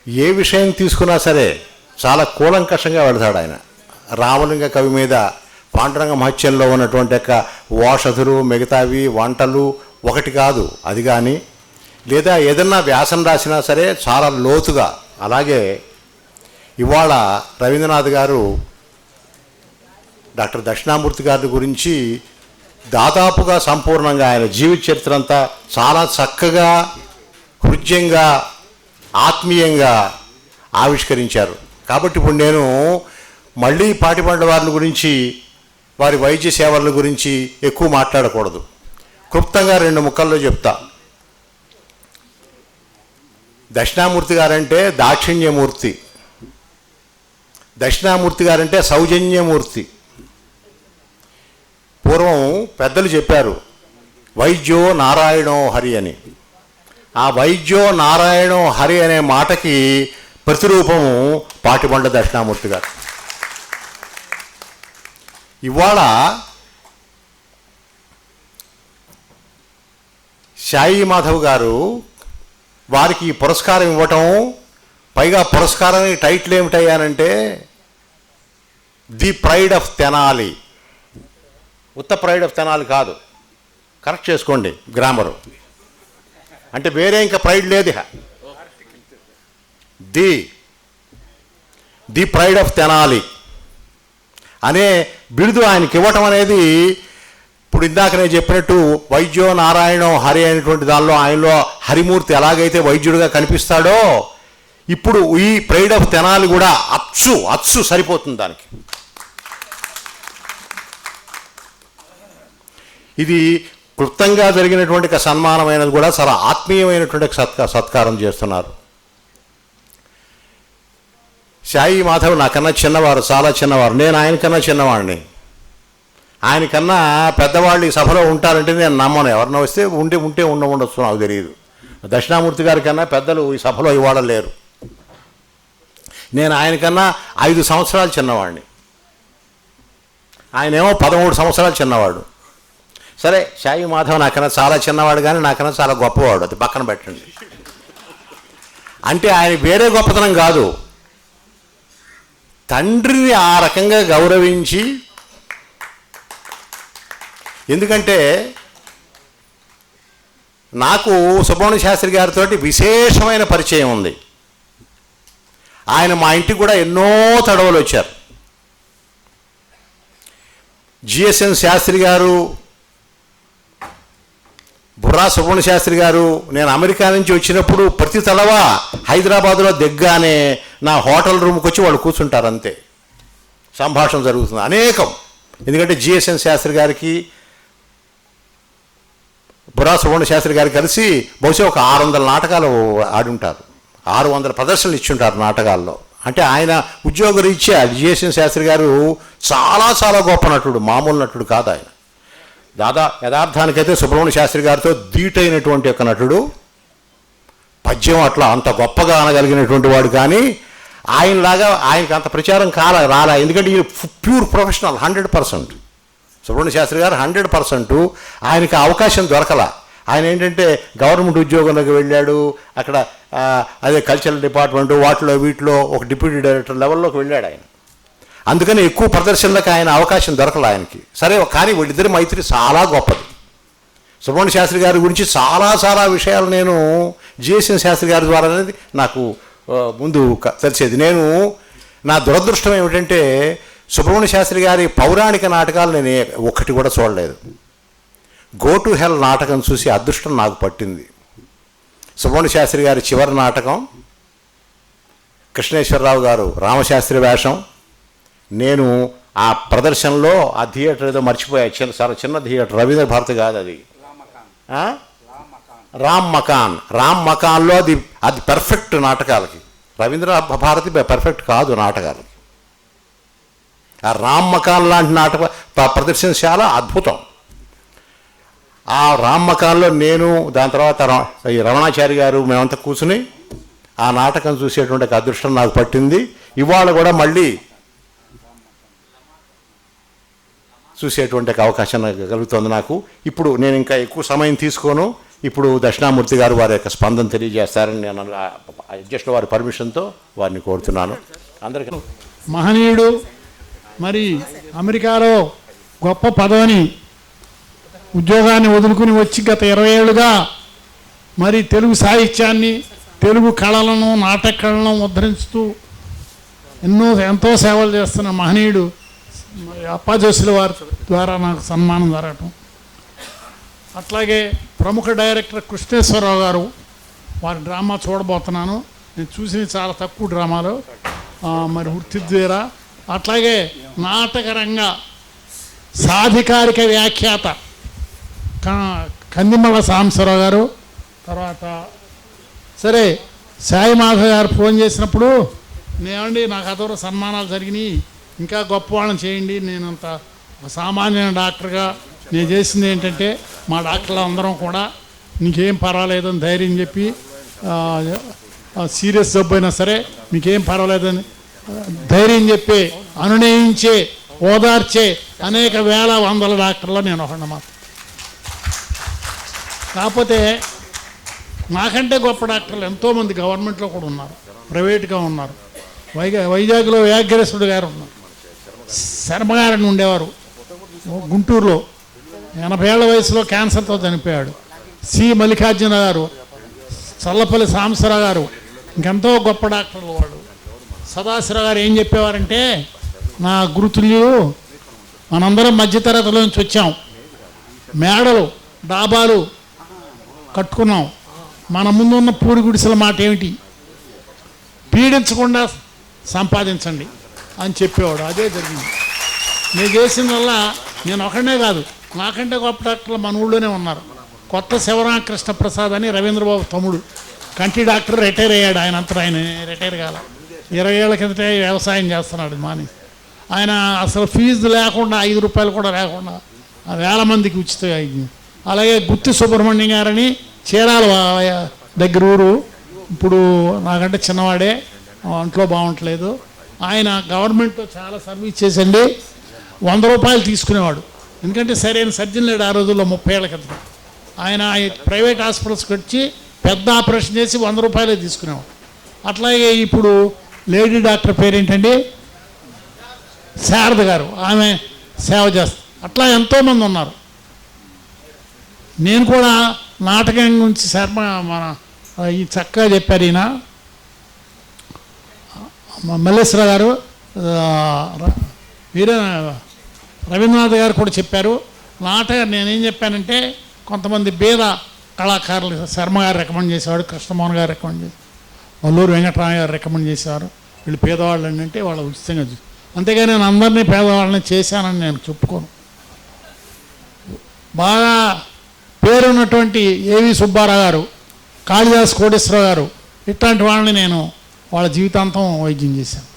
ఏ విషయం తీసుకున్నా సరే చాలా కూలంకషంగా వెళతాడు ఆయన. రామలింగ కవి మీద పాండురంగ మహత్యంలో ఉన్నటువంటి యొక్క ఓషధులు, మిగతావి వంటలు ఒకటి కాదు అది కానీ, లేదా ఏదన్నా వ్యాసం రాసినా సరే చాలా లోతుగా. అలాగే ఇవాళ రవీంద్రనాథ్ గారు డాక్టర్ దక్షిణామూర్తి గారి గురించి దాదాపుగా సంపూర్ణంగా ఆయన జీవిత చరిత్ర అంతా చాలా చక్కగా, హృద్యంగా, ఆత్మీయంగా ఆవిష్కరించారు. కాబట్టి ఇప్పుడు నేను మళ్ళీ పాటిబండ్ల వారి గురించి, వారి వైద్య సేవల గురించి ఎక్కువ మాట్లాడకూడదు. క్లుప్తంగా 2 ముక్కల్లో చెప్తా. దక్షిణామూర్తి గారంటే దాక్షిణ్యమూర్తి, దక్షిణామూర్తి గారంటే సౌజన్యమూర్తి. పూర్వం పెద్దలు చెప్పారు వైద్యో నారాయణో హరి అని. ఆ వైద్యో నారాయణో హరి అనే మాటకి ప్రతిరూపము పాటిబండ్ల దక్షిణామూర్తి గారు. ఇవాళ సాయి మాధవ్ గారు వారికి ఈ పురస్కారం ఇవ్వటం, పైగా పురస్కారం టైటిల్ ఏమిటయ్యానంటే ది ప్రైడ్ ఆఫ్ తెనాలి. ఉత్త ప్రైడ్ ఆఫ్ తెనాలి కాదు, కరెక్ట్ చేసుకోండి గ్రామరు, అంటే వేరే ఇంకా ప్రైడ్ లేదు. ది ప్రైడ్ ఆఫ్ తెనాలి అనే బిరుదు ఆయనకి ఇవ్వటం అనేది, ఇప్పుడు ఇందాక నేను చెప్పినట్టు వైద్యో నారాయణో హరి అనేటువంటి దానిలో ఆయనలో హరిమూర్తి ఎలాగైతే వైద్యుడిగా కనిపిస్తాడో, ఇప్పుడు ఈ ప్రైడ్ ఆఫ్ తెనాలి కూడా అచ్చు సరిపోతుంది దానికి. ఇది క్లుప్తంగా జరిగినటువంటి సన్మానమైనది కూడా చాలా ఆత్మీయమైనటువంటి సత్కారం చేస్తున్నారు. సాయి మాధవ్ నాకన్నా చిన్నవారు, చాలా చిన్నవారు. నేను ఆయనకన్నా చిన్నవాడిని. ఆయనకన్నా పెద్దవాళ్ళు ఈ సభలో ఉంటారంటే నేను నమ్మను. ఎవరన్నా వస్తే ఉంటే ఉండవచ్చు, నాకు తెలియదు. దక్షిణామూర్తి గారి కన్నా పెద్దలు ఈ సభలో ఇవాళ లేరు. నేను ఆయనకన్నా 5 సంవత్సరాలు చిన్నవాడిని, ఆయనేమో 13 సంవత్సరాలు చిన్నవాడు. సరే, సాయి మాధవ్ నాకన్నా చాలా చిన్నవాడు కానీ నాకన్నా చాలా గొప్పవాడు, అది పక్కన పెట్టండి. అంటే ఆయన వేరే గొప్పతనం కాదు, తండ్రిని ఆ రకంగా గౌరవించి. ఎందుకంటే నాకు సుబ్రహ్మణ్య శాస్త్రి గారితో విశేషమైన పరిచయం ఉంది. ఆయన మా ఇంటికి కూడా ఎన్నో తడవలు వచ్చారు. జిఎస్ఎన్ శాస్త్రి గారు, బుర్రా సుబ్రహ్మణ్య శాస్త్రి గారు, నేను అమెరికా నుంచి వచ్చినప్పుడు ప్రతి తడవ హైదరాబాదులో దిగ్గానే నా హోటల్ రూమ్కి వచ్చి వాళ్ళు కూర్చుంటారు, అంతే. సంభాషణ జరుగుతుంది అనేకం. ఎందుకంటే జిఎస్ఎన్ శాస్త్రి గారికి, బుర్రా సుబ్రహ్మణ్య శాస్త్రి గారికి కలిసి బహుశా ఒక 600 నాటకాలు ఆడుంటారు, 600 ప్రదర్శనలు ఇచ్చుంటారు నాటకాల్లో. అంటే ఆయన ఉద్యోగరీత్యా జిఎస్ఎన్ శాస్త్రి గారు చాలా చాలా గొప్ప నటుడు, మామూలు నటుడు కాదు ఆయన. యథార్థానికైతే సుబ్రహ్మణ్య శాస్త్రి గారితో ధీటైనటువంటి ఒక నటుడు. పద్యం అట్లా అంత గొప్పగా అనగలిగినటువంటి వాడు, కానీ ఆయనలాగా ఆయనకి అంత ప్రచారం రాలే. ఎందుకంటే ఈయన ప్యూర్ ప్రొఫెషనల్ 100%. సుబ్రహ్మణ్య శాస్త్రి గారు 100%. ఆయనకి అవకాశం దొరకల. ఆయన ఏంటంటే గవర్నమెంట్ ఉద్యోగంలోకి వెళ్ళాడు, అక్కడ అదే కల్చరల్ డిపార్ట్మెంట్ వాటిలో వీటిలో ఒక డిప్యూటీ డైరెక్టర్ లెవెల్లోకి వెళ్ళాడు ఆయన. అందుకని ఎక్కువ ప్రదర్శనలకు ఆయన అవకాశం దొరకల ఆయనకి. సరే, కానీ వీళ్ళిద్దరి మైత్రి చాలా గొప్పది. సుబ్రహ్మణ్య శాస్త్రి గారి గురించి చాలా చాలా విషయాలు నేను జిఎస్ఎన్ శాస్త్రి గారి ద్వారా అనేది నాకు ముందు తెలిసేది. నా దురదృష్టం ఏమిటంటే సుబ్రహ్మణ్య శాస్త్రి గారి పౌరాణిక నాటకాలు నేను ఒక్కటి కూడా చూడలేదు. గో టు హెల్ నాటకం చూసి అదృష్టం నాకు పట్టింది. సుబ్రహ్మణ్య శాస్త్రి గారి చివరి నాటకం, కృష్ణేశ్వరరావు గారు రామశాస్త్రి వేషం. నేను ఆ ప్రదర్శనలో ఆ థియేటర్ ఏదో మర్చిపోయా, చాలా చిన్న థియేటర్, రవీంద్ర భారతి కాదు అది, రామ్ మకాన్లో అది పర్ఫెక్ట్ నాటకాలకి. రవీంద్ర భారతి పర్ఫెక్ట్ కాదు నాటకాలకి. ఆ రామ్ మకాన్ లాంటి నాటక ప్రదర్శన చాలా అద్భుతం. ఆ రామ్ మకాన్లో నేను, దాని తర్వాత ఈ రమణాచారి గారు, మేమంతా కూర్చుని ఆ నాటకం చూసేటువంటి అదృష్టం నాకు పట్టింది. ఇవాళ కూడా మళ్ళీ చూసేటువంటి అవకాశం కలుగుతుంది నాకు. ఇప్పుడు నేను ఇంకా ఎక్కువ సమయం తీసుకోను. ఇప్పుడు దక్షిణామూర్తి గారు వారి యొక్క స్పందన తెలియజేస్తారని నేను అధ్యక్షుల వారి పర్మిషన్తో వారిని కోరుతున్నాను. అందరికీ మహనీయుడు, మరి అమెరికాలో గొప్ప పదవిని ఉద్యోగాన్ని వదులుకుని వచ్చి గత 20 ఏళ్ళుగా మరి తెలుగు సాహిత్యాన్ని, తెలుగు కళలను, నాటక కళలను ఉద్ధరిస్తూ ఎంతో సేవలు చేస్తున్న మహనీయుడు మరి అప్పాజోసుల వారి ద్వారా నాకు సన్మానం జరగటం. అట్లాగే ప్రముఖ డైరెక్టర్ కృష్ణేశ్వరరావు గారు వారి డ్రామా చూడబోతున్నాను. నేను చూసిన చాలా తక్కువ డ్రామాలు, మరి వృత్తిద్వేర. అట్లాగే నాటకరంగ సాధికారిక వ్యాఖ్యాత కందిమల్ల సాంబశివరావు గారు. తర్వాత సరే సాయి మాధవ్ గారు ఫోన్ చేసినప్పుడు నేనండి నాకు అదొర సన్మానాలు జరిగినాయి, ఇంకా గొప్ప వాళ్ళని చేయండి. నేను అంత సామాన్య డాక్టర్గా నేను చేసింది ఏంటంటే మా డాక్టర్లు అందరం కూడా నీకేం పర్వాలేదని ధైర్యం చెప్పి, సీరియస్ జబ్బు అయినా సరే మీకేం పర్వాలేదని ధైర్యం చెప్పి అనునయించే, ఓదార్చే అనేక వేల వందల డాక్టర్లో నేను ఒకటి మాత్రం. కాకపోతే నాకంటే గొప్ప డాక్టర్లు ఎంతోమంది గవర్నమెంట్లో కూడా ఉన్నారు, ప్రైవేట్గా ఉన్నారు. వైజాగ్లో వ్యాఘ్రేశ్వరుడు గారు ఉన్నారు, శర్మగారని ఉండేవారు గుంటూరులో, 80 ఏళ్ల వయసులో క్యాన్సర్తో చనిపోయాడు. సి మల్లికార్జున గారు, చల్లపల్లి సాంబశివరావు గారు, ఇంకెంతో గొప్ప డాక్టర్లు వాడు. సదాశివరావు గారు ఏం చెప్పేవారంటే, నా గురుతుల్యులు మనందరం మధ్యతరగతిలో నుంచి వచ్చాం, మేడలు డాబాలు కట్టుకున్నాం, మన ముందున్న పూరి గుడిసెల మాట ఏమిటి, పీడించకుండా సంపాదించండి అని చెప్పేవాడు. అదే జరిగింది. నేను చేసిన వల్ల నేను ఒకనే కాదు, నాకంటే గొప్ప డాక్టర్లు మన ఊళ్ళోనే ఉన్నారు. కొత్త శివరామకృష్ణ ప్రసాద్ అని రవీంద్రబాబు తమ్ముడు, కంటి డాక్టర్, రిటైర్ అయ్యాడు. ఆయన అంతా ఆయన రిటైర్ కాల, 20 ఏళ్ల కిందటే వ్యవసాయం చేస్తున్నాడు మాని. ఆయన అసలు ఫీజు లేకుండా 5 రూపాయలు కూడా లేకుండా వేల మందికి ఉచిత. అలాగే గుత్తి సుబ్రహ్మణ్యం గారని చీరాల దగ్గర ఊరు, ఇప్పుడు నాకంటే చిన్నవాడే, ఒంట్లో బాగుంటలేదు. ఆయన గవర్నమెంట్తో చాలా సర్వీస్ చేసండి. 100 రూపాయలు తీసుకునేవాడు, ఎందుకంటే సరైన సర్జన్ లేడు ఆ రోజుల్లో 30 ఏళ్ల క్రితం. ఆయన ప్రైవేట్ హాస్పిటల్స్కి వచ్చి పెద్ద ఆపరేషన్ చేసి 100 రూపాయలే తీసుకునేవాడు. అట్లాగే ఇప్పుడు లేడీ డాక్టర్ పేరేంటండి, శారద గారు, ఆమె సేవ చేస్తారు. అట్లా ఎంతోమంది ఉన్నారు. నేను కూడా నాటకం గురించి శర్మ మన ఈ చక్కగా చెప్పారు ఈయన మల్లేశ్వర గారు, రవీంద్రనాథ్ గారు కూడా చెప్పారు. నేనేం చెప్పానంటే, కొంతమంది బేద కళాకారులు శర్మ గారు రికమెండ్ చేసేవాడు, కృష్ణమోహన్ గారు రికమెండ్ చేసేవారు, వల్లూరు వెంకటరామయ్య గారు రికమెండ్ చేసేవారు. వీళ్ళు పేదవాళ్ళు అంటే వాళ్ళు ఉచితంగా అంతేగాని నేను అందరినీ పేదవాళ్ళని చేశానని నేను చెప్పుకోను. బాగా పేరున్నటువంటి ఏవి సుబ్బారావు గారు, కాళిదాస్ కోటేశ్వరరావు గారు, ఇట్లాంటి వాళ్ళని నేను వాళ్ళ జీవితాంతం వైద్యం చేశాను.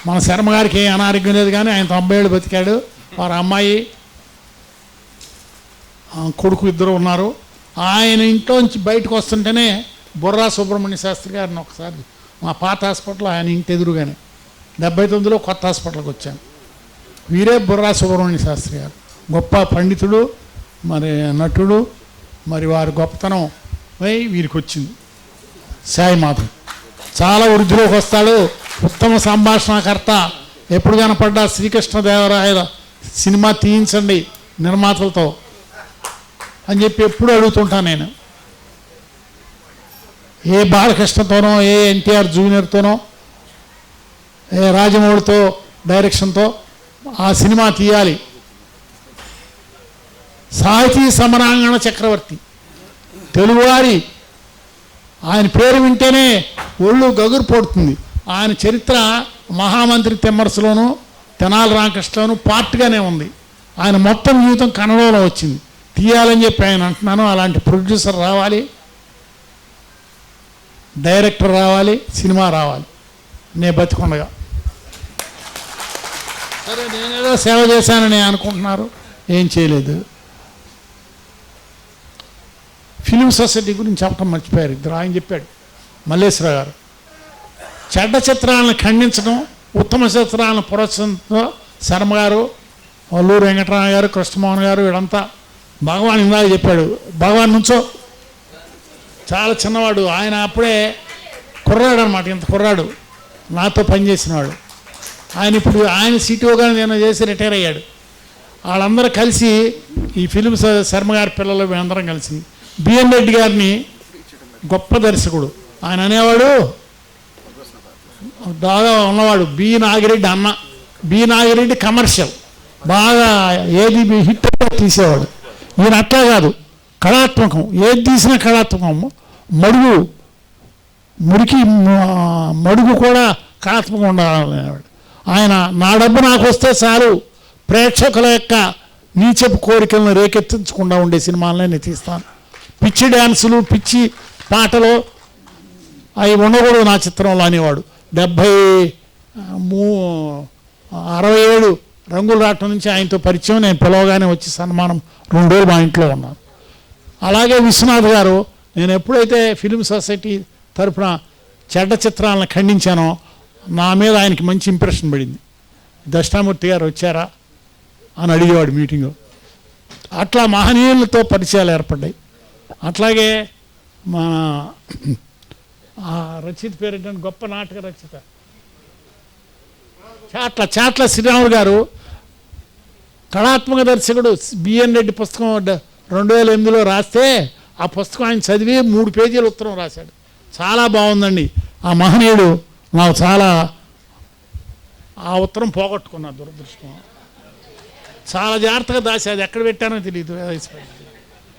మన శర్మ గారికి ఏ అనారోగ్యం లేదు, కానీ ఆయన 90 ఏళ్ళు బతికాడు. వారి అమ్మాయి కొడుకు ఇద్దరు ఉన్నారు. ఆయన ఇంట్లోంచి బయటకు వస్తుంటేనే బుర్రా సుబ్రహ్మణ్య శాస్త్రి గారిని ఒకసారి మా పాత హాస్పిటల్ ఆయన ఇంటి ఎదురుగానే 79లో కొత్త హాస్పిటల్కి వచ్చాను. వీరే బుర్రా సుబ్రహ్మణ్య శాస్త్రి గారు, గొప్ప పండితుడు, మరి నటుడు. మరి వారి గొప్పతనం వీరికి వచ్చింది. సాయి మాధవ్ చాలా వృద్ధిలోకి వస్తాడు, ఉత్తమ సంభాషణకర్త. ఎప్పుడు కనపడ్డా శ్రీకృష్ణదేవరాయల సినిమా తీయించండి నిర్మాతలతో అని చెప్పి ఎప్పుడు అడుగుతుంటాను నేను. ఏ బాలకృష్ణతోనో, ఏ ఎన్టీఆర్ జూనియర్తోనో, ఏ రాజమౌళితో డైరెక్షన్తో ఆ సినిమా తీయాలి. సాహితీ సమరాంగణ చక్రవర్తి, తెలుగువారి ఆయన పేరు వింటేనే ఒళ్ళు గగురు పడుతుంది. ఆయన చరిత్ర మహామంత్రి తిమ్మరసులోను, తెనాలి రామకృష్ణలోను పార్ట్గానే ఉంది. ఆయన మొత్తం జీవితం కన్నడలో వచ్చింది. తీయాలని చెప్పి ఆయన అంటున్నాను. అలాంటి ప్రొడ్యూసర్ రావాలి, డైరెక్టర్ రావాలి, సినిమా రావాలి. నేను బతికొండగా సరే నేనేదో సేవ చేశానని అనుకుంటున్నారు, ఏం చేయలేదు. ఫిలిం సొసైటీ గురించి చెప్పడం మర్చిపోయారు ఇద్దరు. ఆయన చెప్పాడు, మల్లేశ్వర గారు చెడ్డ చిత్రాలను ఖండించడం, ఉత్తమ చిత్రాలను ప్రోత్సహించడం శర్మ గారు, వల్లూరు వెంకటరామ గారు, కృష్ణమోహన్ గారు, వీడంతా. భగవాన్ ఇందాక చెప్పాడు, భగవాన్ నుంచో చాలా చిన్నవాడు ఆయన, అప్పుడే కుర్రాడు అనమాట, ఇంత కుర్రాడు నాతో పనిచేసినవాడు ఆయన. ఇప్పుడు ఆయన సిటీఓగా నేను చేసి రిటైర్ అయ్యాడు. వాళ్ళందరూ కలిసి ఈ ఫిలిం శర్మ గారి పిల్లలు మేమందరం కలిసి బిఎన్ రెడ్డి గారిని, గొప్ప దర్శకుడు ఆయన, అనేవాడు బాగా ఉన్నవాడు బి నాగిరెడ్డి అన్న. బి నాగిరెడ్డి కమర్షియల్ బాగా ఏది హిట్ తీసేవాడు. ఈయన అట్లా కాదు, కళాత్మకం, ఏది తీసినా కళాత్మకం. మడుగు కూడా కళాత్మకంగా ఉండాలనేవాడు ఆయన. నా డబ్బు నాకు వస్తే చాలు, ప్రేక్షకుల యొక్క నీచపు కోరికలను రేకెత్తించకుండా ఉండే సినిమాలనే నేను తీస్తాను. పిచ్చి డ్యాన్సులు, పిచ్చి పాటలు అవి ఉండకూడదు నా చిత్రంలో అనేవాడు. 67 రంగులు రావటం నుంచి ఆయనతో పరిచయం. నేను పిలవగానే వచ్చి సన్మానం 2 రోజులు మా ఇంట్లో ఉన్నాను. అలాగే విశ్వనాథ్ గారు, నేను ఎప్పుడైతే ఫిలిం సొసైటీ తరఫున చెడ్డ చిత్రాలను ఖండించానో నా మీద ఆయనకి మంచి ఇంప్రెషన్ పడింది. దక్షిణామూర్తి గారు వచ్చారా అని అడిగేవాడు మీటింగు. అట్లా మహనీయులతో పరిచయాలు ఏర్పడ్డాయి. అట్లాగే మా రచయిత పేరేంటంటే గొప్ప నాటక రచయిత చాట్ల శ్రీరాములు గారు, కళాత్మక దర్శకుడు. బిఎన్ రెడ్డి పుస్తకం 2008లో రాస్తే ఆ పుస్తకం ఆయన చదివి 3 పేజీల ఉత్తరం రాశాడు. చాలా బాగుందండి. ఆ మహనీయుడు నాకు చాలా, ఆ ఉత్తరం పోగొట్టుకున్నా దురదృష్టం. చాలా జాగ్రత్తగా దాచి అది ఎక్కడ పెట్టానో తెలియదు.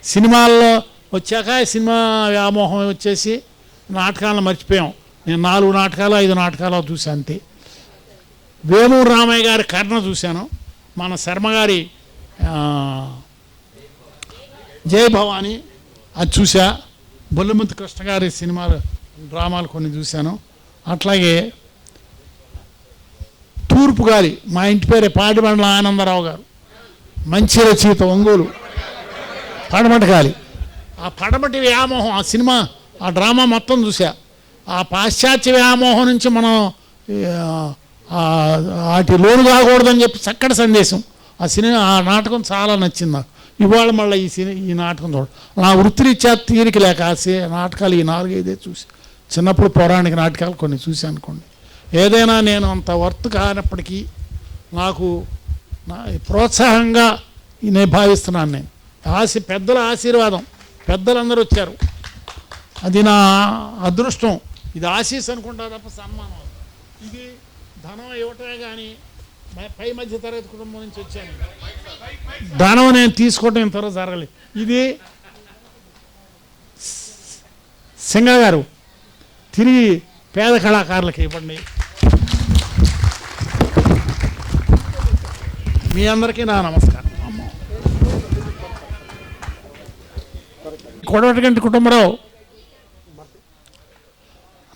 సినిమాల్లో వచ్చాక సినిమా వ్యామోహం వచ్చేసి నాటకాలను మర్చిపోయాం. నేను 4 నాటకాలు 5 నాటకాలు చూశాను అంతే. వేమూరు రామయ్య గారి కర్ణ చూశాను. మన శర్మ గారి జయ భవాని అది చూసా. బొల్లిమంతి కృష్ణ గారి సినిమాలు, డ్రామాలు కొన్ని చూశాను. అట్లాగే తూర్పు గాలి, మా ఇంటి పేరే పాటిబండ్ల ఆనందరావు గారు, మంచి రచయిత, ఒంగోలు. పడమటి గాలి, ఆ పడమటి వ్యామోహం, ఆ సినిమా, ఆ డ్రామా మొత్తం చూసా. ఆ పాశ్చాత్య వ్యామోహం నుంచి మనం వాటి లోను కాకూడదని చెప్పి చక్కటి సందేశం. ఆ సినిమా, ఆ నాటకం చాలా నచ్చింది నాకు. ఇవాళ మళ్ళీ ఈ నాటకం చూడ, నా వృత్తిరీత్యా తీరిక లేక నాటకాలు ఈ 4-5 చూసి, చిన్నప్పుడు పౌరాణిక నాటకాలు కొన్ని చూసి అనుకోండి. ఏదైనా నేను అంత వర్త్ కానప్పటికీ నాకు ప్రోత్సాహంగా నేను భావిస్తున్నాను. నేను పెద్దల ఆశీర్వాదం, పెద్దలందరూ వచ్చారు, అది నా అదృష్టం. ఇది ఆశీస్ అనుకుంటా తప్ప సన్మానం. ఇది ధనం ఇవ్వటమే కానీ, పై మధ్య తరగతి కుటుంబం నుంచి వచ్చాను. ధనం నేను తీసుకోవటం ఇంతవరకు జరగలేదు. ఇది సింగ గారు తిరిగి పేద కళాకారులకు ఇవ్వండి. మీ అందరికీ నా నమస్కారం. కొడవటిగంటి కుటుంబరావు,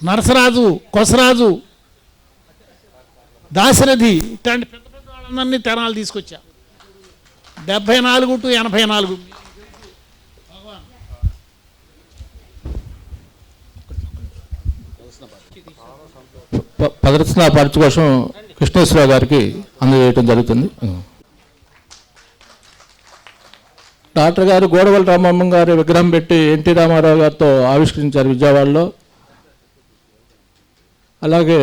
నరసరాజు, కొసరాజు, దాశరథి, ఇట్లాంటి పెద్ద పెద్ద వాళ్ళందరినీ తెనాలు తీసుకొచ్చా. 74 to 84. ప్రదర్శన పరచు కోసం కృష్ణేశ్వరరావు గారికి అందజేయటం జరుగుతుంది. డాక్టర్ గారు గోడవల రామమ్మ గారి విగ్రహం పెట్టి ఎన్టీ రామారావు గారితో ఆవిష్కరించారు విజయవాడలో. అలాగే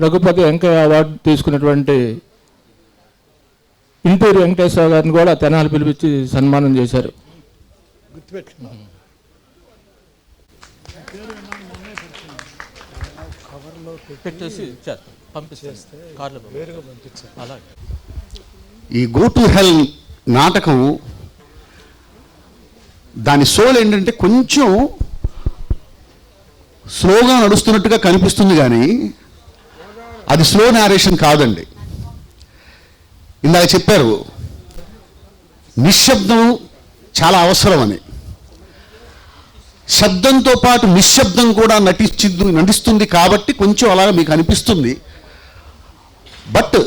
రఘుపతి వెంకయ్య అవార్డు తీసుకున్నటువంటి ఇంటూరి వెంకటేశ్వర గారిని కూడా తెనాలి పిలిపించి సన్మానం చేశారు. ఈ గో టు హెల్ నాటకం దాని సోల్ ఏంటంటే కొంచెం స్లోగా నడుస్తున్నట్టుగా కనిపిస్తుంది, కానీ అది స్లో నారేషన్ కాదండి. ఇందాక చెప్పారు నిశ్శబ్దం చాలా అవసరం అని. శబ్దంతో పాటు నిశ్శబ్దం కూడా నటిస్తుంది కాబట్టి కొంచెం అలాగా మీకు అనిపిస్తుంది. బట్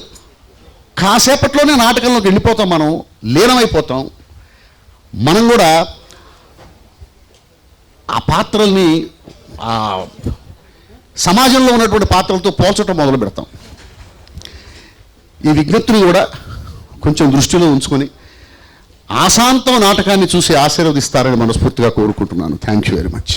కాసేపట్లోనే నాటకంలోకి వెళ్ళిపోతాం, మనం లీనమైపోతాం. మనం కూడా ఆ పాత్రల్ని సమాజంలో ఉన్నటువంటి పాత్రలతో పోల్చడం మొదలు పెడతాం. ఈ విజ్ఞప్తిని కూడా కొంచెం దృష్టిలో ఉంచుకొని ఆశాంతం నాటకాన్ని చూసి ఆశీర్వదిస్తారని మనస్ఫూర్తిగా కోరుకుంటున్నాను. Thank you very much.